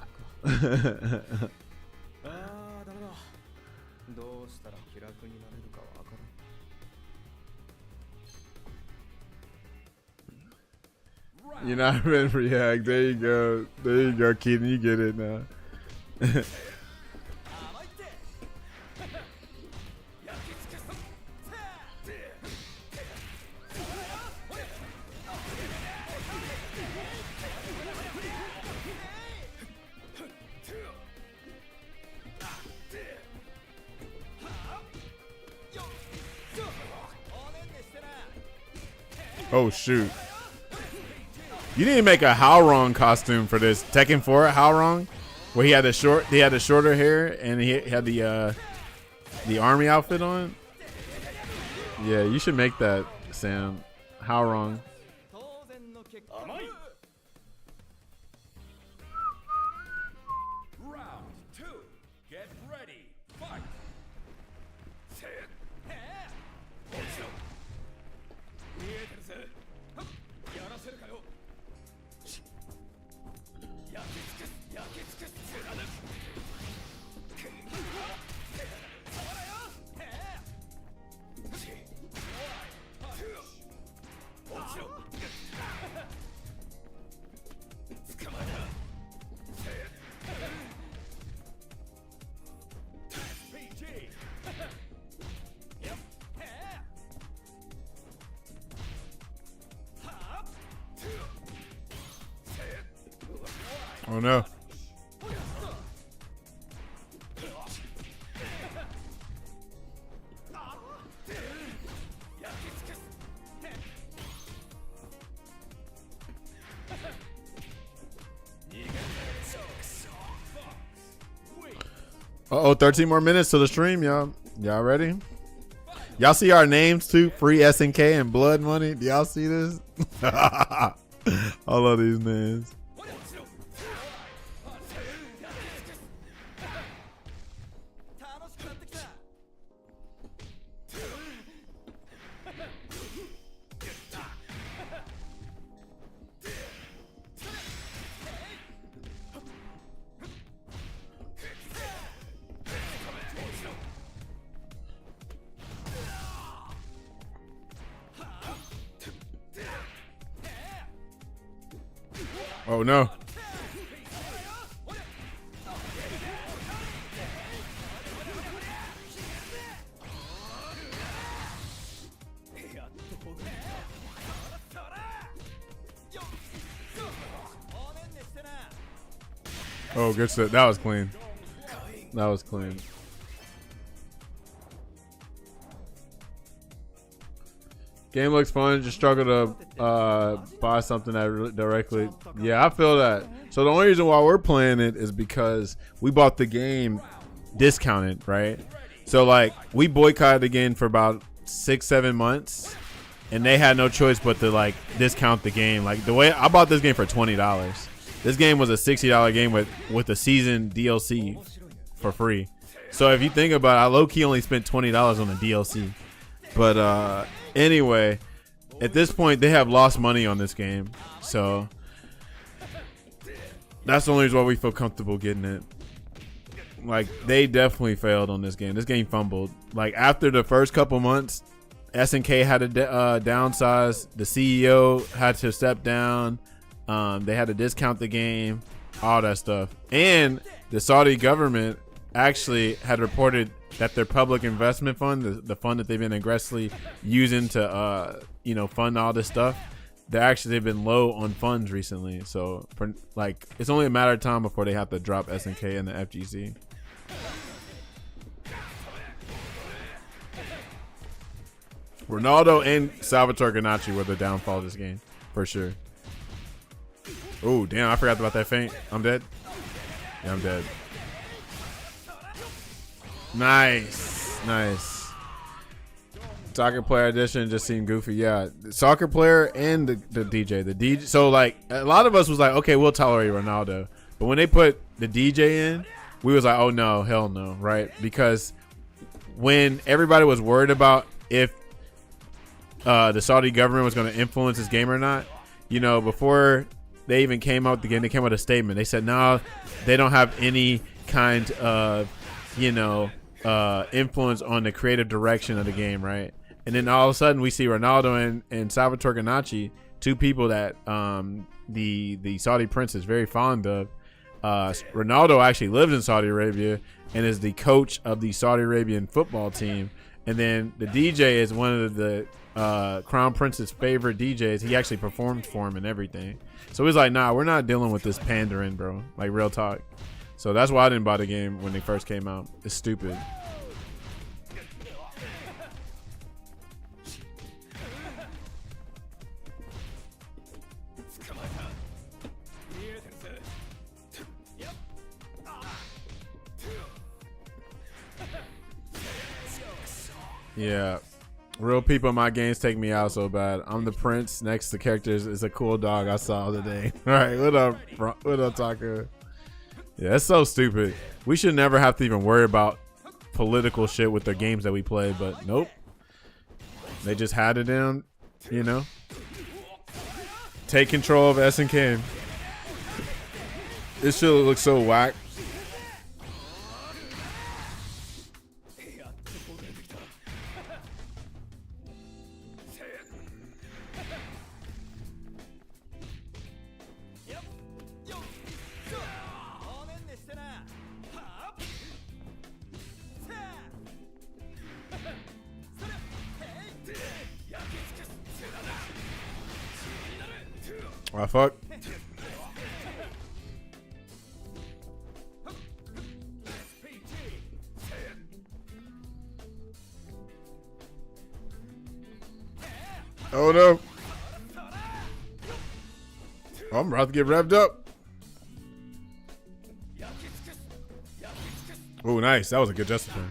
Speaker 1: You're not ready for React. There you go. There you go, Keaton. You get it now. Oh shoot. You didn't make a Howrong costume for this Tekken 4 Howrong, where he had the shorter hair and he had the army outfit on. Yeah, you should make that, Sam. Howrong. Oh no. Uh-oh, 13 more minutes to the stream, y'all. Y'all ready? Y'all see our names too? Free SNK and Blood Money. Do y'all see this? I love these names. Oh no. Oh, good stuff. That was clean. That was clean. Game looks fun. Just struggle to buy something that directly. Yeah, I feel that. So the only reason why we're playing it is because we bought the game discounted, right? So like we boycotted the game for about 6-7 months, and they had no choice but to like discount the game. Like the way I bought this game for $20. This game was a $60 game with a season DLC for free. So if you think about it, I low key only spent $20 on the DLC. But anyway, at this point they have lost money on this game, so that's the only reason why we feel comfortable getting it. Like they definitely failed on this game. This game fumbled. Like after the first couple months, SNK had to downsize. The CEO had to step down. They had to discount the game, all that stuff. And the Saudi government actually had reported that their public investment fund, the fund that they've been aggressively using to fund all this stuff, they've been low on funds recently. So for like it's only a matter of time before they have to drop SNK and the FGC. Ronaldo and Salvatore Ganacci were the downfall of this game for sure. Oh damn, I forgot about that feint. I'm dead. Yeah, I'm dead. Nice. Soccer player edition just seemed goofy. Yeah, the soccer player and the DJ. So like a lot of us was like, okay, we'll tolerate Ronaldo, but when they put the DJ in, we was like, oh no, hell no, right? Because when everybody was worried about if the Saudi government was going to influence this game or not, before they even came out with the game, they came out with a statement. They said no, they don't have any kind of influence on the creative direction of the game, right? And then all of a sudden we see Ronaldo and Salvatore Ganacci, two people that the Saudi prince is very fond of. Ronaldo actually lives in Saudi Arabia and is the coach of the Saudi Arabian football team. And then the DJ is one of the Crown Prince's favorite DJs. He actually performed for him and everything. So he's like, nah, we're not dealing with this pandering, bro. Like real talk. So that's why I didn't buy the game when they first came out. It's stupid. Yeah. Real people in my games take me out so bad. I'm the prince. Next to characters is a cool dog I saw today. All right, what up, Taco? Yeah, it's so stupid. We should never have to even worry about political shit with the games that we play, but nope. They just had it in, Take control of SNK. This shit looks so whack. Oh, fuck. Oh no. Oh, I'm about to get revved up. Oh, nice. That was a good justifier.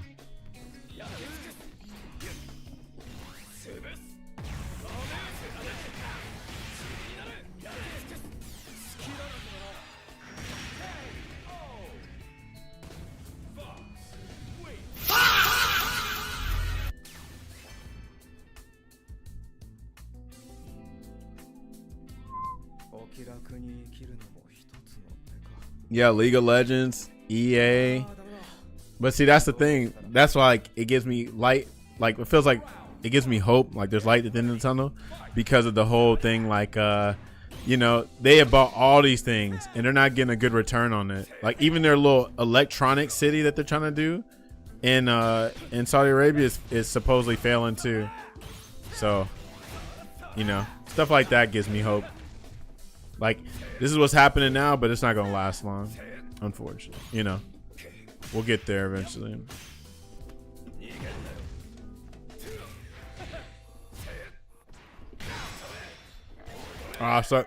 Speaker 1: Yeah, League of Legends, EA. But see, that's the thing. That's why like it gives me light. Like it feels like it gives me hope. Like there's light at the end of the tunnel because of the whole thing. Like you know, they have bought all these things and they're not getting a good return on it. Like even their little electronic city that they're trying to do in Saudi Arabia is supposedly failing too. So, you know, stuff like that gives me hope. Like this is what's happening now, but it's not gonna last long, unfortunately. You know, we'll get there eventually. So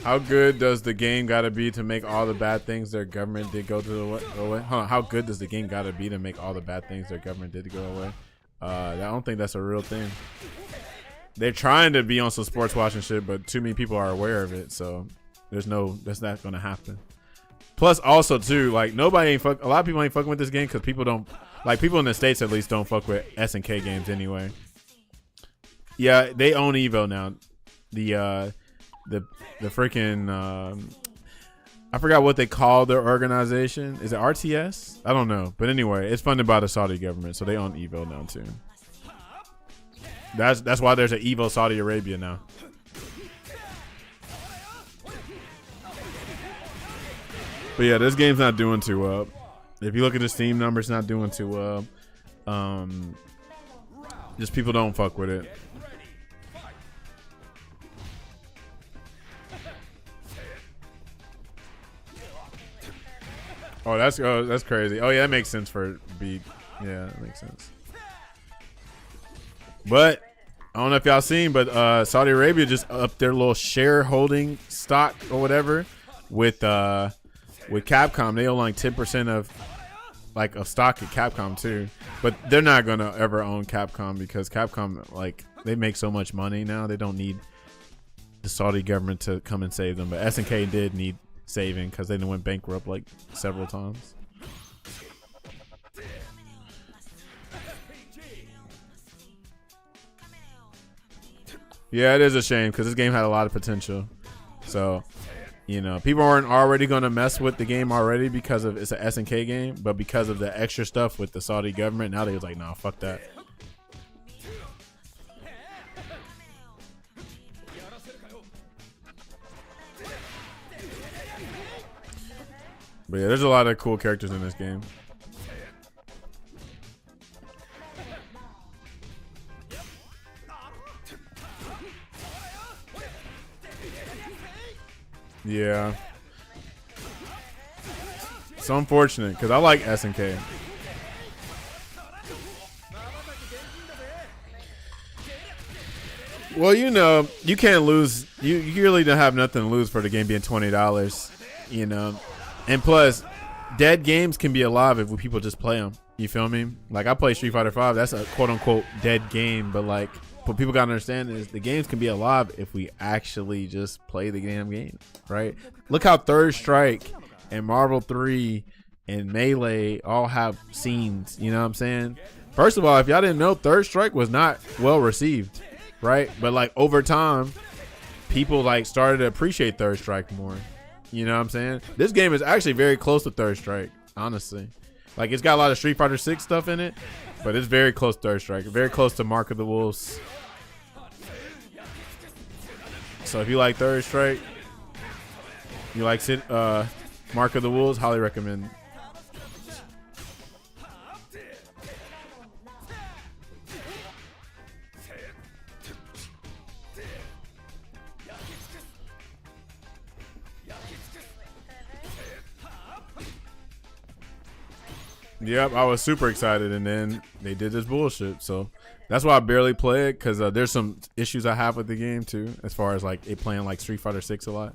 Speaker 1: how good does the game gotta be to make all the bad things their government did go away? Hold on, how good does the game gotta be to make all the bad things their government did go away? I don't think that's a real thing. They're trying to be on some sports watching shit, but too many people are aware of it, so that's not gonna happen. Plus, also too, like a lot of people ain't fucking with this game because people don't like people in the States at least don't fuck with SNK games anyway. Yeah, they own Evo now. The freaking I forgot what they call their organization. Is it RTS? I don't know, but anyway, it's funded by the Saudi government, so they own Evo now too. That's why there's an Evo Saudi Arabia now. But yeah, this game's not doing too well. If you look at the Steam numbers, it's not doing too well. Just people don't fuck with it. Oh, that's crazy. Oh yeah, that makes sense for beat. Yeah, that makes sense. But I don't know if y'all seen, but Saudi Arabia just upped their little shareholding stock or whatever with Capcom. They own like 10% of stock at Capcom too. But they're not gonna ever own Capcom because Capcom, like, they make so much money now. They don't need the Saudi government to come and save them. But SNK did need saving because they went bankrupt like several times. Yeah, it is a shame because this game had a lot of potential. So, you know, people aren't already going to mess with the game already because of it's an SNK game, but because of the extra stuff with the Saudi government, now they was like, nah, fuck that. But yeah, there's a lot of cool characters in this game. Yeah. It's unfortunate because I like SNK. Well, you know, you can't lose. You really don't have nothing to lose for the game being $20. You know. And plus, dead games can be alive if people just play them. You feel me? Like, I play Street Fighter 5. That's a quote-unquote dead game. But, like, what people got to understand is the games can be alive if we actually just play the damn game, right? Look how Third Strike and Marvel 3 and Melee all have scenes. You know what I'm saying? First of all, if y'all didn't know, Third Strike was not well received, right? But, like, over time, people, like, started to appreciate Third Strike more. You know what I'm saying? This game is actually very close to Third Strike, honestly. Like, it's got a lot of Street Fighter 6 stuff in it, but it's very close to Third Strike. Very close to Mark of the Wolves. So if you like Third Strike, you like Mark of the Wolves, highly recommend. Yep, I was super excited, and then they did this bullshit. So that's why I barely play it, because there's some issues I have with the game too, as far as like it playing like Street Fighter 6 a lot.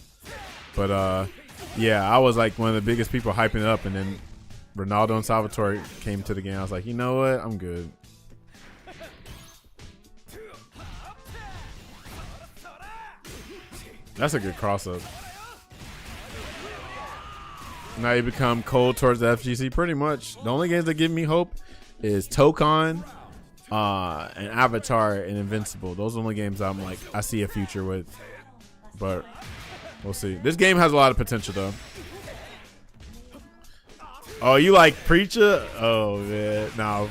Speaker 1: But yeah, I was like one of the biggest people hyping it up, and then Ronaldo and Salvatore came to the game. I was like, you know what, I'm good. That's a good cross-up. Now you become cold towards the FGC. Pretty much. The only games that give me hope is Tokon, and Avatar and Invincible. Those are the only games I'm like, I see a future with. But we'll see. This game has a lot of potential though. Oh, you like Preacher? Oh man, no.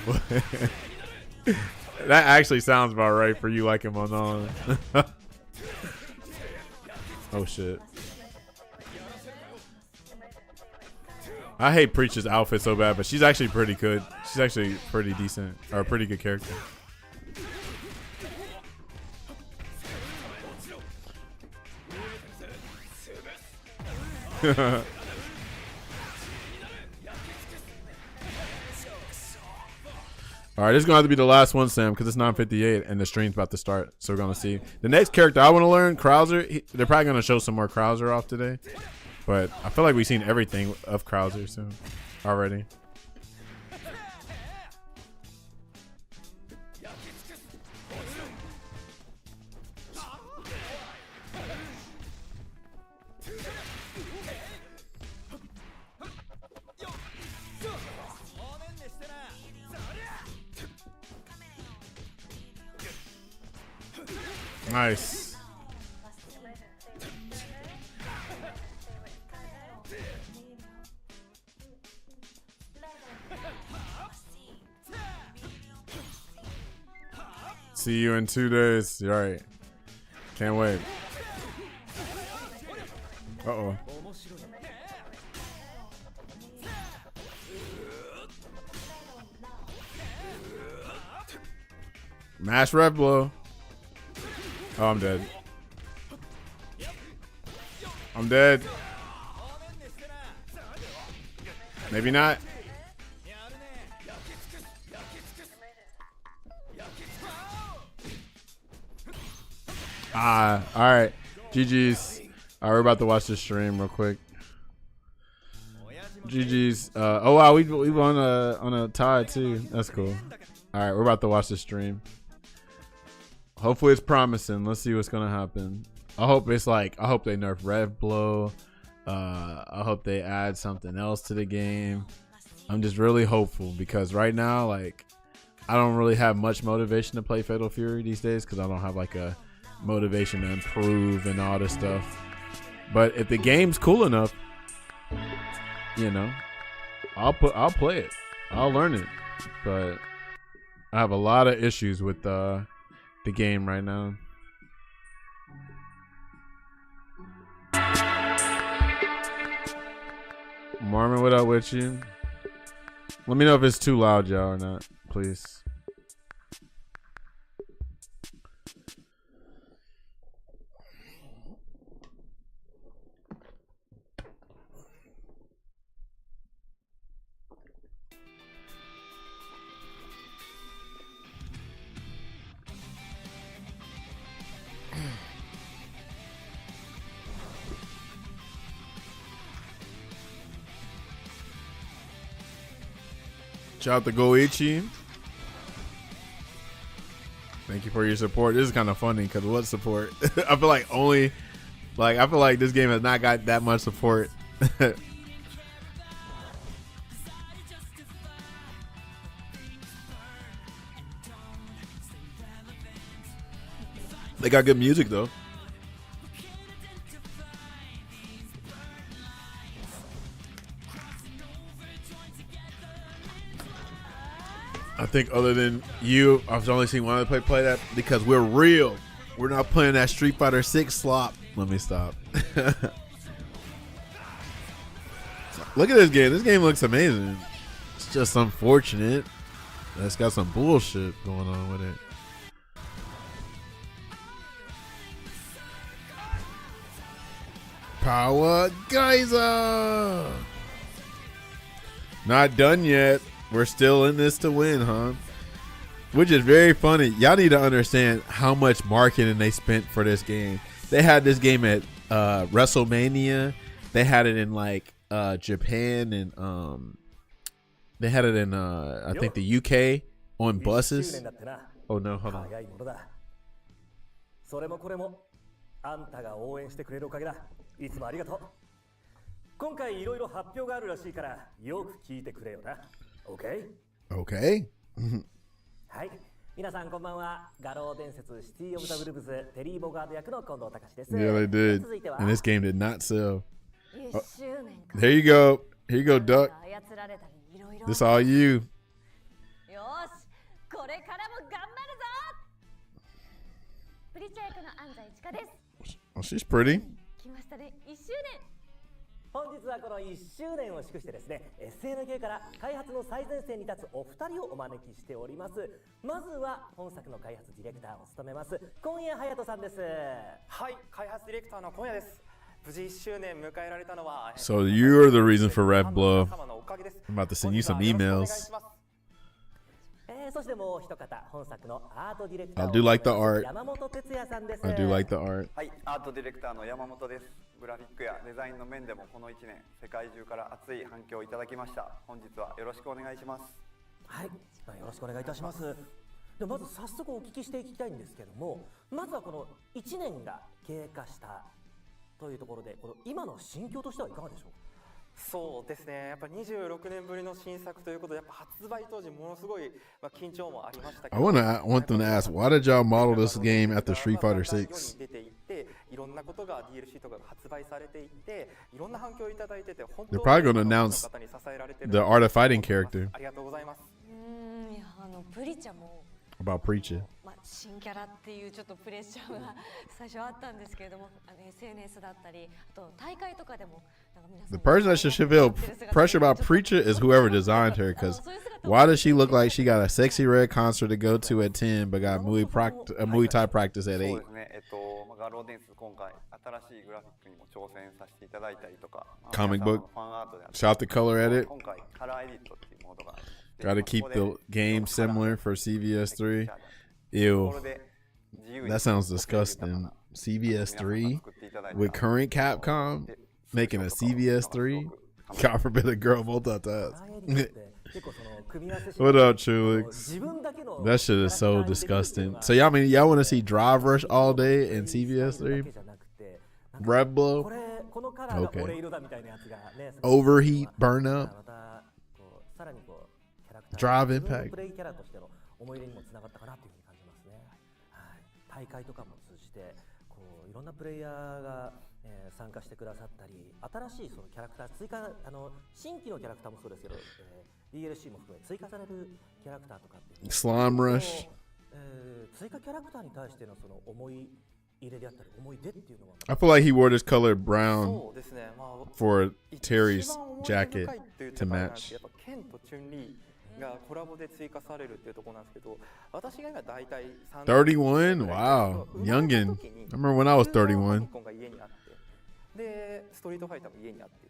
Speaker 1: That actually sounds about right for you like him on. Oh shit. I hate Preacher's outfit so bad, but she's actually pretty good. She's actually pretty decent, or a pretty good character. All right, this is gonna have to be the last one, Sam, because it's 9:58 and the stream's about to start. So we're gonna see the next character I want to learn. Krauser. They're probably gonna show some more Krauser off today, but I feel like we've seen everything of Krauser soon already. Nice. See you in 2 days. All right. Can't wait. Uh-oh. Mash rep blow. Oh, I'm dead. I'm dead. Maybe not. All right. GG's. All right, we're about to watch this stream real quick. GG's. Oh wow, we won on a tie too. That's cool. All right, we're about to watch this stream. Hopefully it's promising. Let's see what's gonna happen. I hope it's like, I hope they nerf Rev Blow. I hope they add something else to the game. I'm just really hopeful because right now, like, I don't really have much motivation to play Fatal Fury these days because I don't have like a motivation to improve and all this stuff. But if the game's cool enough, you know, I'll play it. I'll learn it. But I have a lot of issues with the game right now. Marmon, what up with you? Let me know if it's too loud, y'all, or not, please. Shout out to Goichi. Thank you for your support. This is kind of funny because what support? I feel like I feel like this game has not got that much support. They got good music though. I think other than you, I've only seen one other play that because we're real. We're not playing that Street Fighter 6 slop. Let me stop. Look at this game. This game looks amazing. It's just unfortunate. It's got some bullshit going on with it. Power Geyser. Not done yet. We're still in this to win, huh? Which is very funny. Y'all need to understand how much marketing they spent for this game. They had this game at WrestleMania. They had it in like Japan and they had it in I think the UK on buses. Oh no, hold on.
Speaker 11: 今回いろいろ発表があるらしいからよく聞いてくれよな。OK?
Speaker 1: Okay.
Speaker 11: はい。皆さんこんばんは。画廊伝説シティオブザブルブズテリーボガード役の近藤隆です。
Speaker 1: Yeah, they did. And this game did not sell.
Speaker 2: 1周年か。
Speaker 1: There you go. Here you go, Duck.
Speaker 2: 操られたりいろいろ
Speaker 1: This all you.
Speaker 2: よーしこれからも頑張るぞプリチャ役の安西千佳です
Speaker 1: Oh, she's pretty.
Speaker 2: 来ましたね1周年
Speaker 11: 本日はこの1周年を祝してですね SNK から開発の最前線に立つお二人をお招きしております。まずは本作の開発ディレクターを務めます今夜隼人さんです。
Speaker 12: はい、開発ディレクターの今夜です。無事1周年迎えられたのは
Speaker 1: So you're the reason for Red Blow. I'm about to send you some emails.
Speaker 11: そしてもう一方本作のアートディレクター
Speaker 1: I do like the art.
Speaker 11: 山本哲也さんです。
Speaker 1: I do like the art.
Speaker 13: はい、アートディレクターの山本です。グラフィックやデザインの面でもこの1年世界中から熱い反響をいただきました。本日はよろしくお願いします。
Speaker 11: はい、よろしくお願いいたします。でまず早速お聞きしていきたいんですけども、まずはこの1年が経過したというところで、この今の心境としてはいかがでしょうか。
Speaker 12: そうですね、やっぱ26年ぶりの新作ということで、やっぱ発売当時ものすごい、緊張もありましたけど、
Speaker 1: I want them to ask, why did y'all model this game after Street Fighter 6?
Speaker 12: 出ていっていろんなことが DLC とかが発売されていっていろんな反響をいただいてて、本当
Speaker 1: They're probably going to announce the Art of Fighting character
Speaker 12: ありがとうございます。
Speaker 2: いやプリチャも
Speaker 1: about preaching.
Speaker 2: 新キャラっていうちょっとプレッシャーが最初あったんですけれども、SNS だったりあと大会とかでも
Speaker 1: The person that should feel pressure about Preacher is whoever designed her, because why does she look like she got a sexy red concert to go to at 10 but got Muay Thai practice at 8?
Speaker 13: ガローデンス今回新しいグラフィックにも挑戦させていただいたりとか、
Speaker 1: Comic book. Shout the color edit.
Speaker 13: 今回カラーエディットっていうモードが
Speaker 1: Gotta keep the game similar for CVS3. Ew. That sounds disgusting. CVS3 with current Capcom making a CVS3? God forbid a girl multitask. What up, Chulix? That shit is so disgusting. So y'all want to see Drive Rush all day in CVS3? Red Blow? Okay. Overheat, burn up. Drive Impact.
Speaker 11: 思い入れにもつながったかなというふうに感じますね。はい、大会とかも通じてこういろんなプレイヤーが、参加してくださったり、新しいそのキャラクター追加新規のキャラクターもそうですけど、DLC も含め追加されるキャラクターとかっていう
Speaker 1: Slime Rush.
Speaker 11: 追加キャラクターに対してのその思い入れであったり思い出っていうのは
Speaker 1: I feel like he wore this color brown for Terry's jacket to match.
Speaker 12: がコラボで追加されるっていうところなんですけど、私が今だいたい
Speaker 1: 31? Wow. Youngin. I remember when I was 31.
Speaker 12: で、ストリートファイターも家にあって。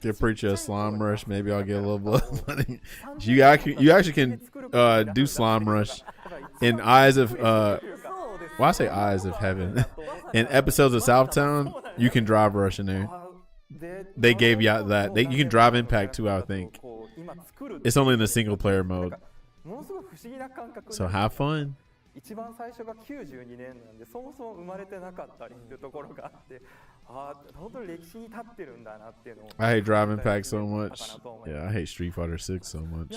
Speaker 1: Give Preacher a slime rush. Maybe I'll get a little blood money. You actually can do slime rush in Eyes of well, I say Eyes of Heaven. In episodes of Southtown, you can drive rush in there. They gave you that. You can drive Impact too, I think. It's only in the single player mode. So have fun.
Speaker 12: 一番最初が92年なんで、そもそも生まれてなかったりっていうところがあって、本当に歴史に立ってるんだなっていうのを。
Speaker 1: I hate Drive Impact so much. Yeah, I hate Street Fighter 6 so much.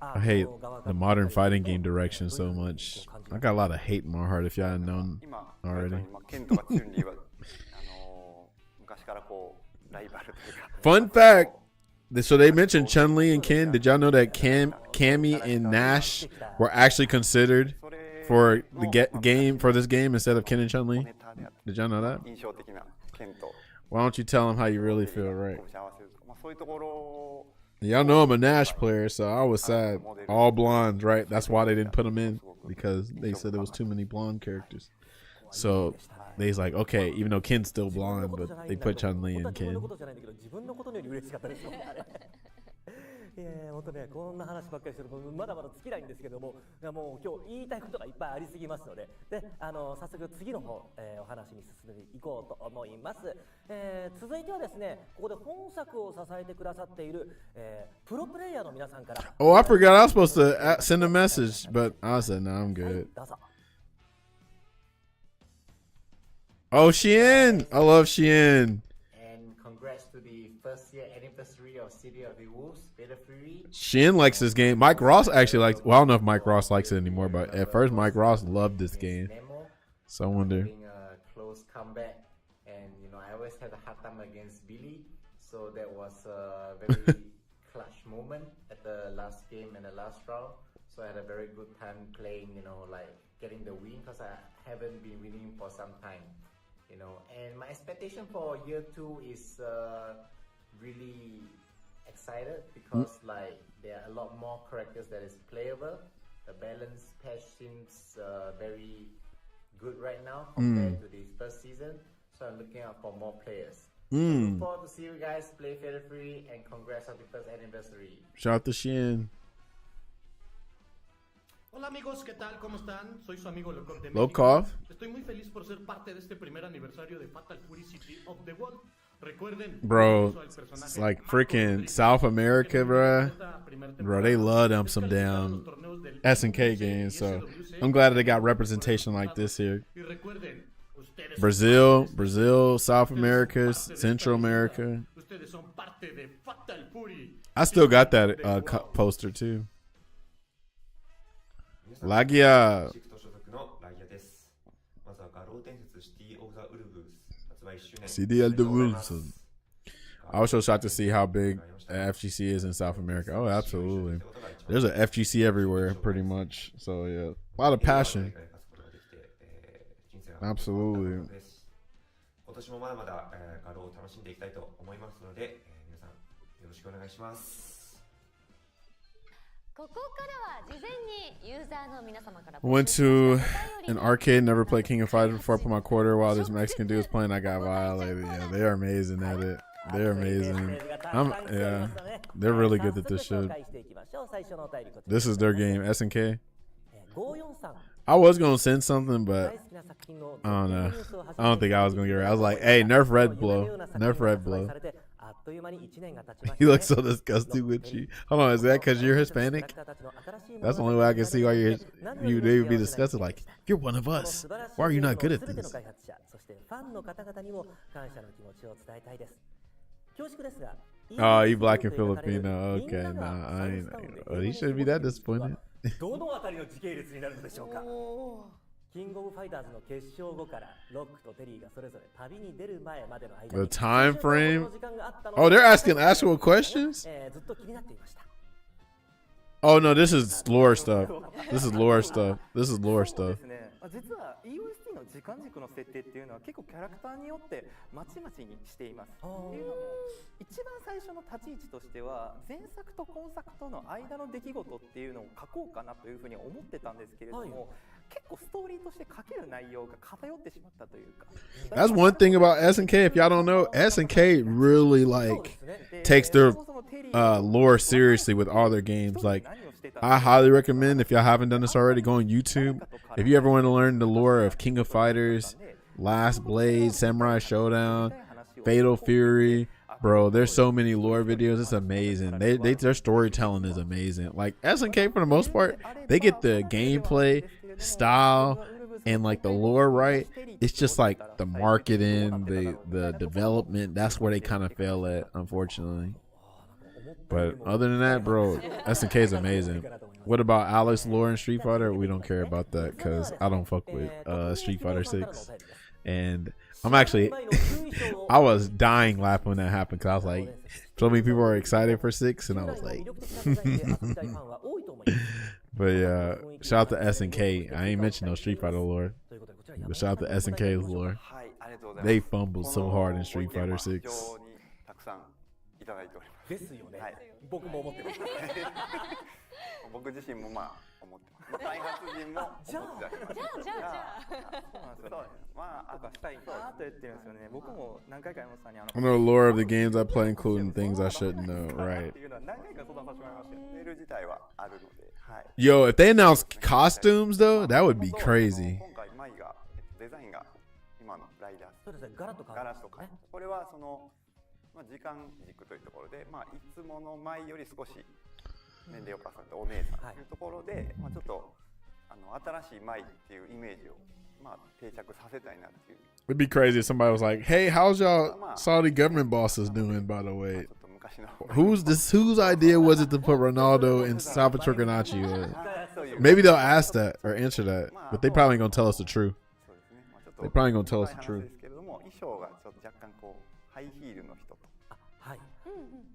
Speaker 1: I hate the modern fighting game direction so much. I got a lot of hate in my heart if y'all hadn't known already. Fun fact. So they mentioned Chun-Li and Ken. Did y'all know that Cammy and Nash were actually considered for the game for this game instead of Ken and Chun-Li? Did y'all know that? Why don't you tell them how you really feel, right? Y'all know I'm a Nash player, so I was sad. All blondes, right? That's why they didn't put them in, because they said there was too many blonde characters. So they's like, okay, even though Ken's still blonde, but they put Chun-Li and Ken.
Speaker 11: 本当ね、こんな話ばっかりしてるまだまだ尽きないんですけども、もう今日言いたいことがいっぱいありすぎますので、早速次の方、お話に進めていこうと思います。続いてはですね、ここで本作を支えてくださっている、プロプレイヤーの皆さんから。
Speaker 1: Oh, I forgot I was supposed to send a message, but I said, no, I'm good. Oh, Shein! I love Shein.
Speaker 14: And congrats to the first year anniversary of City of the Wolves, Beta Fury.
Speaker 1: Shein likes this game. Mike Ross actually likes. Well, I don't know if Mike Ross likes it anymore, but at first Mike Ross loved this game. So I wonder.
Speaker 14: A close comeback, and I always had a hard time against Billy. So that was a very clutch moment at the last game and the last round. So I had a very good time playing, like getting the win because I haven't been winning for some time, And my expectation for year 2 is really excited because like there are a lot more characters that is playable. The balance patch seems very good right now compared to the first season. So I'm looking out for more players. Look forward to see you guys play Fatal Free and congrats on the first anniversary.
Speaker 1: Shout out to Shin.
Speaker 15: Hola amigos, ¿qué tal? ¿Cómo están? Soy su amigo Lokov de
Speaker 1: Lokov.
Speaker 15: México. Estoy muy feliz por ser parte de este primer aniversario de Fatal Fury City of the World. Recuerden,
Speaker 1: bro, it's like freaking South America, bro. Bro, they love them some damn SNK games. So I'm glad they got representation like this here. Brazil, South America, Central America. I still got that poster too. Lagia. CD of the Wolves. I was so shocked to see how big FGC is in South America. Oh, absolutely. There's an FGC everywhere, pretty much. So, yeah. A lot of passion. Absolutely.
Speaker 16: 今年もまだまだガローを楽しんでいきたいと思いますので、皆さんよろしくお願いします。
Speaker 17: ここからは事前にユーザーの皆様から
Speaker 1: Went to an arcade, never played King of Fighters before. Put my quarter while this Mexican dude was playing. I got violated. Yeah, they are amazing at it. They're amazing. Yeah, they're really good at this shit. This is their game, SNK. I was gonna send something, but I don't know. I don't think I was gonna get it. I was like, "Hey, nerf red blow, nerf red blow." He looks so disgusted with you. Hold on, is that because you're Hispanic? That's the only way I can see why they would be disgusted. Like, you're one of us. Why are you not good at this? Oh, you black and Filipino. Okay, nah, I ain't. He shouldn't be that disappointed.
Speaker 11: どのあたりの時系列になるのでしょうか。キングオブファイターズの決勝後からロックとテリーがそれぞれ旅に出る前までの間に
Speaker 1: The time frame? Oh, they're asking actual questions?
Speaker 11: ずっと気になっていました。
Speaker 1: Oh no, this is lore stuff. This is lore stuff. This is lore stuff.
Speaker 12: 実は EOST の時間軸の設定っていうのは結構キャラクターによってまちまちにしています。っていうのも一番最初の立ち位置としては前作と今作との間の出来事っていうのを書こうかなというふうに思ってたんですけれども、結構ストーリーとして書ける内容が偏ってしまったというか。
Speaker 1: That's one thing about SNK. If y'all don't know, SNK really like takes their lore seriously with all their games. Like, I highly recommend, if y'all haven't done this already, go on YouTube. If you ever want to learn the lore of King of Fighters, Last Blade, Samurai Showdown, Fatal Fury, bro, there's so many lore videos. It's amazing. Their storytelling is amazing. Like SNK, for the most part, they get the gameplay style and like the lore right. It's just like the marketing, the development. That's where they kind of fail at, unfortunately. But other than that, bro, SNK is amazing. What about Alex lore and Street Fighter? We don't care about that because I don't fuck with Street Fighter 6. And I'm actually, I was dying laughing when that happened because I was like, so many people are excited for 6, and I was like, but yeah, shout out to SNK. I ain't mentioned no Street Fighter lore, but shout out to SNK's lore. They fumbled so hard in Street Fighter 6.
Speaker 11: ですよね。僕も思ってます。
Speaker 13: 僕自身もまあ思ってます。開発陣も思ってます。じゃあそうなんですよね。まあしたいなと言ってるんですよね。僕も何回か山本さんに
Speaker 1: I know the lore of the games I play, including things I shouldn't know. Right.
Speaker 13: 何回か相談させてもらいました。メール自体はあるので。はい。
Speaker 1: Yo, if they announce costumes though, that would be crazy.
Speaker 13: 今回マイがデザインが今のライダー。
Speaker 11: そうですね。ガラッと変わりましたね。
Speaker 13: これはその時間軸というところで、いつもの前より少し年齢を重ねたお姉さんというところで、ちょっと新しい舞っていうイメージを定着させたいなっていう。
Speaker 1: It'd be crazy if somebody was like, "Hey, how's y'all Saudi government bosses doing, by the way?" Whose idea was it to put Ronaldo and Salvatore Ganacci? Maybe they'll ask that or answer that, but they probably ain't gonna tell us the truth. They probably ain't gonna tell us the truth.
Speaker 13: 衣装がちょっと若干こうハイヒールの人と、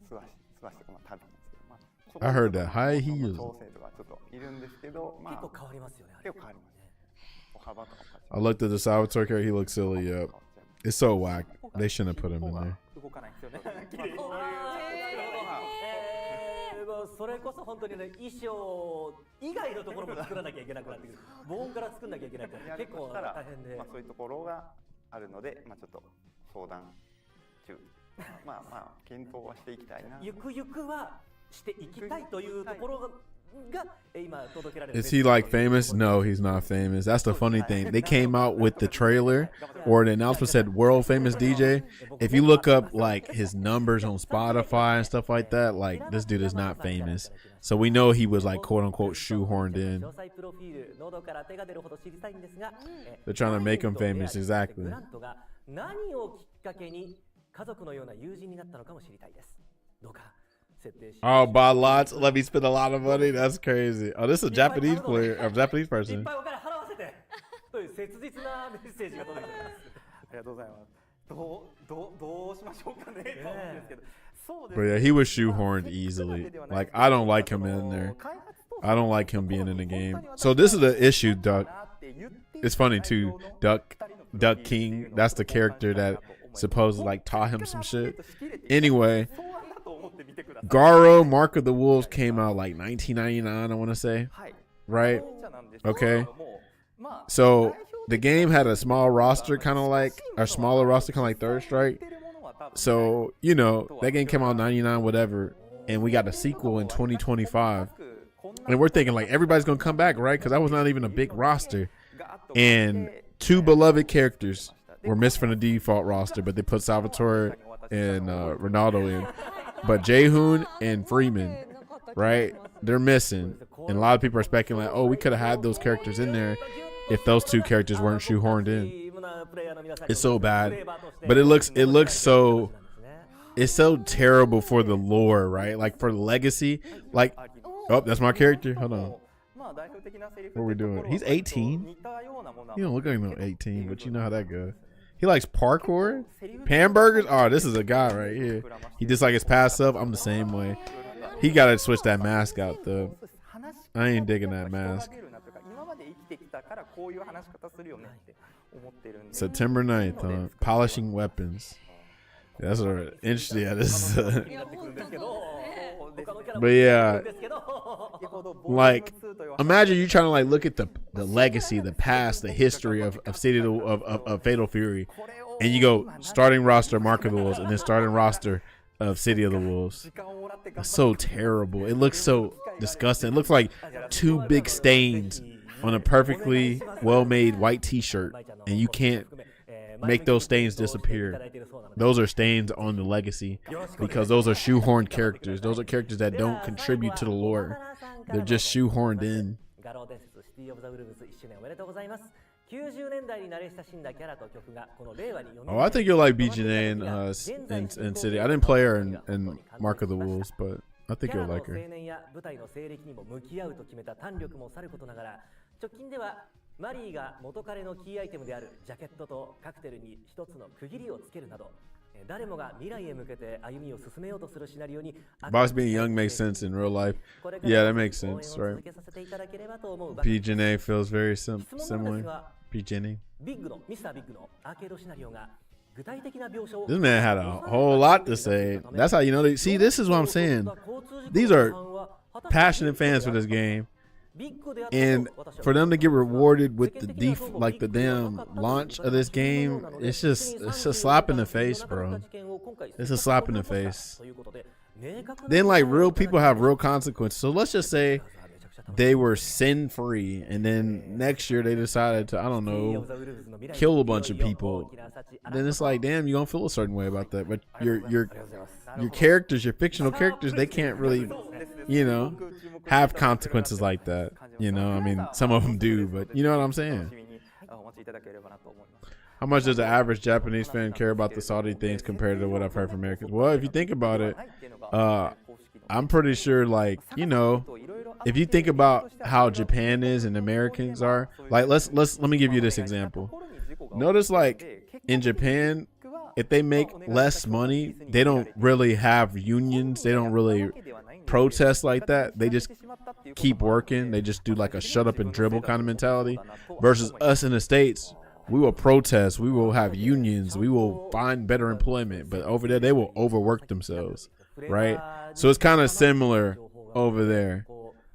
Speaker 13: 素足とかまあ足袋なんですけど、まあ
Speaker 1: I heard that high heels.
Speaker 13: 調整とかちょっといるんですけど、まあ
Speaker 11: 結構変わりますよね。
Speaker 13: 結構変わります。歩幅とかも
Speaker 1: I looked at the Salvatore character. He looks silly. Yep. It's so whack. They shouldn't have put him in there.
Speaker 12: 動かないんですよね。綺麗に。
Speaker 11: それこそ本当にね、衣装以外のところも作らなきゃいけなくなってくる。防音から作んなきゃいけないから結構大変で。
Speaker 13: まあそういうところがあるので、まあちょっと相談中。まあ検討はしていきたいな。
Speaker 11: ゆくゆくはしていきたいというところが。
Speaker 1: Is he like famous? No, he's not famous. That's the funny thing. They came out with the trailer or the announcement said world famous DJ. If you look up like his numbers on Spotify and stuff like that, like this dude is not famous. So we know he was like quote unquote shoehorned in. They're trying to make him famous, exactly. Oh, buy lots. Let me spend a lot of money. That's crazy. Oh, this is a Japanese player, a Japanese person. But yeah, he was shoehorned easily. Like, I don't like him in there. I don't like him being in the game. So this is the issue, Duck. It's funny too. Duck King. That's the character that supposedly like taught him some shit. Anyway. Garo, Mark of the Wolves came out like 1999, I want to say. Right? Okay. So the game had a small roster, kind of like, a smaller roster, kind of like Third Strike. So, you know, that game came out in 99, whatever. And we got a sequel in 2025. And we're thinking like everybody's going to come back, right? Because that was not even a big roster. And 2 beloved characters were missed from the default roster, but they put Salvatore and Ronaldo in. But Jaehoon and Freeman, right? They're missing. And a lot of people are speculating, like, oh, we could have had those characters in there if those 2 characters weren't shoehorned in. It's so bad. But it looks so, it's so terrible for the lore, right? Like for the legacy. Like, oh, that's my character. Hold on. What are we doing? He's 18. He don't look like no 18, but you know how that goes. He likes parkour, hamburgers. Oh, this is a guy right here. He just like his past self. I'm the same way. He got to switch that mask out though. I ain't digging that mask. September 9th, huh? Polishing weapons. Yeah, that's what interesting. Yeah, this is. But yeah, like imagine you trying to like look at the legacy, the past, the history of City of Fatal Fury, and you go starting roster Mark of the Wolves and then starting roster of City of the Wolves. It's so terrible. It looks so disgusting. It looks like 2 big stains on a perfectly well-made white T-shirt, and you can't make those stains disappear. Those are stains on the legacy because those are shoehorned characters. Those are characters that don't contribute to the lore. They're just shoehorned in. Oh, I think you'll like BJNA in City. I didn't play her in Mark of the Wolves, but I think you'll like her.
Speaker 11: マリーが元彼のキーアイテムであるジャケットとカクテルに一つの区切りをつけるなど、誰もが未来へ向けて歩みを進めようとするシナリオに
Speaker 1: Boss being young makes sense in real life. Yeah, that makes sense, right? BJNA feels very similar. BJNA. This man had a whole lot to say. That's how you know. See, this is what I'm saying. These are passionate fans for this game. And for them to get rewarded with the damn launch of this game, it's just a slap in the face, bro. It's a slap in the face. Then like real people have real consequences. So let's just say they were sin free, and then next year they decided to, I don't know, kill a bunch of people. Then it's like, damn, you don't feel a certain way about that. But your characters, your fictional characters, they can't really, you know, have consequences like that. You know, I mean, some of them do, but you know what I'm saying. How much does the average Japanese fan care about the Saudi things compared to what I've heard from Americans? Well, if you think about it, I'm pretty sure, like, you know, if you think about how Japan is and Americans are, like, let me give you this example. Notice, like, in Japan, if they make less money, they don't really have unions. They don't really protest like that. They just keep working. They just do like a shut up and dribble kind of mentality. Versus us in the States, we will protest. We will have unions. We will find better employment. But over there, they will overwork themselves, right? So it's kind of similar over there.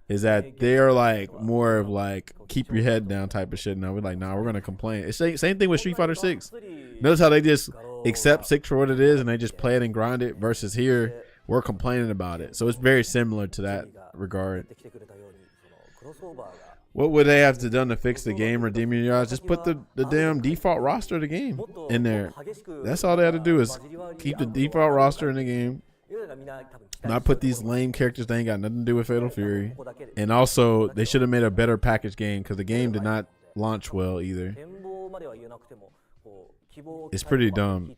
Speaker 1: Is that they're like more of like keep your head down type of shit. Now we're like, nah, we're gonna complain. It's same thing with Street Fighter 6. Notice how they just accept 6 for what it is and they just play it and grind it. Versus here, we're complaining about it. So it's very similar to that regard. What would they have to done to fix the game, redeeming your eyes? Just put the damn default roster of the game in there. That's all they had to do is keep the default roster in the game. Not put these lame characters that ain't got nothing to do with Fatal Fury. And also, they should have made a better packaged game because the game did not launch well either. It's pretty dumb.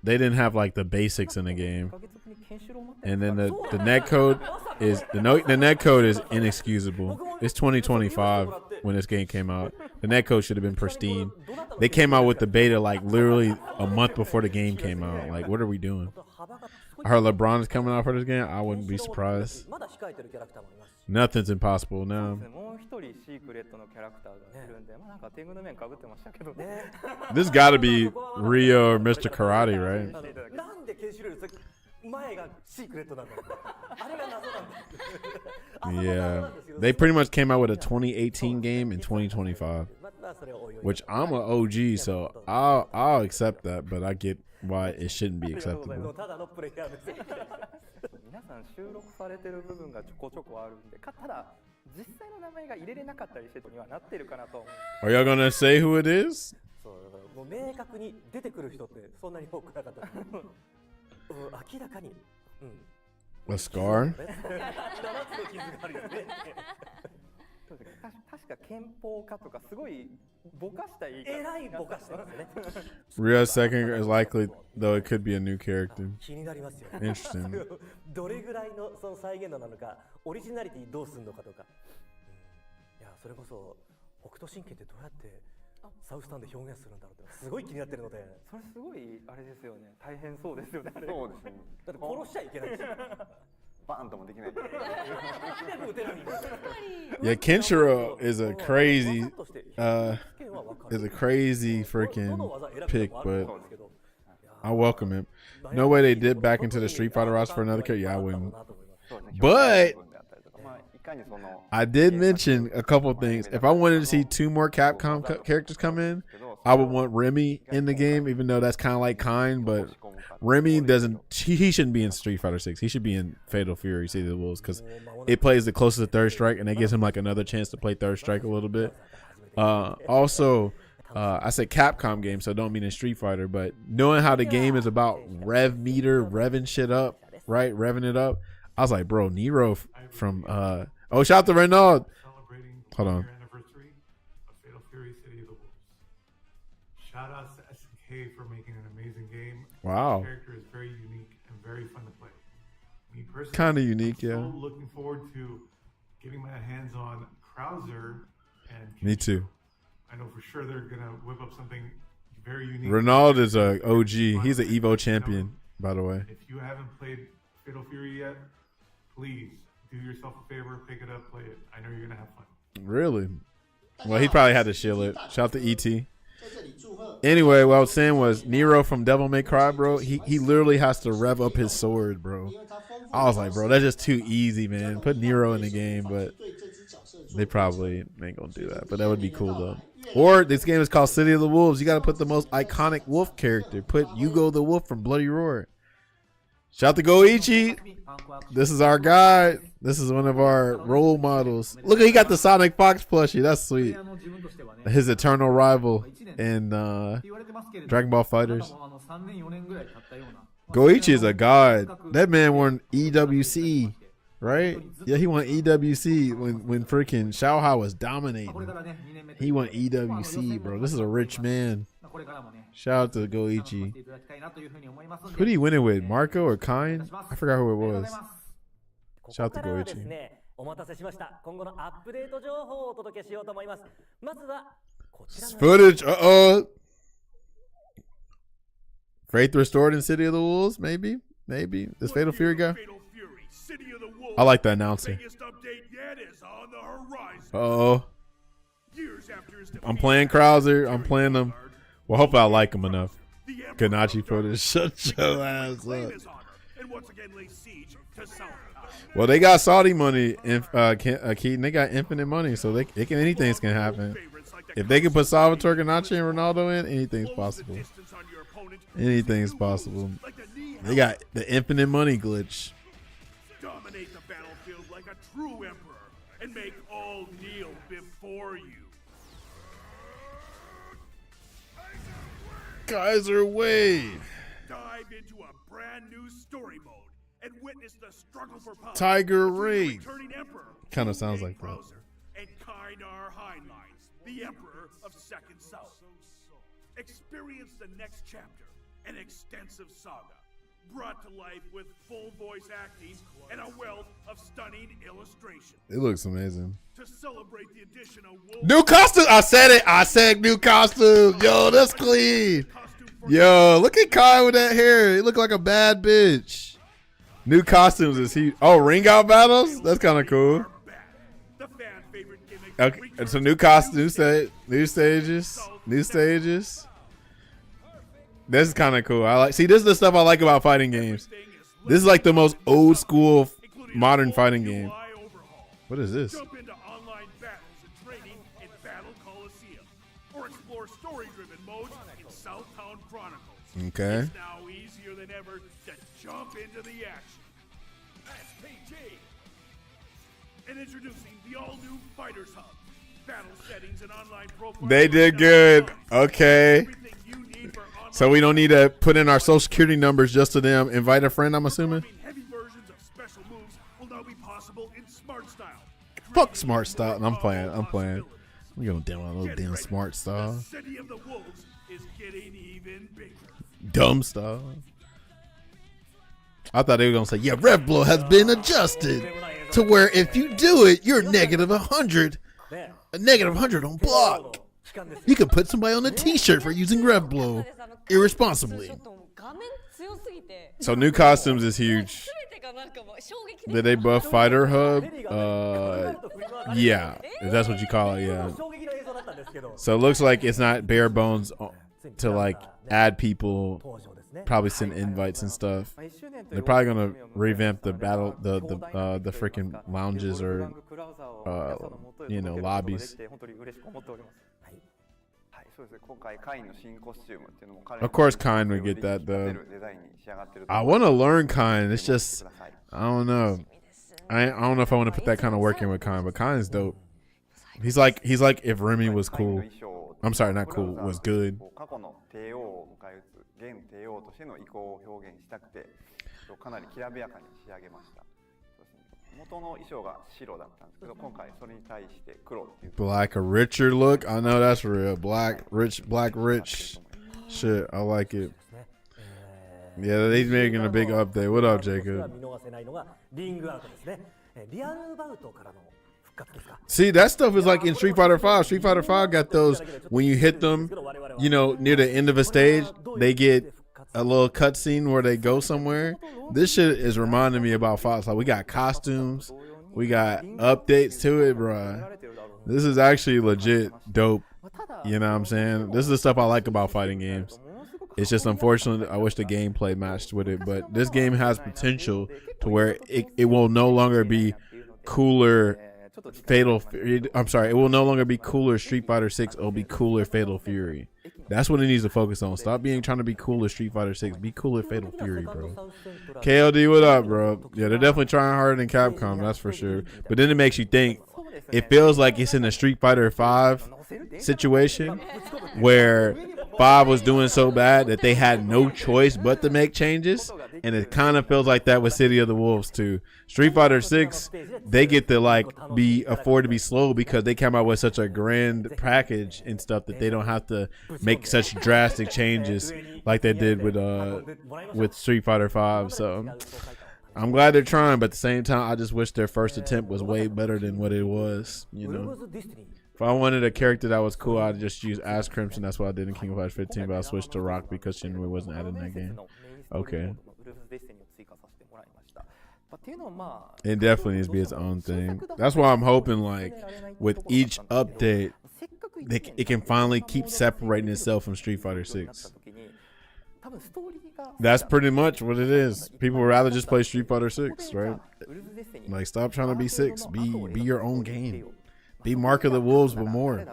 Speaker 1: They didn't have like the basics in the game. And then the netcode is the netcode is inexcusable. It's 2025 when this game came out. The netcode should have been pristine. They came out with the beta like literally a month before the game came out. Like, what are we doing? I heard LeBron is coming out for this game. I wouldn't be surprised. Nothing's impossible now. This got to be Rio or Mr. Karate, right? Yeah, they pretty much came out with a 2018 game in 2025, which I'm an OG, so I'll accept that, but I get why it shouldn't be acceptable. Are y'all gonna say who it is? A scar? Rio's second is likely, though it could be a new character. Interesting.
Speaker 11: どれぐらいのその再現度なのか、オリジナリティどうするのかとか。いや、それこそ北斗神拳ってどうやってサウスタンで表現するんだろうってすごい気になってるので。
Speaker 12: それすごいあれですよね。大変そうですよね。
Speaker 13: そうですね。
Speaker 11: だって殺しちゃいけないし。
Speaker 13: バーンともできない。
Speaker 1: Yeah, Kenshiro is a crazy freaking pick, but I welcome him. No way they dip back into the Street Fighter roster for another character. Yeah, I wouldn't. But I did mention a couple things. If I wanted to see 2 more Capcom characters come in, I would want Remy in the game, even though that's kind of like Kind, but Remy doesn't. He shouldn't be in Street Fighter 6. He should be in Fatal Fury, City of the Wolves, because it plays the closest to Third Strike, and it gives him like another chance to play Third Strike a little bit. Also, I said Capcom game, so I don't mean in Street Fighter, but knowing how the game is about rev meter, revving shit up, right, revving it up, I was like, bro, Nero from oh, shout out to Renaud. Hold on.
Speaker 18: Anniversary of Fatal Fury, City of the Wolves. Shout out to SNK for making an amazing game.
Speaker 1: Wow.
Speaker 18: The character is very unique and very fun to play. Me personally,
Speaker 1: Kinda unique, yeah.
Speaker 18: I'm so looking forward to getting my hands on Krauser and
Speaker 1: Me too.
Speaker 18: I know for sure they're gonna whip up something very unique.
Speaker 1: Renaud is a OG. He's an Evo champion, by the way.
Speaker 18: If you haven't played Fatal Fury yet, please do yourself a favor, pick it up, play it. I know you're gonna have fun.
Speaker 1: Really? Well, he probably had to shield it. Shout out to ET. Anyway, what I was saying was Nero from Devil May Cry, bro. He literally has to rev up his sword, bro. I was like, bro, that's just too easy, man. Put Nero in the game, but they probably ain't gonna do that. But that would be cool though. Or this game is called City of the Wolves. You got to put the most iconic wolf character. Put Yugo the Wolf from Bloody Roar. Shout out to Goichi. This is our guy. This is one of our role models. Look, he got the Sonic Fox plushie. That's sweet. His eternal rival in Dragon Ball Fighters. Goichi is a god. That man won EWC, right? Yeah, he won EWC when freaking Xiaohao was dominating. He won EWC, bro. This is a rich man. Shout out to Goichi. Who did he win it with? Marco or Kind? I forgot who it was. Shout out to Goichi.
Speaker 11: お待たせしました。今後のアップデート情報をお届けしようと思います。まずはこちらの
Speaker 1: Footage. Faith Restored in City of the Wolves, maybe. This Fatal Fury guy. I like the announcer. Oh, I'm playing Krauser. I'm playing them. Well, hopefully I like him enough. Ganachi footage. Shut your ass up. Well, they got Saudi money, Keaton. They got infinite money, so anything's can happen. If they can put Salvatore Ganache and Ronaldo in, anything's possible. Anything's possible. They got the infinite money glitch.
Speaker 19: Dominate the battlefield like a true emperor and make all kneel before you.
Speaker 1: Kaiser Wave.
Speaker 19: Dive into a brand new story mode and witness the struggle for power.
Speaker 1: Tiger Raid.
Speaker 19: Emperor,
Speaker 1: Kind of sounds like that.
Speaker 19: And Kainar Heinlein, the Emperor of Second South. Experience the next chapter, an extensive saga, brought to life with full voice acting and a wealth of stunning illustration.
Speaker 1: It looks amazing.
Speaker 19: To celebrate the addition of
Speaker 1: New costume. I said it. I said new costume. Yo, that's clean. Yo, look at Kai with that hair. He look like a bad bitch. New costumes is he? Oh, ring out battles. That's kind of cool. Okay, it's a new costume. New stages. This is kind of cool. I like. See, this is the stuff I like about fighting games. This is like the most old school modern fighting game. What is this?
Speaker 19: Jump into online battles and training in Battle Coliseum, or explore story-driven modes in Southtown Chronicles.
Speaker 1: Okay.
Speaker 19: It's now easier than ever to jump into the action. SPG. And introducing the all-new Fighters Hub. Battle settings and online profiles.
Speaker 1: They did good. Okay. So we don't need to put in our social security numbers just to them. Invite a friend, I'm assuming.
Speaker 19: Heavy versions of special moves will now be possible in Smart Style.
Speaker 1: Fuck Smart Style. And I'm playing. I'm gonna download a little damn Smart Style.
Speaker 19: The City of the Wolves is getting even bigger.
Speaker 1: Dumb style. I thought they were gonna say, yeah, Rev Blow has been adjusted to where if you do it, you're negative 100. A negative 100 on block. You can put somebody on a t-shirt for using Rev Blow irresponsibly. So new costumes is huge. Did they buff Fighter Hub? Yeah, if that's what you call it, yeah. So it looks like it's not bare bones to like add people, probably send invites and stuff. They're probably gonna revamp the battle, the freaking lounges or lobbies. Of course, Kine would get that though. I want to learn Kine. It's just I don't know. I don't know if I want to put that kind of work in with Kine, but Kine's dope. He's like if Remy was cool. I'm sorry, not cool. Was good. 元の衣装が白だったんですけど、今回それに対して黒っていう。Black a richer look. I know that's real. Black rich. Shit, I like it. Yeah, they're making a big update. What up, Jacob? See, that stuff is like in Street Fighter 5. Street Fighter 5 got those when you hit them, near the end of a stage, they get a little cutscene where they go somewhere. This shit is reminding me about Fox. Like, we got costumes, we got updates to it, bro. This is actually legit dope. You know what I'm saying? This is the stuff I like about fighting games. It's just unfortunate. I wish the gameplay matched with it, but this game has potential to where it will no longer be cooler Fatal Fury. I'm sorry, it will no longer be cooler Street Fighter 6. It'll be cooler Fatal Fury. That's what it needs to focus on. Stop trying to be cooler Street Fighter 6. Be cooler Fatal Fury, bro. KLD, what up, bro? Yeah, they're definitely trying harder than Capcom, that's for sure. But then it makes you think. It feels like it's in a Street Fighter 5 situation where 5 was doing so bad that they had no choice but to make changes. And it kind of feels like that with City of the Wolves too. Street Fighter 6, they get to afford to be slow because they came out with such a grand package and stuff that they don't have to make such drastic changes like they did with Street Fighter 5. So I'm glad they're trying, but at the same time, I just wish their first attempt was way better than what it was. You know, if I wanted a character that was cool, I'd just use Ash Crimson. That's what I did in King of Fighters 15, but I switched to Rock because Shinryu wasn't added in that game. Okay. It definitely needs to be its own thing. That's why I'm hoping, like, with each update, it can finally keep separating itself from Street Fighter 6. That's pretty much what it is. People would rather just play Street Fighter 6, right? Like, stop trying to be 6. Be your own game. Be Mark of the Wolves, but more.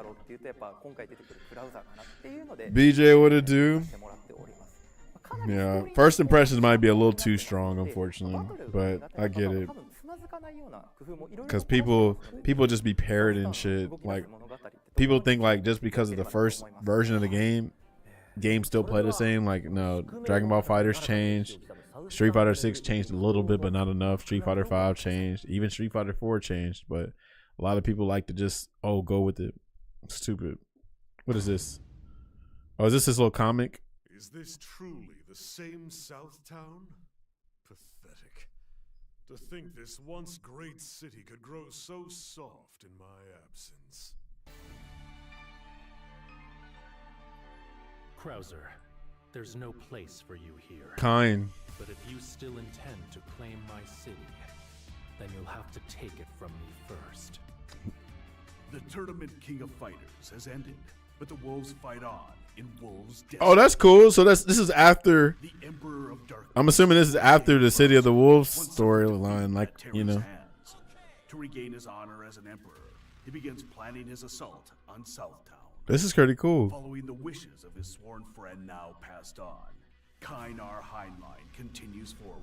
Speaker 1: BJ, what it do? Yeah, first impressions might be a little too strong, unfortunately, but I get it. Because people just be parroting shit. Like, people think like just because of the first version of the game still play the same. Like, no, Dragon Ball FighterZ changed. Street Fighter 6 changed a little bit, but not enough. Street Fighter 5 changed. Even Street Fighter 4 changed. But a lot of people like to just, go with it. Stupid. What is this? Oh, is this his little comic?
Speaker 20: Is this truly the same South Town? Pathetic. To think this once great city could grow so soft in my absence.
Speaker 21: Krauser, there's no place for you here.
Speaker 1: Kind.
Speaker 21: But if you still intend to claim my city, then you'll have to take it from me first.
Speaker 19: The tournament King of Fighters has ended, but the wolves fight on in Wolves' Destiny.
Speaker 1: Oh, that's cool. So this is after.
Speaker 19: The Emperor of Darkness.
Speaker 1: I'm assuming this is after the City of the Wolves storyline, like, you know.
Speaker 19: To regain his honor as an emperor, he begins planning his assault on Southtown.
Speaker 1: This is pretty cool.
Speaker 19: Following the wishes of his sworn friend now passed on, Kynar Heinlein continues forward.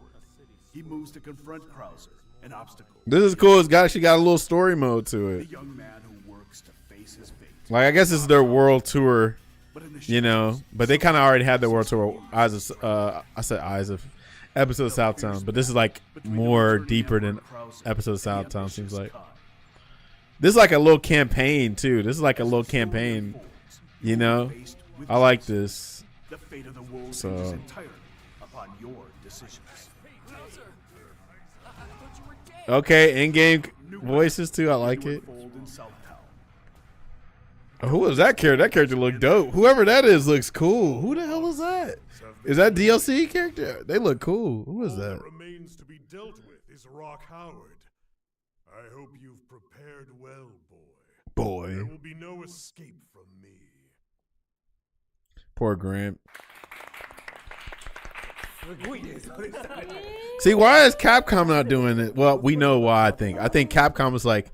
Speaker 19: He moves to confront Krauser, an obstacle.
Speaker 1: This is cool. It's actually got a little story mode to
Speaker 19: The
Speaker 1: it.
Speaker 19: young man who works to face his fate.
Speaker 1: Like, I guess this is their world tour, you know. But they kind of already had their world tour. Eyes of episode of Southtown. But this is like more deeper than episode of Southtown. Seems like. This is like a little campaign too. This is like a little campaign, you know. I like this.
Speaker 19: The fate of the wolves
Speaker 1: So.
Speaker 19: is entirely upon your decisions.
Speaker 1: Okay, in-game voices too. I like it. Oh, who is that character? That character look dope. Whoever that is looks cool. Who the hell is that? Is that DLC character? They look cool. Who is that?
Speaker 20: All that remains to be dealt with is Rock Howard. I hope you've prepared well, boy.
Speaker 1: Boy.
Speaker 20: There will be no escape from me.
Speaker 1: Poor Grant. See, why is Capcom not doing it? Well, we know why. I think Capcom was like,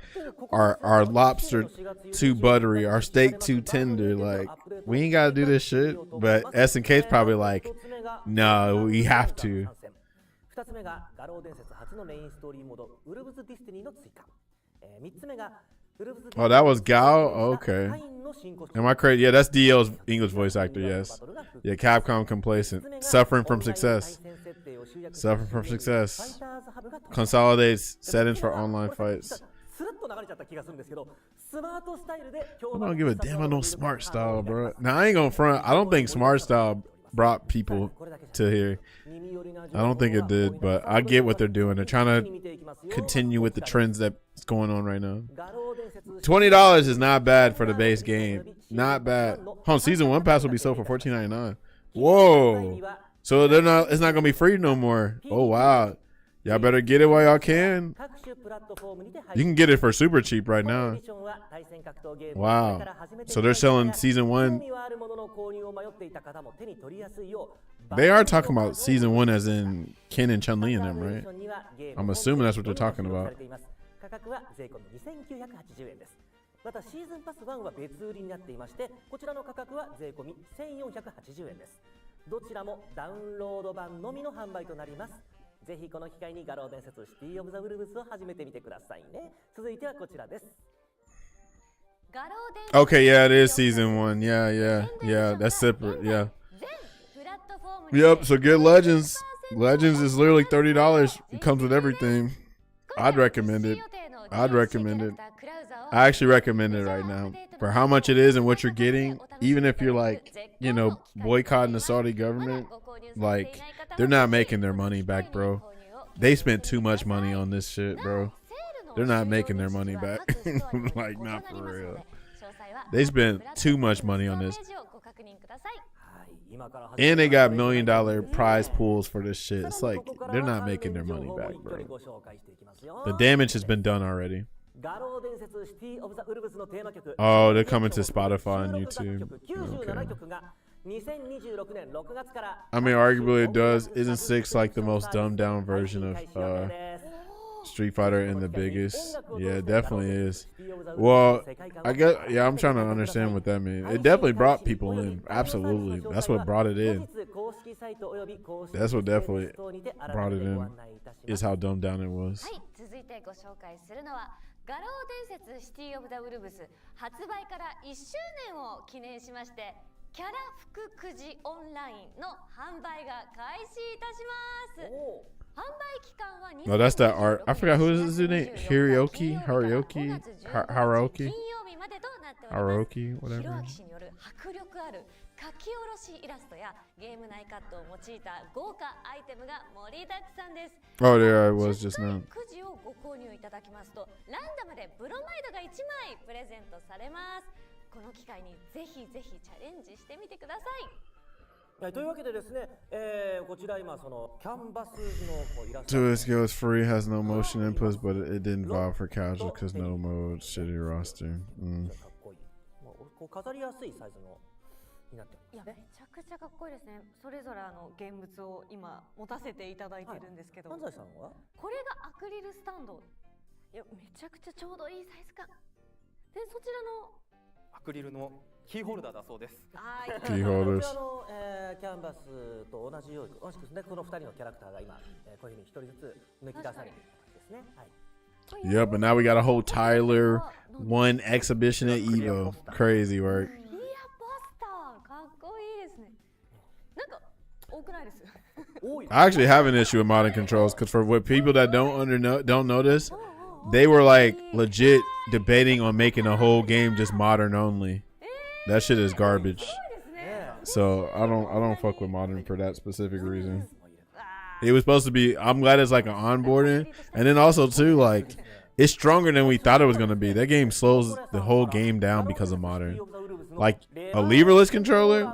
Speaker 1: our lobster too buttery, our steak too tender. Like, we ain't gotta do this shit. But SNK's probably like, no, we have to.
Speaker 11: 2つ目が画廊伝説初のメインストーリーモードウルブズ・ディスティニーの追加、3つ目が
Speaker 1: Oh, that was Gao? Okay. Am I crazy? Yeah, that's DL's English voice actor, yes. Yeah, Capcom complacent. Suffering from success. Suffering from success. Consolidates settings for online fights. I don't give a damn about no Smart Style, bro. Now, I ain't gonna front. I don't think Smart Style brought people to here. I don't think it did, but I get what they're doing. They're trying to continue with the trends that's going on right now. $20 is not bad for the base game. Not bad. Season 1 pass will be sold for $14.99. Whoa. So they're not. It's not gonna be free no more. Oh wow. Y'all better get it while y'all can. You can get it for super cheap right now. Wow. So they're selling season 1. They are talking about season 1 as in Ken and Chun-Li in them, right? I'm assuming that's what they're talking about.
Speaker 11: またシーズンパス1は別売りになっていまして、こちらの価格は税込み1480円です。どちらもダウンロード版のみの販売となります。ぜひこの機会に画廊伝説シティオブザウルブスを始めてみてくださいね。続いてはこちらです。
Speaker 1: Okay, yeah, it is season 1. Yeah, that's separate. Yeah. Yep, so get Legends. Legends is literally $30. It comes with everything. I'd recommend it. I actually recommend it right now. For how much it is and what you're getting, even if you're like, you know, boycotting the Saudi government, like, they're not making their money back, bro. they spent too much money on this shit, bro. They're not making their money back. Like, not for real. They spent too much money on this. And they got $1 million prize pools for this shit. It's like, they're not making their money back, bro. The damage has been done already. Oh, they're coming to Spotify and YouTube. Okay. I mean, arguably it does. Isn't 6 like the most dumbed down version of Street Fighter and the biggest? Yeah, it definitely is. Well, I guess, yeah, I'm trying to understand what that means. It definitely brought people in. Absolutely. That's what brought it in. That's what definitely brought it in, is how dumbed down it was.
Speaker 17: 画廊伝説シティオブザウルブス発売から1周年を記念しましてキャラ福くじオンラインの販売が開始いたします。販売期間は
Speaker 1: No, that's that art. I forgot who is this name. Haruoki, Haruoki, whatever.
Speaker 17: 書き下ろしイラストやゲーム内カットを用いた豪華アイテムが盛りだくさんです。
Speaker 1: Oh, there I was just now.
Speaker 17: くじをご購入いただきますとランダムでブロマイドが1枚プレゼントされます。この機会にぜひぜひチャレンジしてみてください。
Speaker 11: はい、というわけでですね、こちら今そのキャンバスのイラスト
Speaker 1: To its skill is free, has no motion inputs, but it didn't vibe for casual because no mode, shitty roster.
Speaker 11: かっこいい。こう飾りやすいサイズのになってますね。
Speaker 4: いや、めちゃくちゃかっこいいですね。それぞれ現物を今持たせていただいてるんですけど、
Speaker 11: 安西さんは
Speaker 4: これがアクリルスタンド。いや、めちゃくちゃちょうどいいサイズ感。で、そちらの
Speaker 12: アクリルのキーホルダーだそうです。
Speaker 11: はい。
Speaker 1: キーホルダー。
Speaker 11: こちらの、キャンバスと同じように、同じくですね、この2人のキャラクターが今、こういうふうに1人ずつ抜き出されている形ですね。はい。
Speaker 1: Yeah, but now we got a whole Tyler 1 exhibition at Evo. Crazy work. I actually have an issue with modern controls because for what people that don't notice, they were like legit debating on making a whole game just modern only. That shit is garbage. So I don't fuck with modern for that specific reason. It was supposed to be. I'm glad it's like an onboarding, and then also too like it's stronger than we thought it was gonna be. That game slows the whole game down because of modern. Like a leverless controller.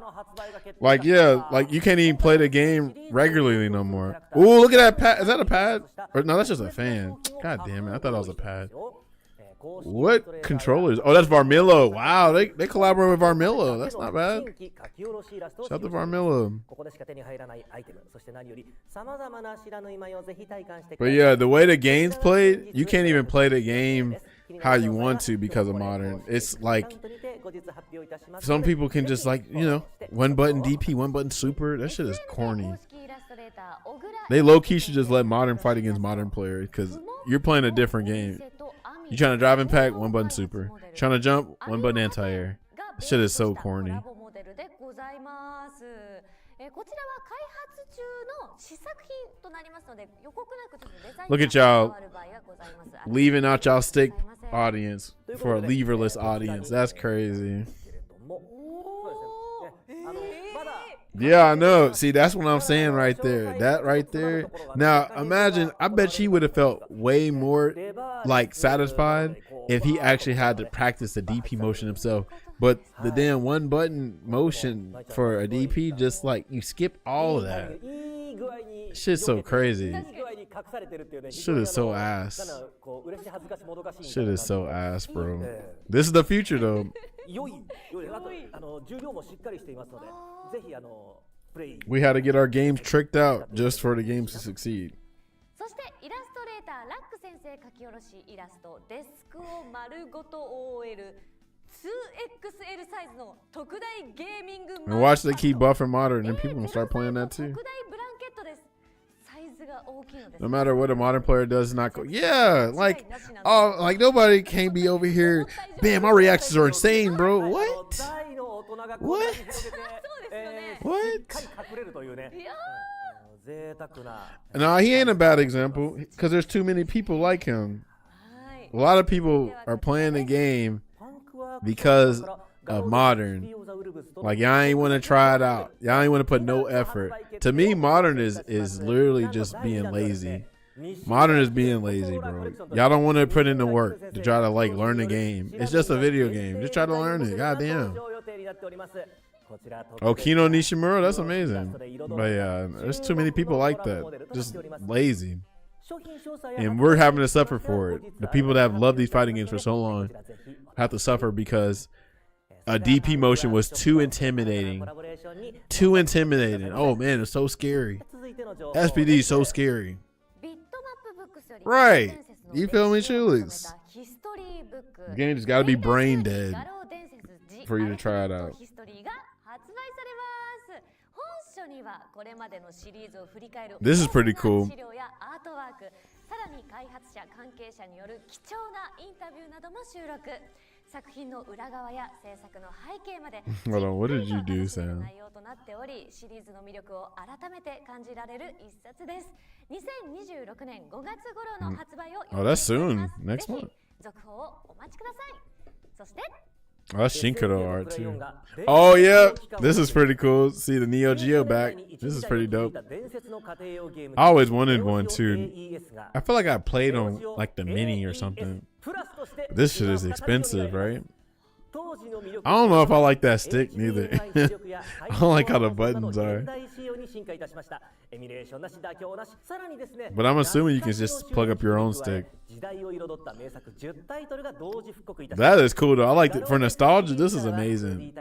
Speaker 1: Like, yeah, like you can't even play the game regularly no more. Ooh, look at that pad. Is that a pad? Or no, that's just a fan. God damn it. I thought that was a pad. What controllers? Oh, that's Varmillo. Wow, they collaborate with Varmillo. That's not bad. Shout out to Varmillo. But yeah, the way the game's played, you can't even play the game how you want to because of modern. It's like some people can just like, you know, one button DP, one button super. That shit is corny. They low-key should just let modern fight against modern players because you're playing a different game. You trying to drive impact, one button super. Trying to jump, one button anti-air. This shit is so corny. Look at y'all leaving out y'all stick audience for a leverless audience. That's crazy. Yeah, I know. See, that's what I'm saying right there. That right there. Now, imagine, I bet she would have felt way more like satisfied if he actually had to practice the DP motion himself. But the damn one button motion for a DP, just like you skip all of that. Shit's so crazy. Shit is so ass. Shit is so ass, bro. This is the future, though. We had to get our games tricked out just for the games to succeed.
Speaker 17: そしてイラストレーターラック先生書き下ろしイラストデスクを丸ごと覆える 2XL サイズの特大ゲーミング
Speaker 1: And watch they keep buffing modern and people gonna start playing that too.
Speaker 17: 特大ブランケットです。サイズが大きいのです。
Speaker 1: No matter what a modern player does, not go. Yeah, like, oh, like nobody can't be over here. Bam, my reactions are insane, bro. What? What? What? No, he ain't a bad example because there's too many people like him. A lot of people are playing the game because of modern. Like, y'all ain't want to try it out. Y'all ain't want to put no effort. To me, modern is literally just being lazy. Modern is being lazy, bro. Y'all don't want to put in the work to try to like learn the game. It's just a video game. Just try to learn it. Goddamn. Oh, Kino Nishimura, that's amazing. But yeah, there's too many people like that. Just lazy. And we're having to suffer for it. The people that have loved these fighting games for so long have to suffer because a DP motion was too intimidating. Too intimidating. Oh man, it's so scary. SPD is so scary. Right. You feel me, Chulix? The game just got to be brain dead for you to try it out. This is pretty cool.
Speaker 17: さらに開発者関係者による貴重なインタビューなども収録。作品の裏側や制作の背景まで
Speaker 1: Hold on, what did you do, Sam?
Speaker 17: 内容となっており、シリーズの魅力を改めて感じられる一冊です。2026年5月頃の発売を
Speaker 1: Oh, that's soon. Next month.
Speaker 17: 続報をお待ちください。そして
Speaker 1: Oh, that's Shinkuro art too. Oh yeah, this is pretty cool. See the Neo Geo back. This is pretty dope. I always wanted one too. I feel like I played on like the mini or something. This shit is expensive, right? I don't know if I like that stick neither. I don't like how the buttons are. But I'm assuming you can just plug up your own stick. That is cool though. I like it for nostalgia. This is amazing.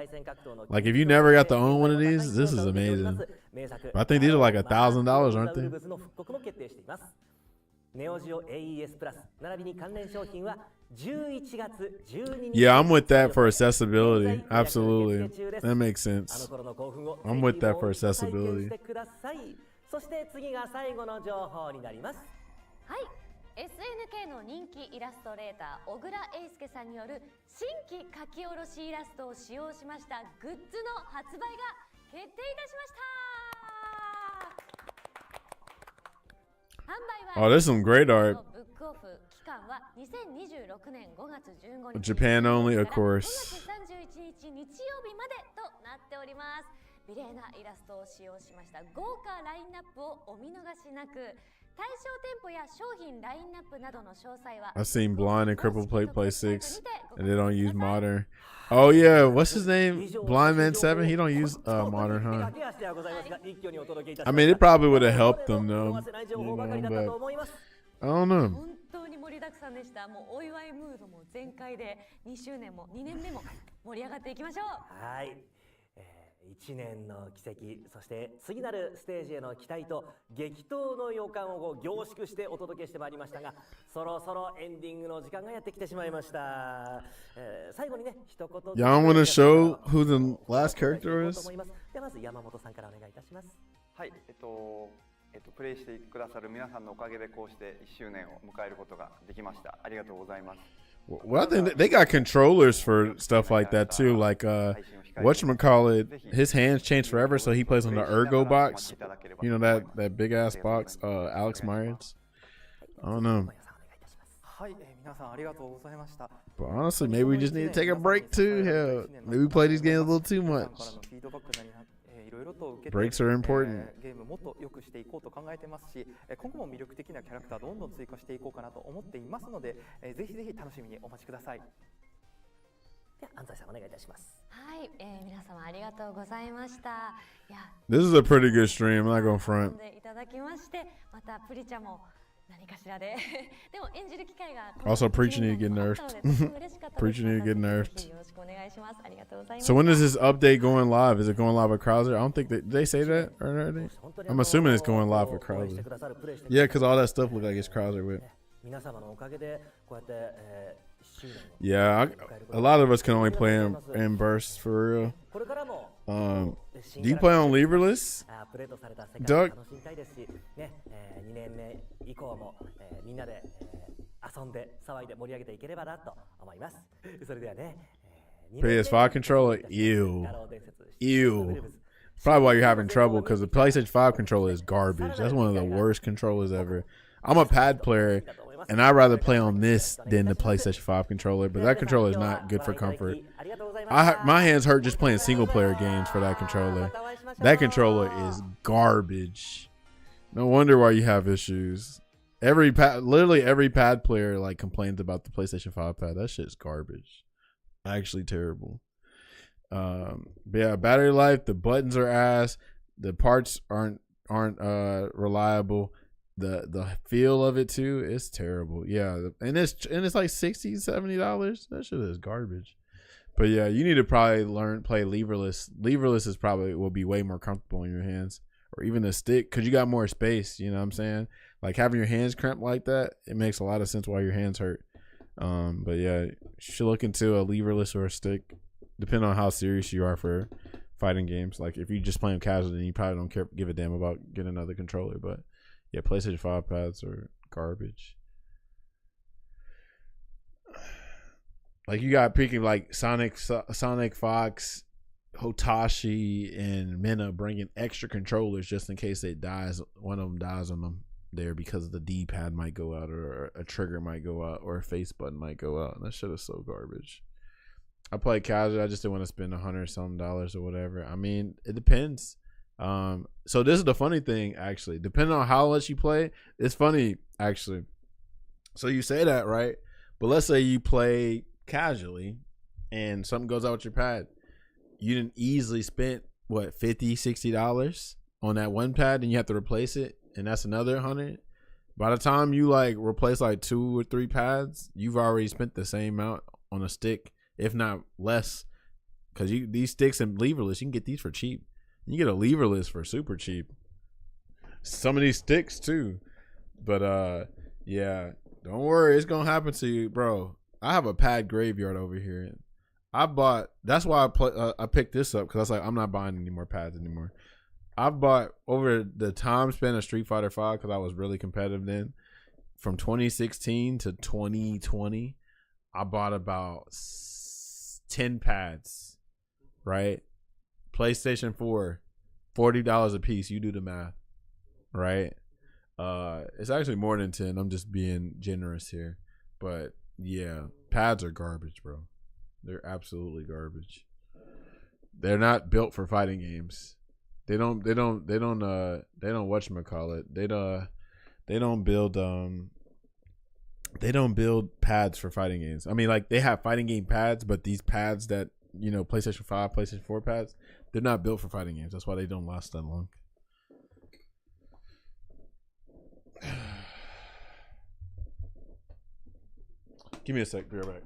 Speaker 1: Like if you never got to own one of these, this is amazing. But I think these are like $1,000, aren't they? Yeah, I'm with that for accessibility. Absolutely. That makes sense. I'm with that for accessibility.
Speaker 11: そして次が最後の情報になります。
Speaker 17: はい。SNK の人気イラストレーター小倉英介さんによる新規書き下ろしイラストを使用しましたグッズの発売が決定いたしました。
Speaker 1: Oh, there's some great art.
Speaker 17: ブックオフ期間は2026年5月15日
Speaker 1: Japan only, of course.
Speaker 17: 5月31日日曜日までとなっております。美麗なイラストを使用しました豪華ラインナップをお見逃しなく。対象店舗や商品ラインナップなどの詳細は
Speaker 1: I've seen Blind and Crippled play 6 and they don't use modern. Oh yeah, what's his name? Blind Man 7? He don't use modern, huh? I mean, it probably would have helped them though, you know, but I don't know.
Speaker 17: 本当に盛りだくさんでした。もうお祝いムードも全開で2周年も2年目も盛り上がっていきましょう。
Speaker 11: はい。1年の奇跡、そして次なるステージへの期待と激闘の予感を凝縮してお届けしてまいりましたが、そろそろエンディングの時間がやってきてしまいました。最後にね、一言。
Speaker 1: Y'all want to show who the last character is?
Speaker 11: ではまず山本さんからお願いいたします。
Speaker 13: はい、プレイしてくださる皆さんのおかげでこうして1周年を迎えることができました。ありがとうございます。
Speaker 1: Well, I think they got controllers for stuff like that too. Like whatchamacallit, his hands change forever, so he plays on the Ergo box. You know that big ass box, Alex Myers. I don't know. But honestly, maybe we just need to take a break too. Hell, maybe we play these games a little too much. Breaks are important.
Speaker 12: ゲームもっと良くしていこうと考えてますし、今後も魅力的なキャラクターどんどん追加していこうかなと思っていますので、ぜひぜひ楽しみにお待ちください。
Speaker 11: では安西さんお願いいたします。
Speaker 17: はい、皆様ありがとうございました。いや、
Speaker 1: This is a pretty good stream. I'm not gonna front.
Speaker 17: いただきまして、またプリちゃんも何かしらででも演じる機会が
Speaker 1: Also, Preacher need to get nerfed. Preacher need to get nerfed.
Speaker 17: よろしくお願いします。ありがとうございます。
Speaker 1: So when is this update going live? Is it going live with Krauser? I don't think did they say that already. I'm assuming it's going live with Krauser. Yeah, because all that stuff look like it's Krauser with.
Speaker 11: 皆様のおかげでこうやって、
Speaker 1: Yeah, a lot of us can only play in bursts for real. Do you play on leverless? Duck?
Speaker 11: 2年目以降も、みんなで、遊んで騒いで盛り上げていければなと思います。それではね、
Speaker 1: PS5 controller? Ew. Ew. Probably why you're having trouble, because the PlayStation 5 controller is garbage. That's one of the worst controllers ever. I'm a pad player, and I'd rather play on this than the PlayStation 5 controller, but that controller is not good for comfort. My hands hurt just playing single player games for that controller. That controller is garbage. No wonder why you have issues. Literally every pad player like complains about the PlayStation 5 pad. That shit's garbage. Actually terrible. But yeah, battery life, the buttons are ass. The parts aren't reliable. The feel of it too is terrible. Yeah, and it's like $60-$70. That shit is garbage. But yeah, you need to probably play leverless. Leverless is probably will be way more comfortable in your hands, or even a stick, because you got more space. You know what I'm saying? Like having your hands cramped like that, it makes a lot of sense why your hands hurt. But yeah, you should look into a leverless or a stick, depending on how serious you are for fighting games. Like if you just play them casually, then you probably don't give a damn about getting another controller. But yeah, PlayStation 5 pads are garbage. Like you got picking like Sonic Fox, Hotashi, and Mena bringing extra controllers just in case one of them dies on them there because the D-pad might go out, or a trigger might go out, or a face button might go out. And that shit is so garbage. I play casual. I just didn't want to spend $100-something or whatever. I mean, it depends. So this is the funny thing, actually. Depending on how much you play, it's funny, actually. So you say that, right? But let's say you play casually and something goes out with your pad. You didn't easily spend what, $50-$60 on that one pad, and you have to replace it, and that's another $100. By the time you like replace like 2 or 3 pads, you've already spent the same amount on a stick, if not less. Because these sticks and leverless, you can get these for cheap. You get a leverless for super cheap. Some of these sticks too. But yeah, don't worry, it's gonna happen to you, bro. I have a pad graveyard over here. That's why I picked this up, because I was like, I'm not buying any more pads anymore. I bought, over the time spent of Street Fighter 5, because I was really competitive then, from 2016 to 2020, I bought about 10 pads, right? PlayStation 4, $40 a piece. You do the math, right? It's actually more than 10. I'm just being generous here. But yeah, pads are garbage, bro. They're absolutely garbage. They're not built for fighting games. They don't whatchamacallit. They don't build pads for fighting games. I mean, like, they have fighting game pads, but these pads that, you know, PlayStation 5, PlayStation 4 pads, they're not built for fighting games. That's why they don't last that long. Give me a sec. Be right back.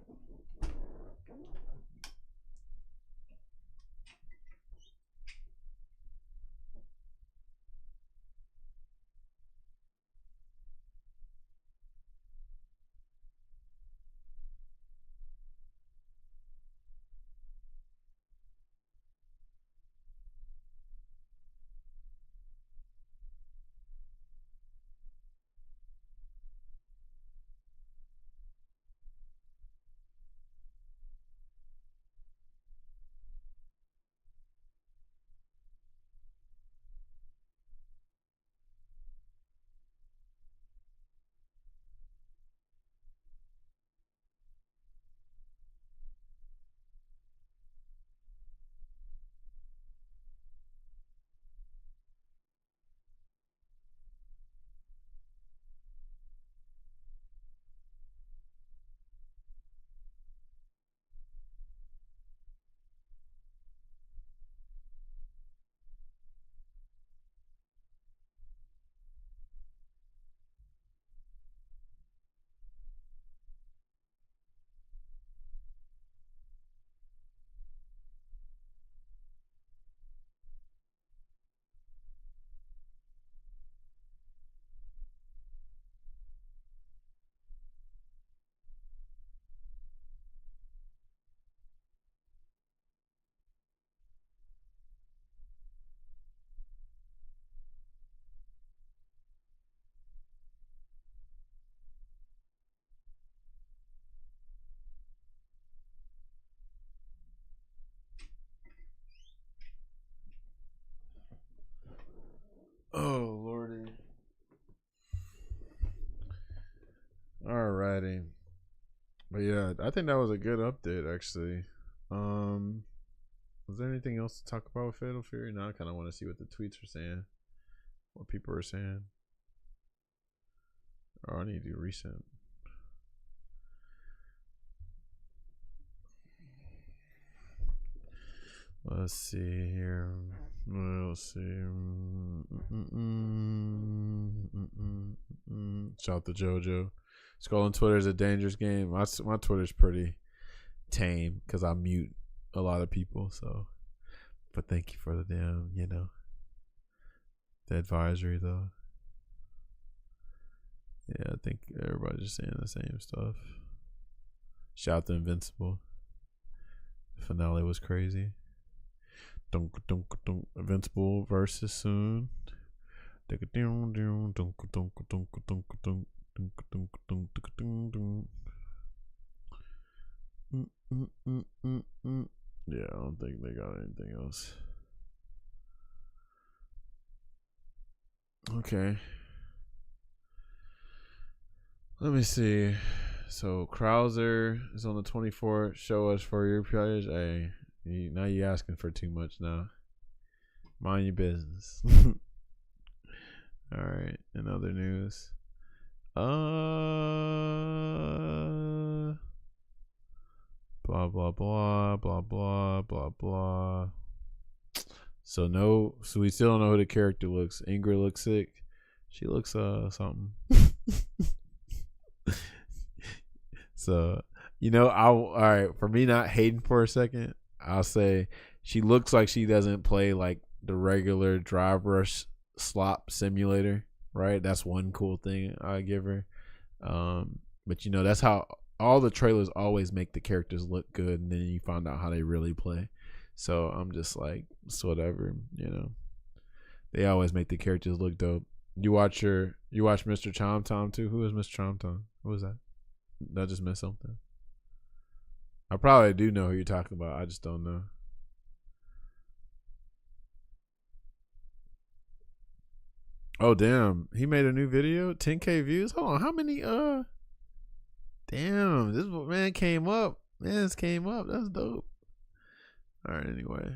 Speaker 1: Oh, Lordy. Alrighty. But yeah, I think that was a good update, actually. Was there anything else to talk about with Fatal Fury? Now I kind of want to see what the tweets are saying, what people are saying. Oh, I need to do recent. Let's see here. Let's see. Shout out to JoJo. Scrolling Twitter is a dangerous game. My Twitter's pretty tame because I mute a lot of people. So, but thank you for the damn, the advisory though. Yeah, I think everybody's just saying the same stuff. Shout out to Invincible. The finale was crazy. Dunk, dunk, dunk. Invincible versus soon. Dunk, dunk, dunk, dunk, dunk, dunk, dunk, dunk, dunk, dunk, dunk, dunk. Yeah, I don't think they got anything else. Okay. Let me see. So Krauser is on the 24th. Show us for your players. Hey, now you asking for too much now. Mind your business. All right. In other news, blah blah blah blah blah blah blah. So we still don't know who the character looks. Ingrid looks sick. She looks something. So, all right, for me not hating for a second, I'll say she looks like she doesn't play like the regular driver slop simulator, right? That's one cool thing I give her. But that's how all the trailers always make the characters look good, and then you find out how they really play. So I'm just like, it's whatever, They always make the characters look dope. You watch Mr. Chom Tom too? Who is Mr. Chom Tom? Who was that? Did I just miss something? I probably do know who you're talking about. I just don't know. Oh damn, he made a new video, 10K views. Hold on, how many? Damn, this man came up. That's dope. All right, anyway.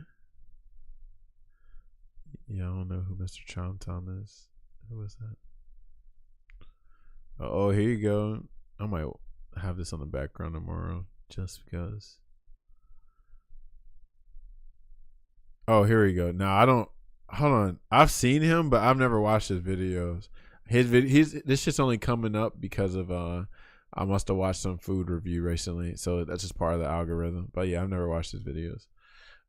Speaker 1: Yeah, I don't know who Mr. Chom Tom is. Who was that? Oh, here you go. I might have this on the background tomorrow just because. Oh, here we go. Now I don't. Hold on. I've seen him, but I've never watched his videos. This shit's only coming up because of I must have watched some food review recently, so that's just part of the algorithm. But yeah, I've never watched his videos.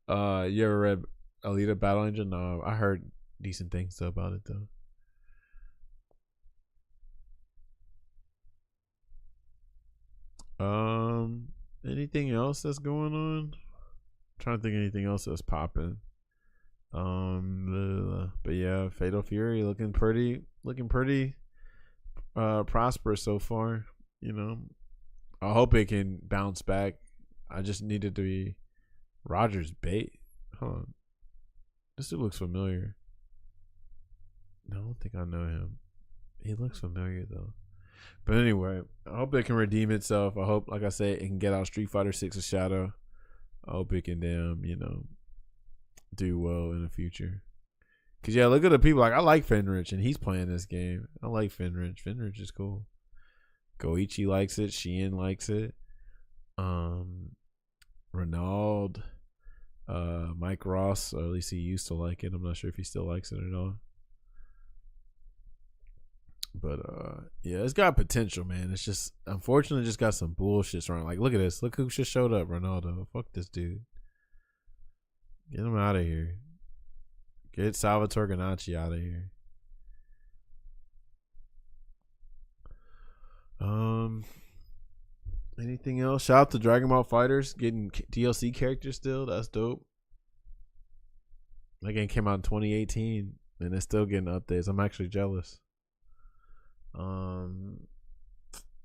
Speaker 1: You ever read Alita Battle Angel? No, I heard decent things about it though. Anything else that's going on? I'm trying to think of anything else that's popping. But yeah, Fatal Fury looking pretty prosperous so far. I hope it can bounce back. I just needed to be Roger's bait. Hold on, this dude looks familiar. No, I don't think I know him. He looks familiar though. But anyway, I hope it can redeem itself. I hope, like I said, it can get out Street Fighter 6 of Shadow. I hope it can do well in the future. Cause yeah, look at the people. Like I like Fenrich, and he's playing this game. I like Fenrich. Fenrich is cool. Goichi likes it. Sheehan likes it. Renaud, Mike Ross, or at least he used to like it. I'm not sure if he still likes it at all. But yeah, it's got potential, man. It's just unfortunately just got some bullshit around. Like, look at this. Look who just showed up, Ronaldo. Fuck this dude. Get him out of here. Get Salvatore Ganacci out of here. Anything else? Shout out to Dragon Ball Fighters getting DLC characters still. That's dope. That game came out in 2018 and it's still getting updates. I'm actually jealous.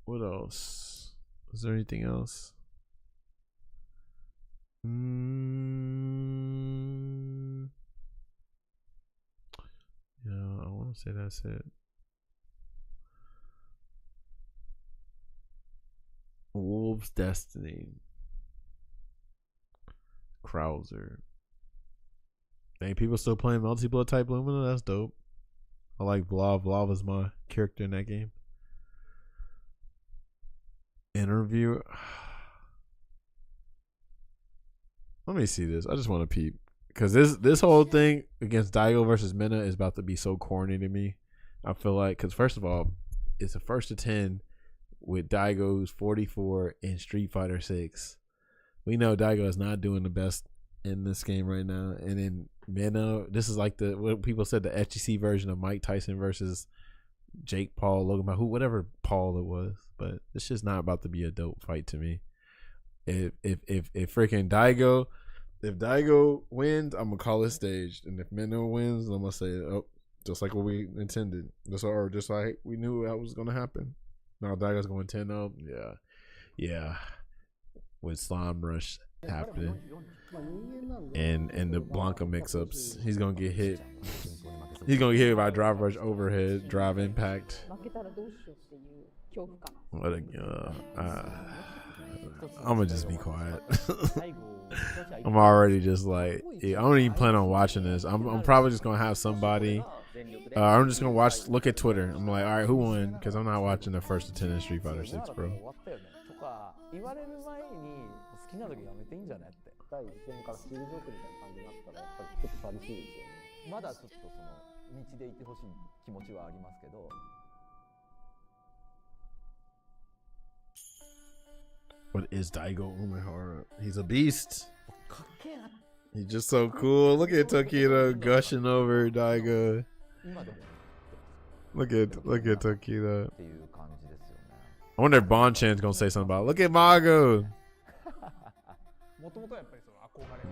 Speaker 1: What else? Is there anything else? Yeah, I want to say that's it. Wolves Destiny. Krauser. Dang, people still playing multiplayer type Lumina? That's dope. I like Vlav. Vlav is my character in that game. interview. Let me see this. I just want to peep because this whole thing against Daigo versus Minna is about to be so corny to me. I feel like because first of all, it's a 1st to 10 with Daigo's 44 in Street Fighter 6. We know Daigo is not doing the best in this game right now, and then Minna, this is like what people said, the FGC version of Mike Tyson versus Jake Paul, Logan Paul, whatever Paul it was. But it's just not about to be a dope fight to me. If freaking Daigo, if Daigo wins, I'm gonna call it staged, and if Minna wins, I'm gonna say, oh, just like what we intended, just like we knew that was gonna happen. Now Daigo's going 10-0, yeah, with Slime Rush happening, and the Blanca mix-ups, he's gonna get hit. He's gonna get hit by Drive Rush overhead, Drive Impact. What I'm gonna just be quiet. I'm already just like, I don't even plan on watching this. I'm probably just gonna have somebody. I'm just gonna look at Twitter. I'm like, all right, who won? Because I'm not watching the 1st to 10 in Street Fighter 6, bro.
Speaker 11: 第一戦から退くみたいな感じになったらやっぱりちょっと寂しいですよね。まだちょっとその道でいてほしい気持ちはありますけど。
Speaker 1: What is Daigo Umehara? He's a beast. He's just so cool. Look at Tokido gushing over Daigo. Look at Tokido. I wonder if Bonchan's gonna say something about, look at Mago.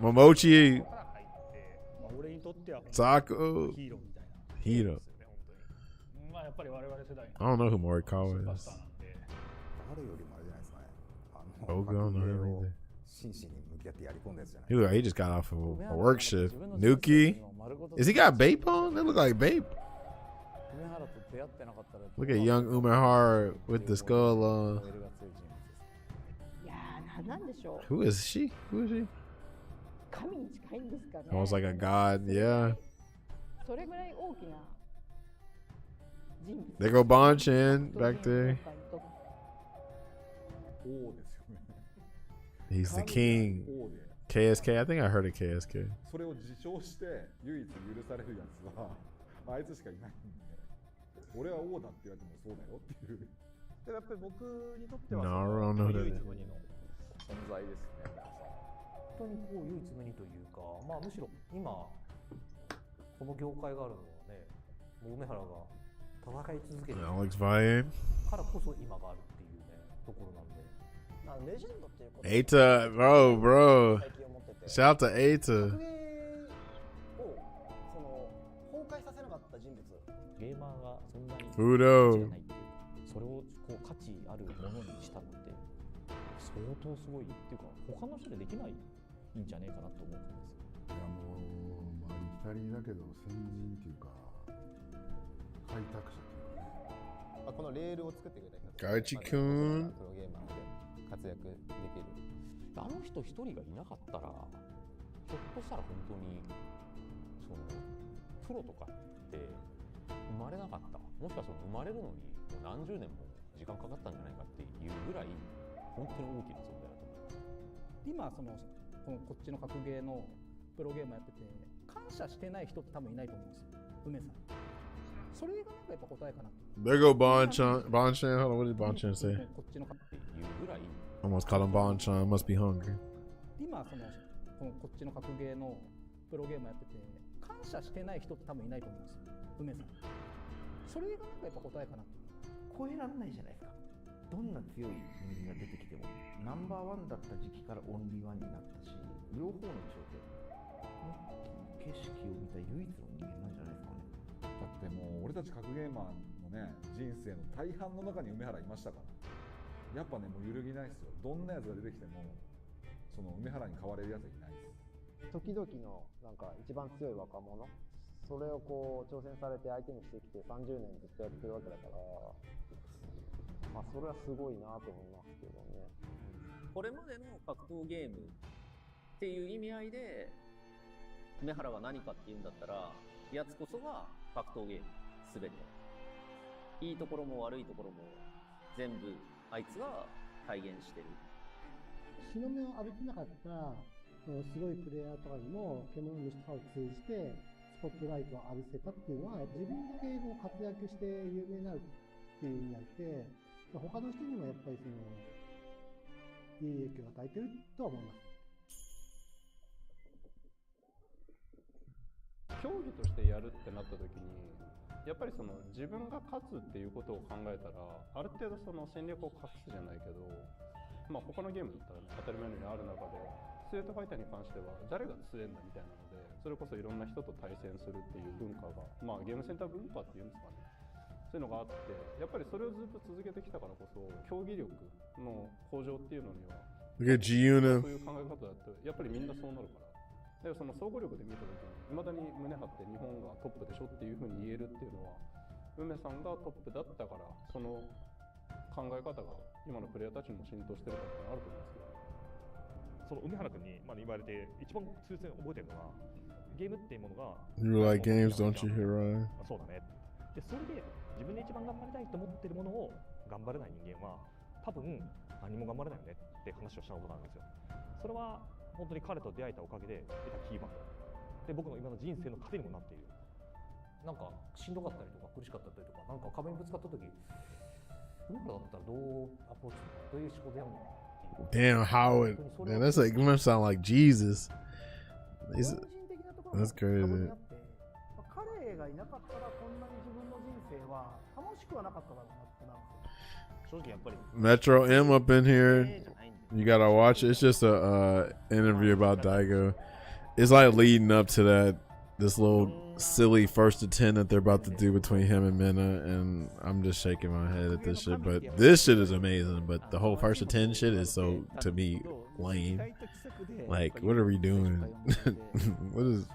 Speaker 1: Momochi. Sako. Hiro. I don't know who Morikawa is. Ogo, I don't know him either. He look like he just got off of a work shift. Nuki. Is he got Bape on? That look like Bape. Look at young Umehara with the skull on. Who is she? Who is she? Almost like a god, yeah. There go Bonchan back there. He's the king. KSK? I think I heard of KSK.
Speaker 3: それを自称して唯一許されるやつはあいつしかいないんで、俺は王だって言われてもそうだよっていう。でやっぱり僕にとっては唯一無二の存在ですね。
Speaker 11: 本当にこう唯一無二というか、まあむしろ今この業界があるのはね、もう梅原が戦い続けてるからこそ今があるっていうねところなんで。レジェンドっていうこと。
Speaker 1: Eita, bro. Shout out to Eita.
Speaker 11: その崩壊させなかった人物。ゲーマーがそんなに
Speaker 1: Fudo.
Speaker 11: それをこう価値あるものにしたのって相当すごいっていうか他の人でできないんじゃねえかなと思うんですよ。いやもうまあありきたりだけど先人っていうか開拓者っていうかね。このレールを作ってくれた人。
Speaker 1: ガイチ君。
Speaker 11: プロゲーマーで活躍できる。あの人一人がいなかったらひょっとしたら本当にそのプロとかって生まれなかった。もしかしたら生まれるのにもう何十年も時間かかったんじゃないかっていうぐらい本当に大きな存在だと思います。今こっちの格ゲーのプロゲームやってて感謝してない人って多分いないと思うんですよ。梅さん。それがなんかやっぱ答えかな。
Speaker 1: There go Bonchan. Bonchan. Hold on, what did Bonchan say? Almost called him Bonchan. Must be hungry.
Speaker 11: 今こっちの格ゲーのプロゲームやってて感謝してない人って多分いないと思うんですよ。梅さん。それがなんかやっぱ答えかな。超えられないじゃないですか。どんな強い人間が出てきてもナンバーワンだった時期からオンリーワンになったし、両方の頂点景色を見た唯一の人間なんじゃないですかね。だってもう俺たち格ゲーマーのね人生の大半の中に梅原いましたから、やっぱねもう揺るぎないですよ。どんなやつが出てきてもその梅原に変われるやつはいないです。時々のなんか一番強い若者、それをこう挑戦されて相手にしてきて30年ずっとやってるわけだから、まあそれはすごいなと思いますけどね。これまでの格闘ゲームっていう意味合いで梅原が何かっていうんだったら、やつこそが格闘ゲームすべて。いいところも悪いところも全部あいつが
Speaker 5: 体現してる。
Speaker 22: 日の目を浴びてなかったすごいプレイヤーとかにも獣の虫とかを通じてスポットライトを浴びせたっていうのは自分だけこう活躍して有名になるっていう意味であって他の人にもやっぱりそのいい影響を与えてるとは思います。
Speaker 23: 競技としてやるってなった時にやっぱりその自分が勝つっていうことを考えたらある程度その戦略を隠すじゃないけど、まあ他のゲームだったらね当たり前のようにある中でストリートファイターに関しては誰が強いんだみたいなのでそれこそいろんな人と対戦するっていう文化がまあゲームセンター文化っていうんですかねそういうのがあってやっぱりそれをずっと続けてきたからこそ競技力の向上っていうのにはそういう考え方だとやっぱりみんなそうなるからだからその総合力で見た時にいまだに胸張って日本がトップでしょっていうふうに言えるっていうのは梅さんがトップだったからその考え方が今のプレイヤーたちにも浸透してるからってのあると思うんですけど
Speaker 24: その梅原君に、言われて一番通知覚えてるのはゲームっていうものが
Speaker 1: You like games, don't you, Hirai?
Speaker 24: そうだねでそれで自分で一番頑張りたいと思ってるものを頑張れない人間は多分何も頑張れないよねって話をしたことなんですよ。それは本当に彼と出会えたおかげで得たキーワードで僕の今の人生の糧にもなっている。
Speaker 11: なんかしんどかったりとか苦しかったりとかなんか壁にぶつかった時梅原だったらどうアプローチするのどういう思考でやるの
Speaker 1: Damn, Howard. Man, that's like, you must sound like Jesus. That's crazy.
Speaker 22: 彼がいなかったらこんなに自分の人生は楽しくはなかっただろうなってなるんですよ。正直やっぱり
Speaker 1: Metro M up in here. You gotta watch it. It's just a interview about Daigo. It's like leading up to this little silly first to 10 that they're about to do between him and Minna, and I'm just shaking my head at this shit. But this shit is amazing. But the whole first to 10 shit is so, to me, lame. Like, what are we doing? What is,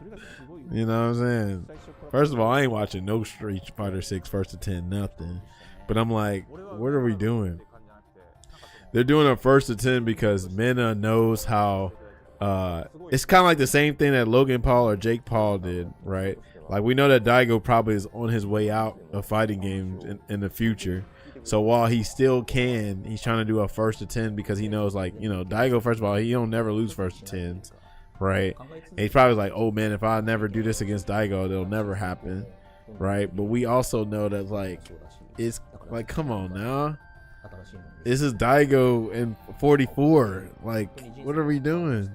Speaker 1: you know what I'm saying? First of all, I ain't watching no Street Fighter 6 first to 10, nothing. But I'm like, what are we doing? They're doing a first to 10 because Minna knows how. It's kind of like the same thing that Logan Paul or Jake Paul did, right? Like, we know that Daigo probably is on his way out of fighting games in the future. So while he still can, he's trying to do a first to 10 because he knows, like, you know, Daigo, first of all, he don't never lose first to 10s, right? And he's probably like, oh man, if I never do this against Daigo, it'll never happen, right? But we also know that, like, it's like, come on now. This is Daigo in 44. Like, what are we doing?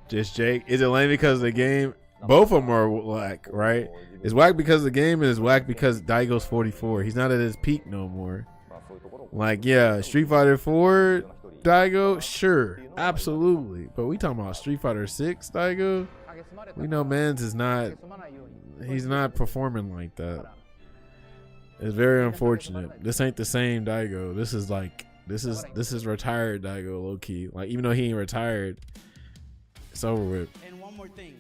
Speaker 1: Just Jake. Is it lame because of the game? Both of them are whack, right? It's whack because of the game and it's whack because Daigo's 44. He's not at his peak no more. Like, yeah, Street Fighter 4 Daigo, sure, absolutely. But we talking about Street Fighter 6 Daigo? We know Mans is not, he's not performing like that. It's very unfortunate. This ain't the same Daigo. This is like, this is retired Daigo, low key. Like, even though he ain't retired, it's over with.
Speaker 7: And one more thing.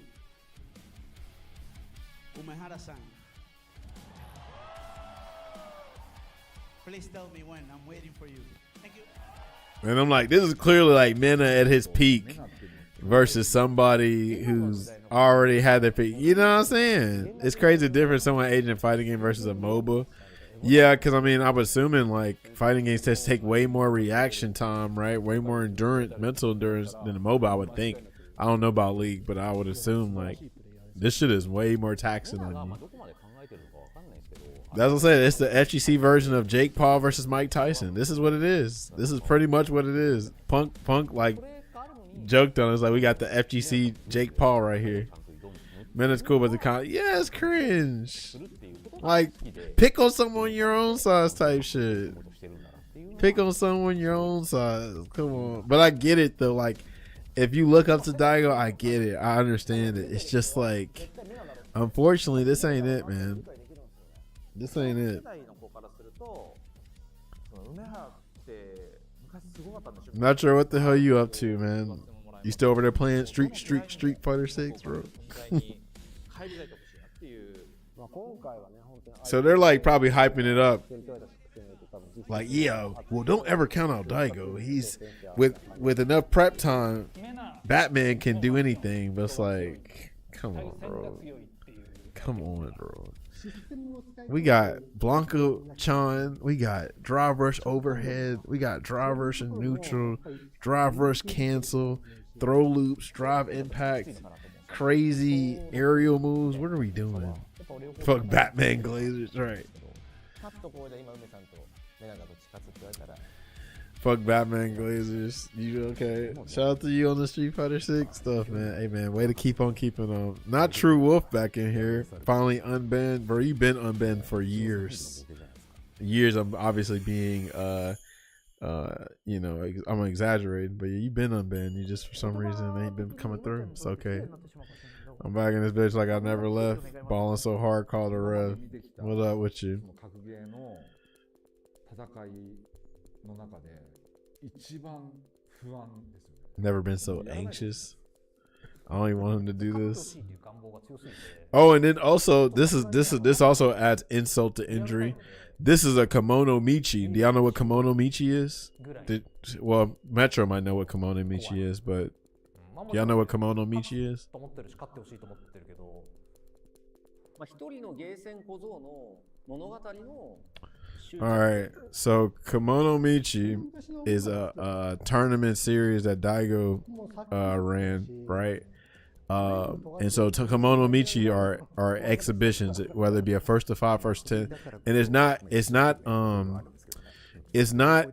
Speaker 7: Umehara-san. Please tell me when. I'm waiting for you. Thank you.
Speaker 1: And I'm like, this is clearly like Minna at his peak versus somebody who's already had their peak. You know what I'm saying? It's crazy different someone aging a fighting game versus a MOBA. Yeah, because I mean, I'm assuming like fighting games just take way more reaction time, right? Way more endurance, mental endurance than a MOBA, I would think. I don't know about League, but I would assume like this shit is way more taxing on you. That's what I'm saying. It's the FGC version of Jake Paul versus Mike Tyson. This is what it is. This is pretty much what it is. Punk like joked on us like we got the FGC Jake Paul right here. Man, it's cool, but the yeah, it's cringe. Like, pick on someone your own size type shit. Pick on someone your own size. Come on. But I get it though. Like, if you look up to Daigo, I get it. I understand it. It's just like, unfortunately, this ain't it, man. This ain't it. I'm not sure what the hell you up to, man. You still over there playing Street Fighter 6, bro? So they're like probably hyping it up. Like, yeah, well, don't ever count out Daigo. He's with enough prep time, Batman can do anything. But it's like, come on, bro. Come on, bro. We got Blanca Chan. We got drive rush overhead. We got drive rush and neutral. Drive rush cancel. Throw loops. Drive impact. Crazy aerial moves. What are we doing? Fuck Batman Glazers. Right. Fuck Batman Glazers. You okay? Shout out to you on the Street Fighter 6 stuff, man. Hey, man, way to keep on keeping on. Not True Wolf back in here. Finally unbanned. Bro, you've been unbanned for years. Years of obviously being, you know, I'm exaggerating, but you've been unbanned. You just, for some reason, ain't been coming through. It's okay. I'm back in this bitch like I never left. Balling so hard, called a rev. What up with you? Never been so anxious. I don't even want him to do this. Oh, and then also this also adds insult to injury. This is a Kimono Michi. Do y'all know what Kimono Michi is? Well, Metro might know what Kimono Michi is, but y'all know what Kimono Michi is? Alright, so Kimono Michi is a tournament series that Daigo ran, right? And so Kimono Michi are exhibitions, whether it be a first to 5, first to 10, and it's not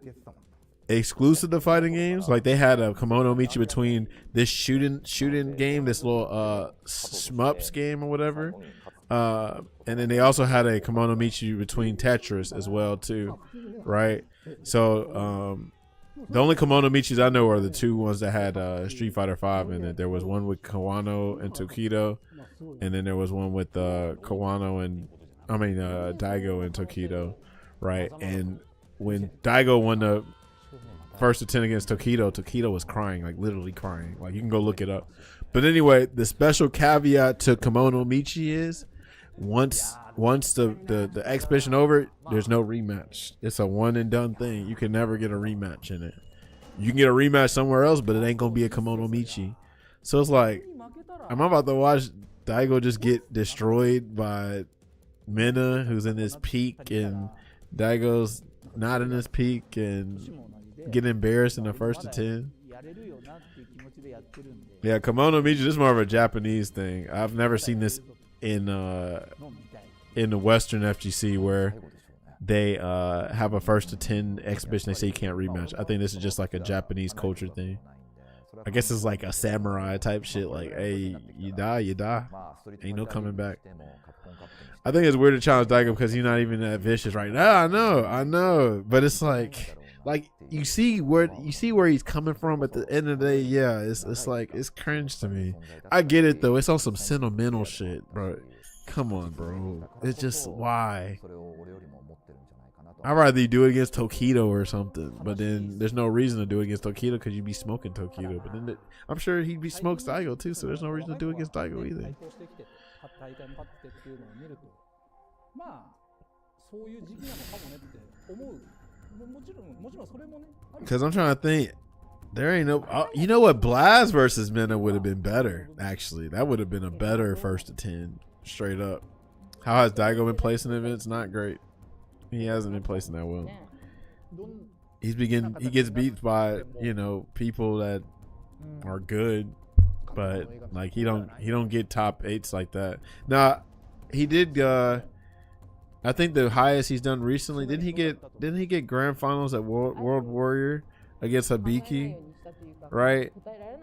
Speaker 1: exclusive to fighting games. Like they had a Kimono Michi between this shooting game, this little shmups game or whatever. And then they also had a Kimono Michi between Tetris as well too, right? So the only Kimono Michis I know are the two ones that had Street Fighter 5 in it. There was one with Kawano and Tokido, and then there was one with Daigo and Tokido, right? And when Daigo won the first to 10 against Tokido was crying, like literally crying. Like you can go look it up. But anyway, the special caveat to Kimono Michi is once the exhibition over, there's no rematch. It's a one and done thing. You can never get a rematch in it. You can get a rematch somewhere else, but it ain't gonna be a Kimono Michi. So it's like, am I about to watch Daigo just get destroyed by Mena, who's in his peak, and Daigo's not in his peak, and get embarrassed in the first to 10? Yeah, Kimono Michi, this is more of a Japanese thing. I've never seen this in the Western FGC where they have a first to 10 exhibition. They say you can't rematch. I think this is just like a Japanese culture thing. I guess it's like a samurai type shit. Like, hey, you die. Ain't no coming back. I think it's weird to challenge Daigo because he's not even that vicious right now. I know, but it's like you see where he's coming from at the end of the day. Yeah, it's like it's cringe to me. I get it though. It's on some sentimental shit, bro. Come on, bro. It's just why. I'd rather you do it against Tokido or something, but then there's no reason to do it against Tokido because you'd be smoking Tokido. But then I'm sure he'd be smokes Daigo too, so there's no reason to do it against Daigo either. Because I'm trying to think. There ain't no. You know what? Blaz versus Mena would have been better, actually. That would have been a better first to 10, straight up. How has Daigo been placing events? Not great. He hasn't been placing that well. He gets beat by, people that are good, but like he don't get top 8s like that. Now, he did. I think the highest he's done recently. Didn't he get grand finals at World Warrior against Hibiki? Right.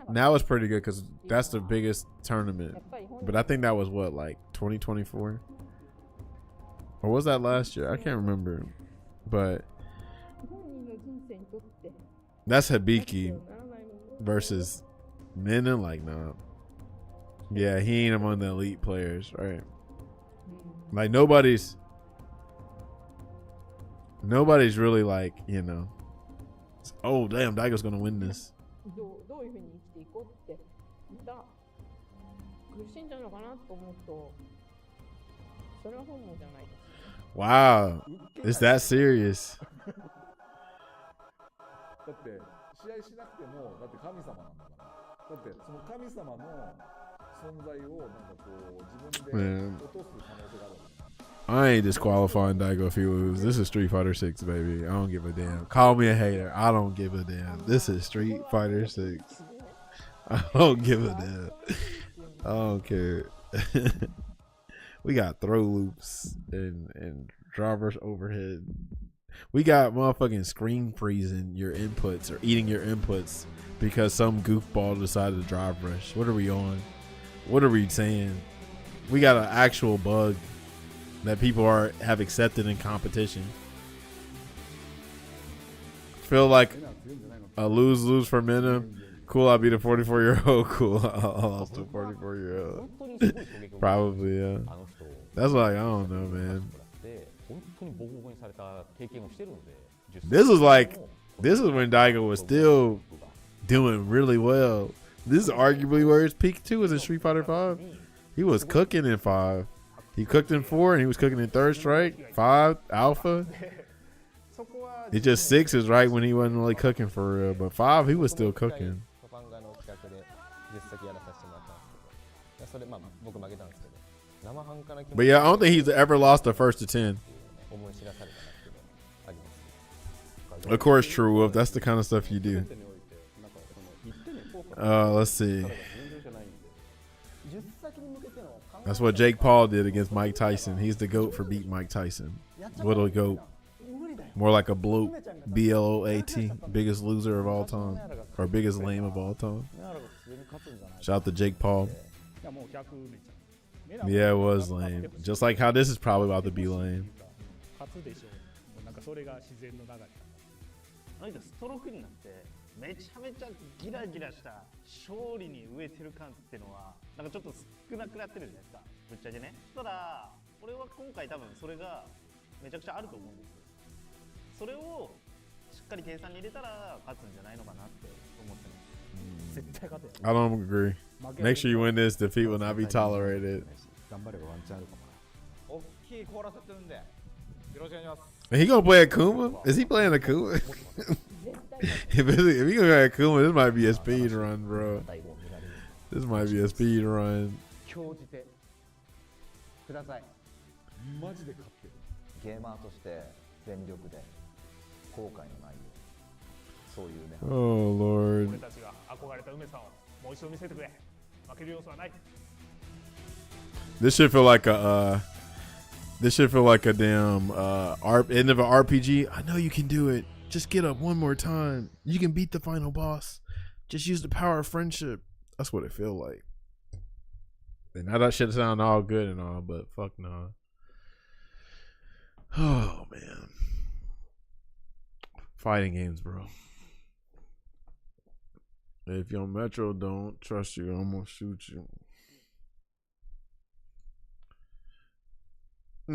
Speaker 1: And that was pretty good because that's the biggest tournament. But I think that was what, like 2024, or was that last year? I can't remember. But that's Hibiki versus Mena. Like, nah. Yeah, he ain't among the elite players, right? Like nobody's really like, oh damn, Daigo's gonna win this. Wow, it's that serious.
Speaker 3: だって試合しなくてもだって神様なんだから。だってその神様の存在をなんかこう自分で落とす可能性がある。
Speaker 1: I ain't disqualifying Daigo if he loses. This is Street Fighter 6, baby. I don't give a damn. Call me a hater. I don't give a damn. This is Street Fighter 6. I don't give a damn. I don't care. We got throw loops and drivers overhead. We got motherfucking screen freezing your inputs or eating your inputs because some goofball decided to drive rush. What are we on? What are we saying? We got an actual bug that people have accepted in competition. Feel like a lose for Minna. Cool, I'll be the 44-year-old. Cool, I lost to a 44-year-old. Probably, yeah. That's like, I don't know, man. This is when Daigo was still doing really well. This is arguably where his peak too was in Street Fighter 5. He was cooking in 5. He cooked in 4 and he was cooking in Third Strike, 5, Alpha. It's just 6 is right when he wasn't really cooking for real. But 5, he was still cooking. But yeah, I don't think he's ever lost the first to 10. Of course, True Wolf. That's the kind of stuff you do. Let's see. That's what Jake Paul did against Mike Tyson. He's the GOAT for beating Mike Tyson. What a GOAT. More like a bloat. B-L-O-A-T. Biggest loser of all time. Or biggest lame of all time. Shout out to Jake Paul. Yeah, it was lame. Just like how this is probably about to be lame.
Speaker 24: めちゃめちゃギラギラした勝利に飢えてる感っていうのはなんかちょっと少なくなってるじゃないですか、ぶっちゃけね。ただ俺は今回多分それがめちゃくちゃあると思うんですよ。それをしっかり計算に入れたら勝つんじゃないのかなって思ってます。絶対勝てよ。
Speaker 1: I don't agree. Make sure you win this. Defeat will not be tolerated.
Speaker 3: 頑張ればワンチャンあるかもな。大きいコーラスってるんでよろしくお願いします。
Speaker 1: He gonna play Akuma? Is he playing Akuma? if he gonna play Akuma, this might be a speed run, bro. This might be a speed run.
Speaker 5: 興じてください。
Speaker 3: マジで勝ってる。
Speaker 5: ゲーマーとして全力で後悔のないようそういうね。
Speaker 1: Oh Lord.
Speaker 24: 俺たちが憧れた梅さんをもう一度見せてくれ。負ける要素はない。
Speaker 1: This should feel like a this should feel like a damn end of an RPG. I know you can do it. Just get up one more time. You can beat the final boss. Just use the power of friendship. That's what it feel like. And now that shit sound all good and all, but fuck no. Oh man. Fighting games, bro. If your Metro don't trust you, I'm gonna shoot you. I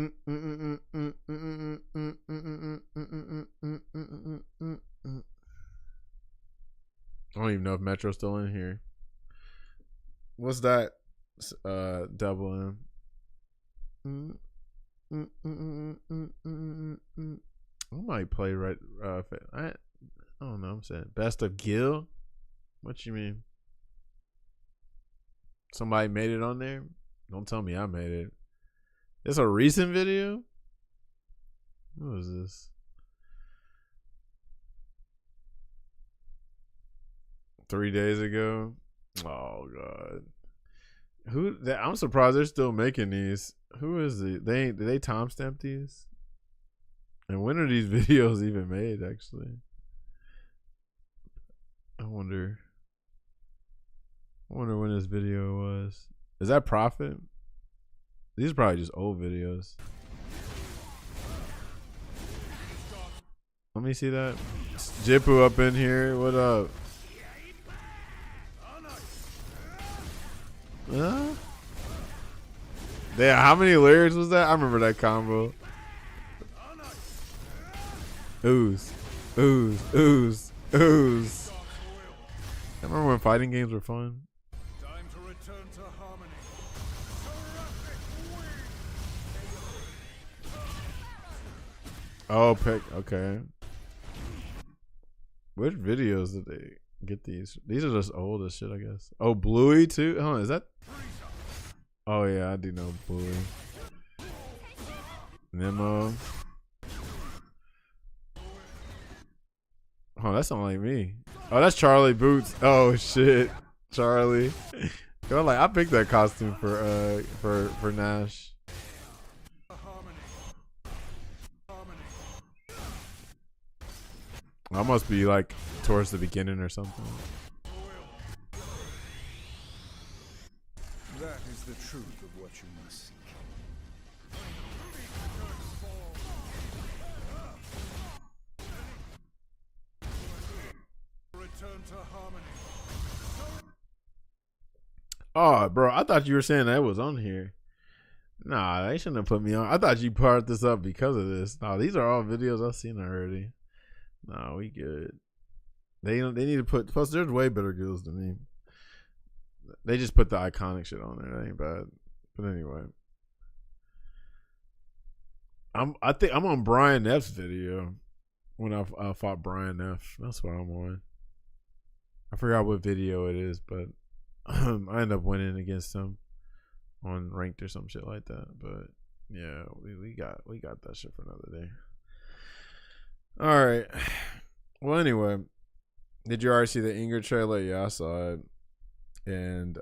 Speaker 1: don't even know if Metro's still in here. What's that? Double M. I might play right. I don't know. I'm saying best of Gil. What you mean? Somebody made it on there? Don't tell me I made it. It's a recent video? What is this? 3 days ago? Oh god. I'm surprised they're still making these. Who is it? Did they timestamp these? And when are these videos even made actually? I wonder when this video was. Is that Profit? These are probably just old videos. Let me see that. Jippu up in here. What up? Damn, how many lyrics was that? I remember that combo. Ooze. Ooze. Ooze. Ooze. I remember when fighting games were fun.
Speaker 19: Time to return to harmony.
Speaker 1: Oh, pick. Okay. Which videos did they get these? These are just old as shit, I guess. Oh, Bluey too? Huh, is that? Oh yeah, I do know Bully. Nemo. Oh, that's not like me. Oh, that's Charlie Boots. Oh shit, Charlie. I picked that costume for Nash. I must be like towards the beginning or something.
Speaker 20: That is the truth of what you must seek. Return to harmony.
Speaker 1: Oh, bro, I thought you were saying that was on here. Nah, they shouldn't have put me on. I thought you parted this up because of this. Nah, these are all videos I've seen already. Nah, we good. They need to put. Plus, there's way better girls than me. They just put the iconic shit on there. That ain't bad. But anyway, I think I'm on Brian F's video when I fought Brian F. That's what I'm on. I forgot what video it is, but I ended up winning against him on ranked or some shit like that. But yeah, we got that shit for another day. All right. Well, anyway, did you already see the Ingrid trailer? Yeah, I saw it. And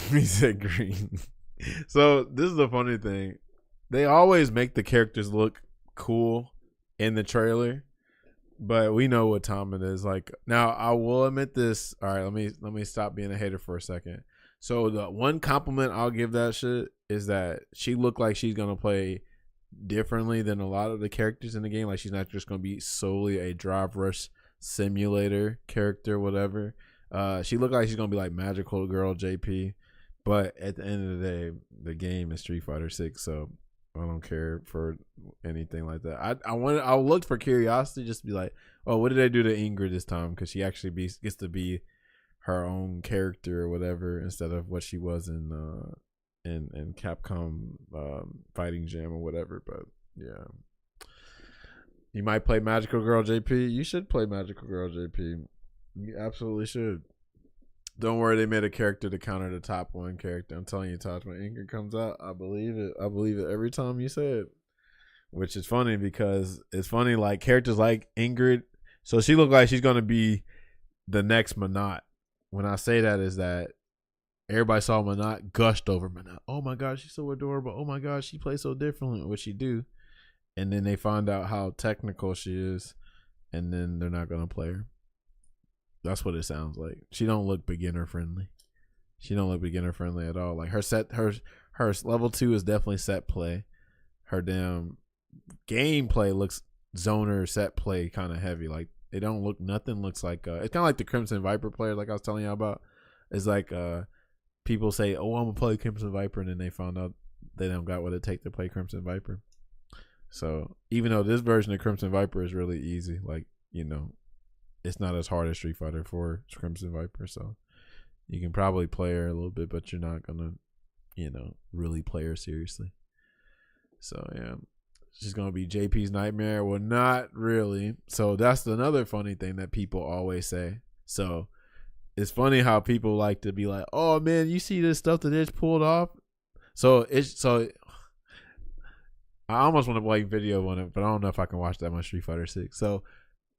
Speaker 1: he said green. So this is the funny thing. They always make the characters look cool in the trailer, but we know what time it is. Like, now I will admit this. All right, let me stop being a hater for a second. So the one compliment I'll give that shit is that she looked like she's gonna play differently than a lot of the characters in the game. Like, she's not just gonna be solely a drive rush simulator character, whatever. She looked like she's gonna be like Magical Girl JP, but at the end of the day, the game is Street Fighter 6, so I don't care for anything like that. I looked for curiosity, just to be like, oh, what did they do to Ingrid this time? Because she actually gets to be her own character or whatever, instead of what she was in Capcom Fighting Jam or whatever. But yeah, you might play Magical Girl JP. You should play Magical Girl JP. You absolutely should. Don't worry, they made a character to counter the top one character. I'm telling you, Tosh, when Ingrid comes out, I believe it. I believe it every time you say it. Which is funny because it's funny, like, characters like Ingrid. So she looked like she's gonna be the next Manat. When I say that, is that everybody saw Manat, gushed over Manat. Oh my gosh, she's so adorable. Oh my gosh, she plays so differently than what she do. And then they find out how technical she is, and then they're not gonna play her. That's what it sounds like. She don't look beginner friendly. She don't look beginner friendly at all. Like, her level 2 is definitely set play. Her damn gameplay looks zoner set play kind of heavy. Like, they don't look, nothing looks like it's kind of like the Crimson Viper player, like I was telling you about. It's like people say, oh, I'm gonna play Crimson Viper, and then they found out they don't got what it take to play Crimson Viper. So even though this version of Crimson Viper is really easy, like, you know, it's not as hard as Street Fighter 4 Crimson Viper, so you can probably play her a little bit, but you're not gonna, you know, really play her seriously. So yeah, she's gonna be JP's nightmare. Well, not really. So that's another funny thing that people always say. So it's funny how people like to be like, "Oh man, you see this stuff that it's pulled off." So I almost want to like video on it, but I don't know if I can watch that much Street Fighter 6. So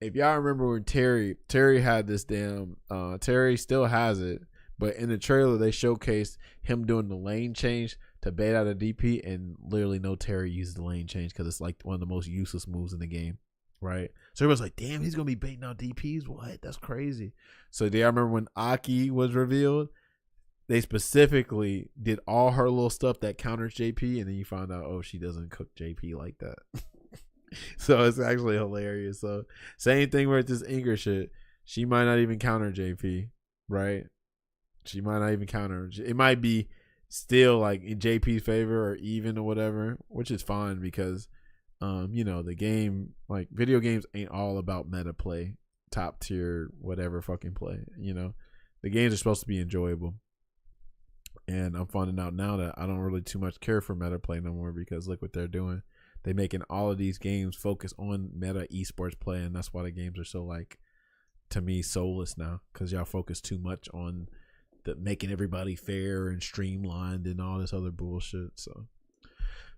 Speaker 1: if y'all remember when Terry had this damn Terry still has it, but in the trailer they showcased him doing the lane change to bait out a DP, and literally no Terry uses the lane change because it's like one of the most useless moves in the game, right? So everybody's like, damn, he's gonna be baiting out DPs. What? That's crazy. So do y'all remember when Aki was revealed? They specifically did all her little stuff that counters JP, and then you find out, oh, she doesn't cook JP like that. So it's actually hilarious. So same thing with this Ingrid shit. She might not even counter JP, right? She might not even counter. It might be still like in JP's favor or even or whatever, which is fine because, you know, the game, like video games ain't all about meta play, top tier, whatever fucking play. You know, the games are supposed to be enjoyable. And I'm finding out now that I don't really too much care for meta play no more because look what they're doing. They're making all of these games focus on meta esports play, and that's why the games are so, like, to me, soulless now, because y'all focus too much on the making everybody fair and streamlined and all this other bullshit. So,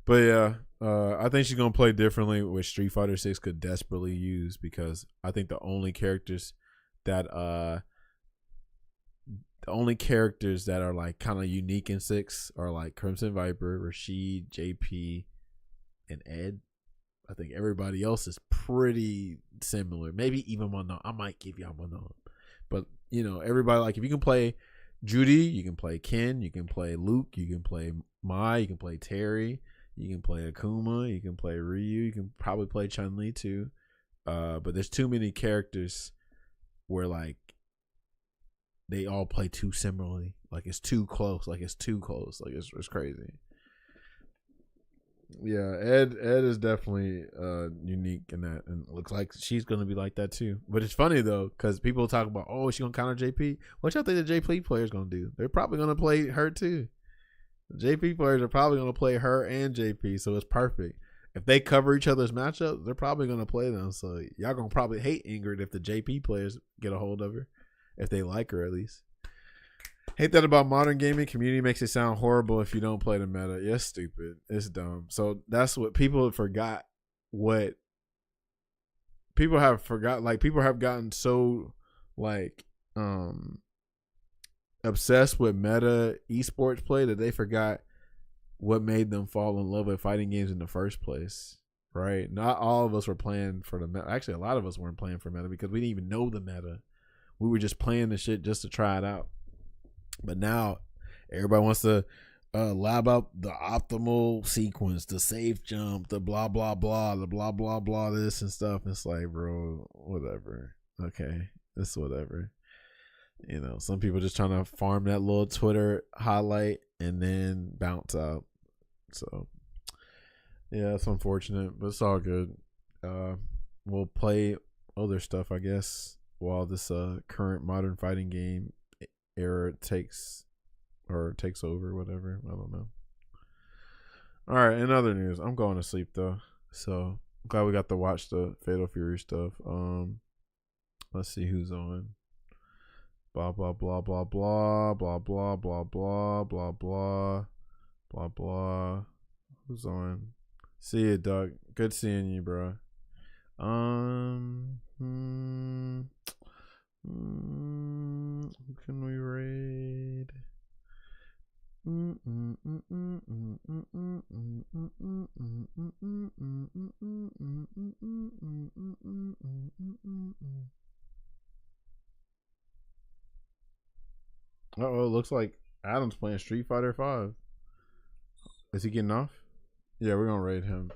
Speaker 1: but yeah, I think she's gonna play differently, which Street Fighter 6 could desperately use, because I think the only characters that are like kind of unique in 6 are like Crimson Viper, Rashid, JP, and Ed. I think everybody else is pretty similar. Maybe even Monon. I might give y'all Monon. But, you know, everybody, like, if you can play Judy, you can play Ken, you can play Luke, you can play Mai, you can play Terry, you can play Akuma, you can play Ryu, you can probably play Chun-Li too. But there's too many characters where, like, they all play too similarly. Like, it's too close. Like, it's crazy. Yeah, Ed is definitely unique in that, and it looks like she's gonna be like that too. But it's funny though, because people talk about, oh, is she gonna counter JP? What y'all think the JP players gonna do? They're probably gonna play her too. The JP players are probably gonna play her and JP, so it's perfect. If they cover each other's matchups, they're probably gonna play them. So y'all gonna probably hate Ingrid if the JP players get a hold of her, if they like her at least. Hate that about modern gaming. Community makes it sound horrible if you don't play the meta. Yeah, it's stupid. It's dumb. So that's what people forgot. What people have forgot. Like, people have gotten so like obsessed with meta esports play that they forgot what made them fall in love with fighting games in the first place. Right? Not all of us were playing for the meta. Actually, a lot of us weren't playing for meta because we didn't even know the meta. We were just playing the shit just to try it out. But now everybody wants to lab out the optimal sequence, the safe jump, the blah, blah, blah, the blah, blah, blah, this and stuff. It's like, bro, whatever. Okay, it's whatever. You know, some people just trying to farm that little Twitter highlight and then bounce out. So, yeah, it's unfortunate, but it's all good. We'll play other stuff, I guess, while this current modern fighting game era takes over, whatever. I don't know. All right, in other news, I'm going to sleep though, so I'm glad we got to watch the Fatal Fury stuff. Let's see who's on. Blah blah blah blah blah blah blah blah blah blah blah blah blah. Who's on? See you, Doug. Good seeing you, bro. Who can we raid? Uh-oh, looks like Adam's playing Street Fighter 5. Is he getting off? Yeah, we're gonna raid him.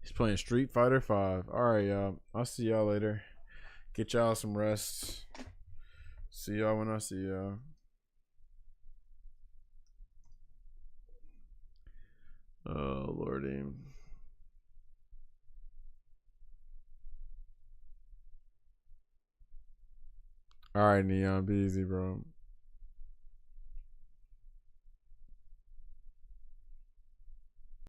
Speaker 1: He's playing Street Fighter 5. Alright, y'all. I'll see y'all later. Get y'all some rest. See y'all when I see y'all. Oh, Lordy. Alright, Neon. Be easy, bro.